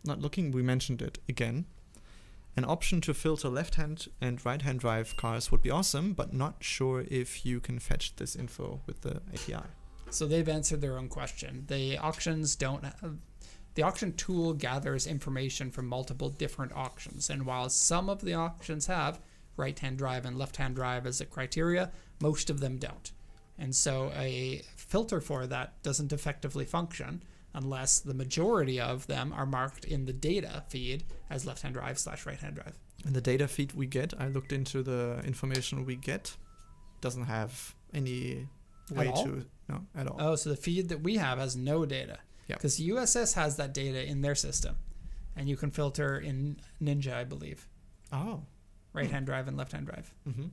Not looking, we mentioned it again. An option to filter left-hand and right-hand drive cars would be awesome, but not sure if you can fetch this info with the API. So they've answered their own question. The auctions don't. The auction tool gathers information from multiple different auctions, and while some of the auctions have right-hand drive and left-hand drive as a criteria, most of them don't. And so a filter for that doesn't effectively function unless the majority of them are marked in the data feed as left-hand drive / right-hand drive. And the data feed we get, I looked into the information we get, doesn't have any way to... No, at all. Oh, so the feed that we have has no data. Yeah. Because USS has that data in their system. And you can filter in Ninja, I believe. Oh. Right-hand drive and left-hand drive. Mm-hmm.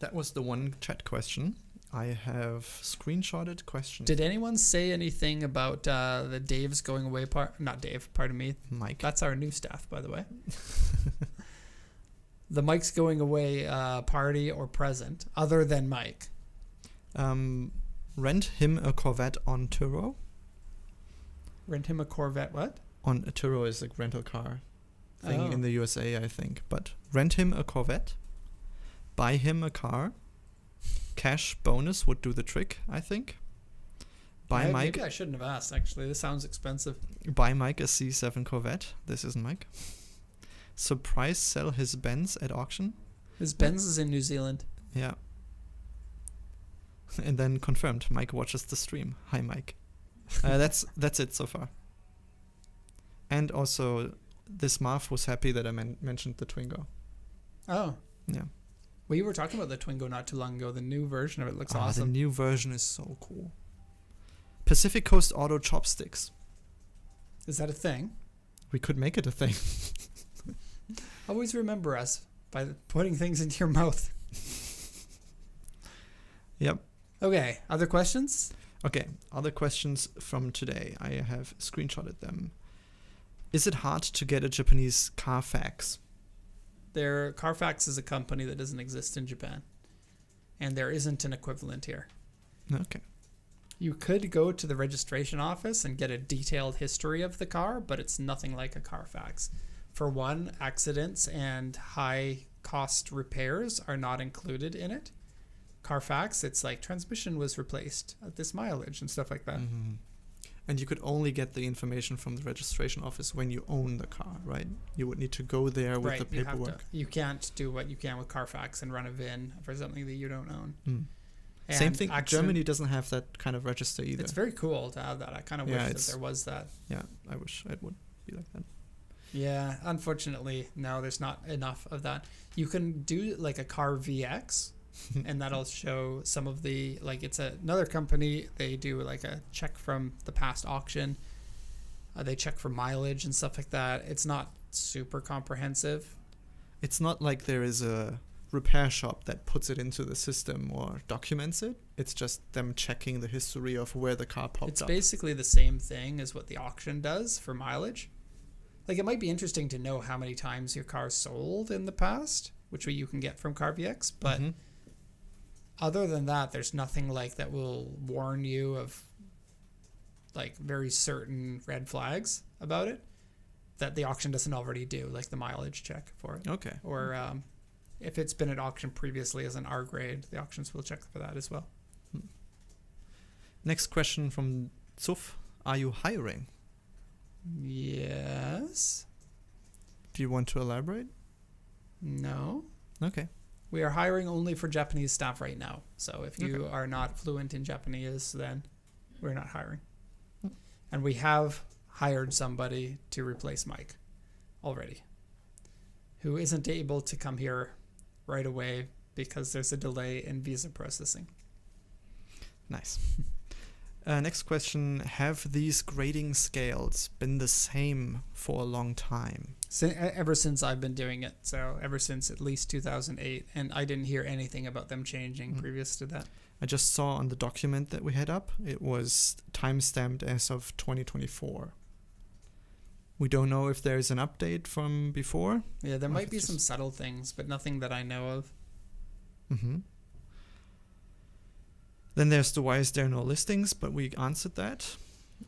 That was the one chat question. I have screenshotted questions. Did anyone say anything about the Dave's going away part? Not Dave, pardon me. Mike. That's our new staff, by the way. The Mike's going away party or present, other than Mike. Rent him a Corvette on Turo. Rent him a Corvette, what? On a Turo is a rental car thing Oh. in the USA, I think. But rent him a Corvette. Buy him a car. Cash bonus would do the trick, I think. Buy Mike. Maybe I shouldn't have asked, actually. This sounds expensive. Buy Mike a C7 Corvette. This isn't Mike. Surprise sell his Benz at auction. His Benz is in New Zealand. Yeah. And then confirmed. Mike watches the stream. Hi, Mike. That's it so far. And also, this Marv was happy that I mentioned the Twingo. Oh. Yeah. We were talking about the Twingo not too long ago. The new version of it looks The awesome. new version is so cool. Pacific Coast Auto Chopsticks. Is that a thing? We could make it a thing. Always remember us by putting things into your mouth. Yep. Okay, other questions? Okay, other questions from today. I have screenshotted them. Is it hard to get a Japanese Carfax? Carfax is a company that doesn't exist in Japan. And there isn't an equivalent here. Okay. You could go to the registration office and get a detailed history of the car, but it's nothing like a Carfax. For one, accidents and high cost repairs are not included in it. Carfax, it's like transmission was replaced at this mileage and stuff like that. Mm-hmm. And you could only get the information from the registration office when you own the car, right? You would need to go there with the paperwork. You can't do what you can with Carfax and run a VIN for something that you don't own. Mm. And Same thing. Germany doesn't have that kind of register either. It's very cool to have that. I kind of wish that there was that. Yeah, I wish it would be like that. Yeah, unfortunately, no, there's not enough of that. You can do like a car VX, and that'll show some of the, like, it's another company. They do like a check from the past auction. They check for mileage and stuff like that. It's not super comprehensive. It's not like there is a repair shop that puts it into the system or documents it. It's just them checking the history of where the car popped up. It's basically the same thing as what the auction does for mileage. Like, it might be interesting to know how many times your car sold in the past, which you can get from CarVX, but other than that, there's nothing like that will warn you of like very certain red flags about it. that the auction doesn't already do, like the mileage check for it. Okay. Or if it's been at auction previously as an R grade, the auctions will check for that as well. Next question from Zuf. Are you hiring? Yes. Do you want to elaborate? No. Okay. We are hiring only for Japanese staff right now. So if you are not fluent in Japanese, then we're not hiring. And we have hired somebody to replace Mike already, who isn't able to come here right away because there's a delay in visa processing. Nice. Next question. Have these grading scales been the same for a long time? Ever since I've been doing it. So ever since at least 2008. And I didn't hear anything about them changing previous to that. I just saw on the document that we had up, it was timestamped as of 2024. We don't know if there's an update from before. Yeah, there might be some subtle things, but nothing that I know of. Mm-hmm. Then there's the why is there no listings, but we answered that.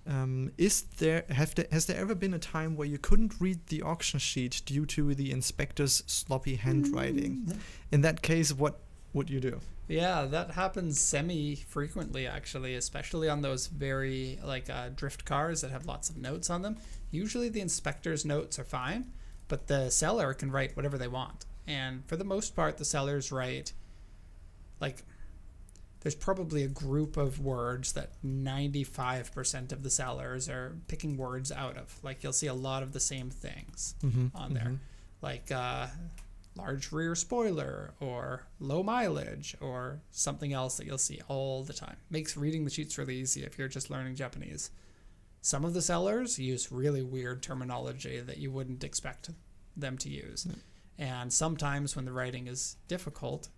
Has there ever been a time where you couldn't read the auction sheet due to the inspector's sloppy handwriting? In that case, what would you do? Yeah, that happens semi-frequently, actually, especially on those very, drift cars that have lots of notes on them. Usually the inspector's notes are fine, but the seller can write whatever they want. And for the most part, the sellers write, there's probably a group of words that 95% of the sellers are picking words out of. You'll see a lot of the same things on there. Large rear spoiler or low mileage or something else that you'll see all the time. Makes reading the sheets really easy if you're just learning Japanese. Some of the sellers use really weird terminology that you wouldn't expect them to use. And sometimes when the writing is difficult,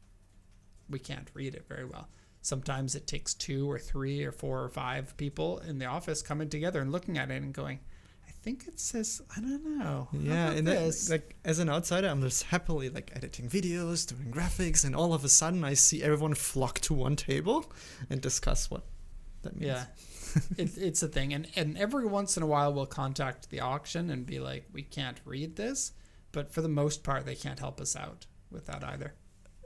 we can't read it very well. Sometimes it takes 2 or 3 or 4 or 5 people in the office coming together and looking at it and going, I think it says, I don't know. Yeah, and as an outsider, I'm just happily editing videos, doing graphics, and all of a sudden I see everyone flock to one table and discuss what that means. Yeah, it's a thing. And every once in a while we'll contact the auction and be like, we can't read this. But for the most part, they can't help us out with that either.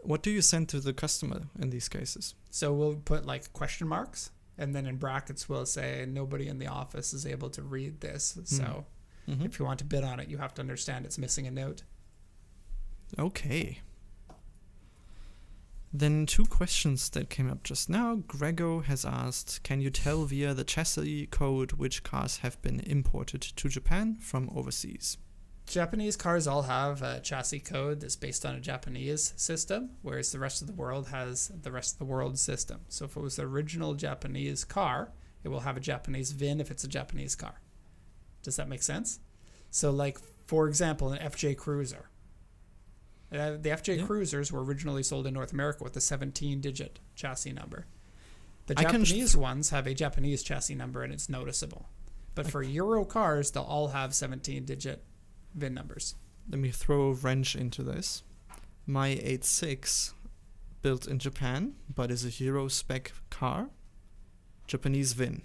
What do you send to the customer in these cases? So we'll put question marks. And then in brackets, we'll say nobody in the office is able to read this. So if you want to bid on it, you have to understand it's missing a note. Okay. Then 2 questions that came up just now. Grego has asked, can you tell via the chassis code which cars have been imported to Japan from overseas? Japanese cars all have a chassis code that's based on a Japanese system, whereas the rest of the world has the rest of the world system. So if it was the original Japanese car, it will have a Japanese VIN if it's a Japanese car. Does that make sense? So for example, an FJ Cruiser. The FJ Cruisers were originally sold in North America with a 17-digit chassis number. The Japanese ones have a Japanese chassis number and it's noticeable. But for Euro cars, they'll all have 17-digit VIN numbers. Let me throw a wrench into this. My 86 built in Japan, but is a Euro spec car, Japanese VIN.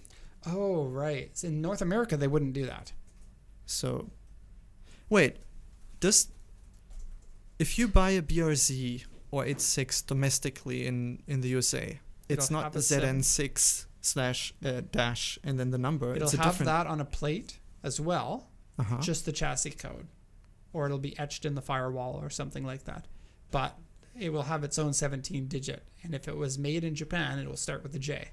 Oh, right. In North America, they wouldn't do that. So, wait, if you buy a BRZ or 86 domestically in the USA, it's not the ZN6 / dash and then the number. It'll have that on a plate as well. Just the chassis code, or it'll be etched in the firewall or something like that. But it will have its own 17-digit, and if it was made in Japan, it will start with a J.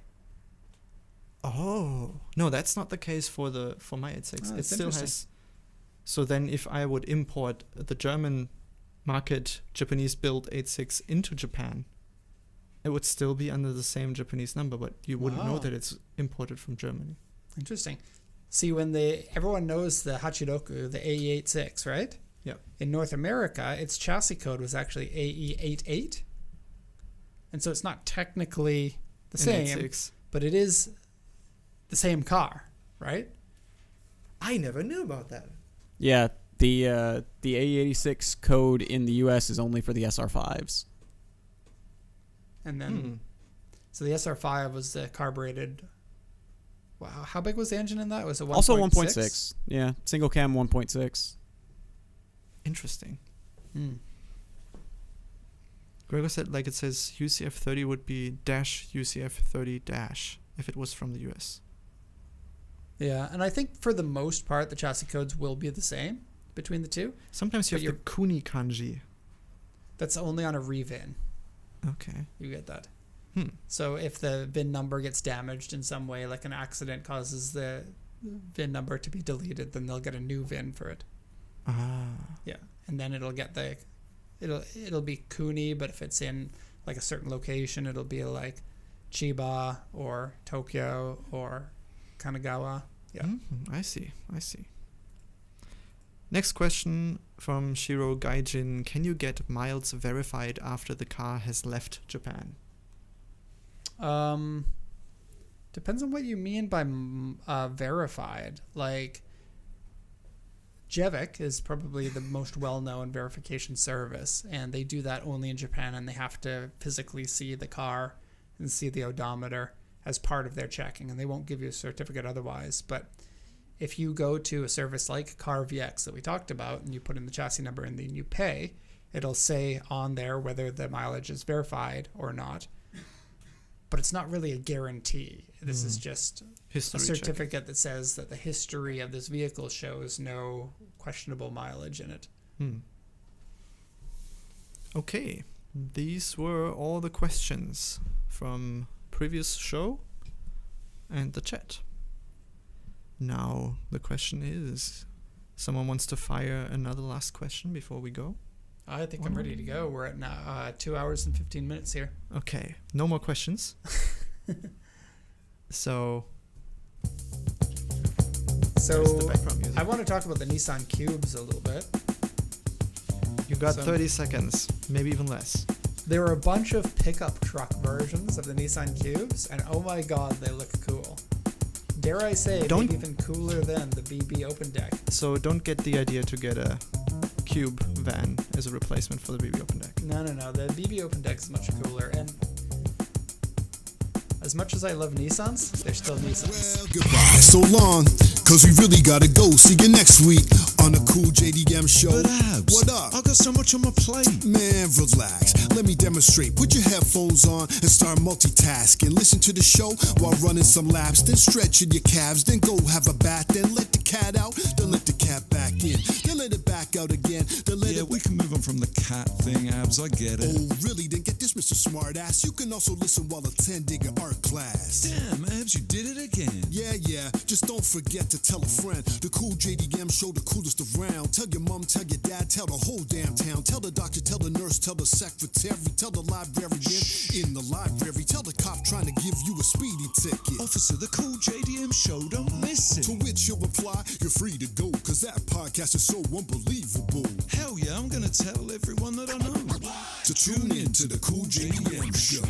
Oh no, that's not the case for my 86. It still has. So then, if I would import the German market Japanese built 86 into Japan, it would still be under the same Japanese number, but you wouldn't know that it's imported from Germany. Interesting. See, everyone knows the Hachiroku, the AE86, right? Yeah. In North America, its chassis code was actually AE88. And so it's not technically the same, 86. but it is the same car, right? I never knew about that. Yeah, the AE86 code in the US is only for the SR5s. And then, so the SR5 was the carbureted Wow, how big was the engine in that? Was it 1.6? Also 1.6. Yeah, single cam 1.6. Interesting. Hmm. Gregor said, like it says, UCF 30 would be dash UCF 30 dash if it was from the US. Yeah, and I think for the most part, the chassis codes will be the same between the two. Sometimes you But have the Kuni kanji. That's only on a re-VIN. Okay. You get that. Hmm. So if the VIN number gets damaged in some way, like an accident causes the VIN number to be deleted, then they'll get a new VIN for it. Ah. Yeah, and then it'll get it'll be Kuni, but if it's in like a certain location, it'll be like Chiba or Tokyo or Kanagawa. Yeah. Mm-hmm. I see. Next question from Shiro Gaijin. Can you get miles verified after the car has left Japan? Depends on what you mean by verified. Like, Jevic is probably the most well-known verification service, and they do that only in Japan, and they have to physically see the car and see the odometer as part of their checking, and they won't give you a certificate otherwise. But if you go to a service like CarVX that we talked about, and you put in the chassis number and then you pay, it'll say on there whether the mileage is verified or not. But it's not really a guarantee. This is just History a certificate that says that the history of this vehicle shows no questionable mileage in it. Okay. These were all the questions from previous show and the chat. Now the question is, someone wants to fire another last question before we go? I think I'm ready to go. We're at now 2 hours and 15 minutes here. Okay, no more questions. So there's the background music. I want to talk about the Nissan Cubes a little bit. You got So- 30 seconds, maybe even less. There were a bunch of pickup truck versions of the Nissan Cubes, and oh my god, they look cool. Dare I say, Don't- maybe even cooler than the BB Open Deck. So don't get the idea to get a Cube van as a replacement for the BB Open Deck. No. The BB Open Deck is much cooler, and as much as I love Nissans, they're still Nissans. Well, goodbye. So long, cause we really gotta go. See you next week on the Cool JDM Show. But Abs, What up? I got so much on my plate. Man, relax. Let me demonstrate. Put your headphones on and start multitasking. Listen to the show while running some laps. Then stretching your calves. Then go have a bath. Then let the cat out. Then let the cat back in. Then let it back out again. Then let Yeah, it... we can move on from the cat thing, Abs. I get it. Oh, really? Then get this, Mr. Smartass. You can also listen while attending an art class. Damn, Abs, you did it again. Yeah. Just don't forget to tell a friend. The Cool JDM Show, the coolest around. Tell your mom, tell your dad, tell the whole damn town. Tell the doctor, tell the nurse, tell the secretary, tell the librarian in the library. Tell the cop trying to give you a speeding ticket. Officer, the Cool JDM Show, don't miss To it. which you'll reply, you're free to go, cause that podcast is so unbelievable. Hell yeah, I'm gonna tell everyone that I know To tune in to the Cool JDM Show.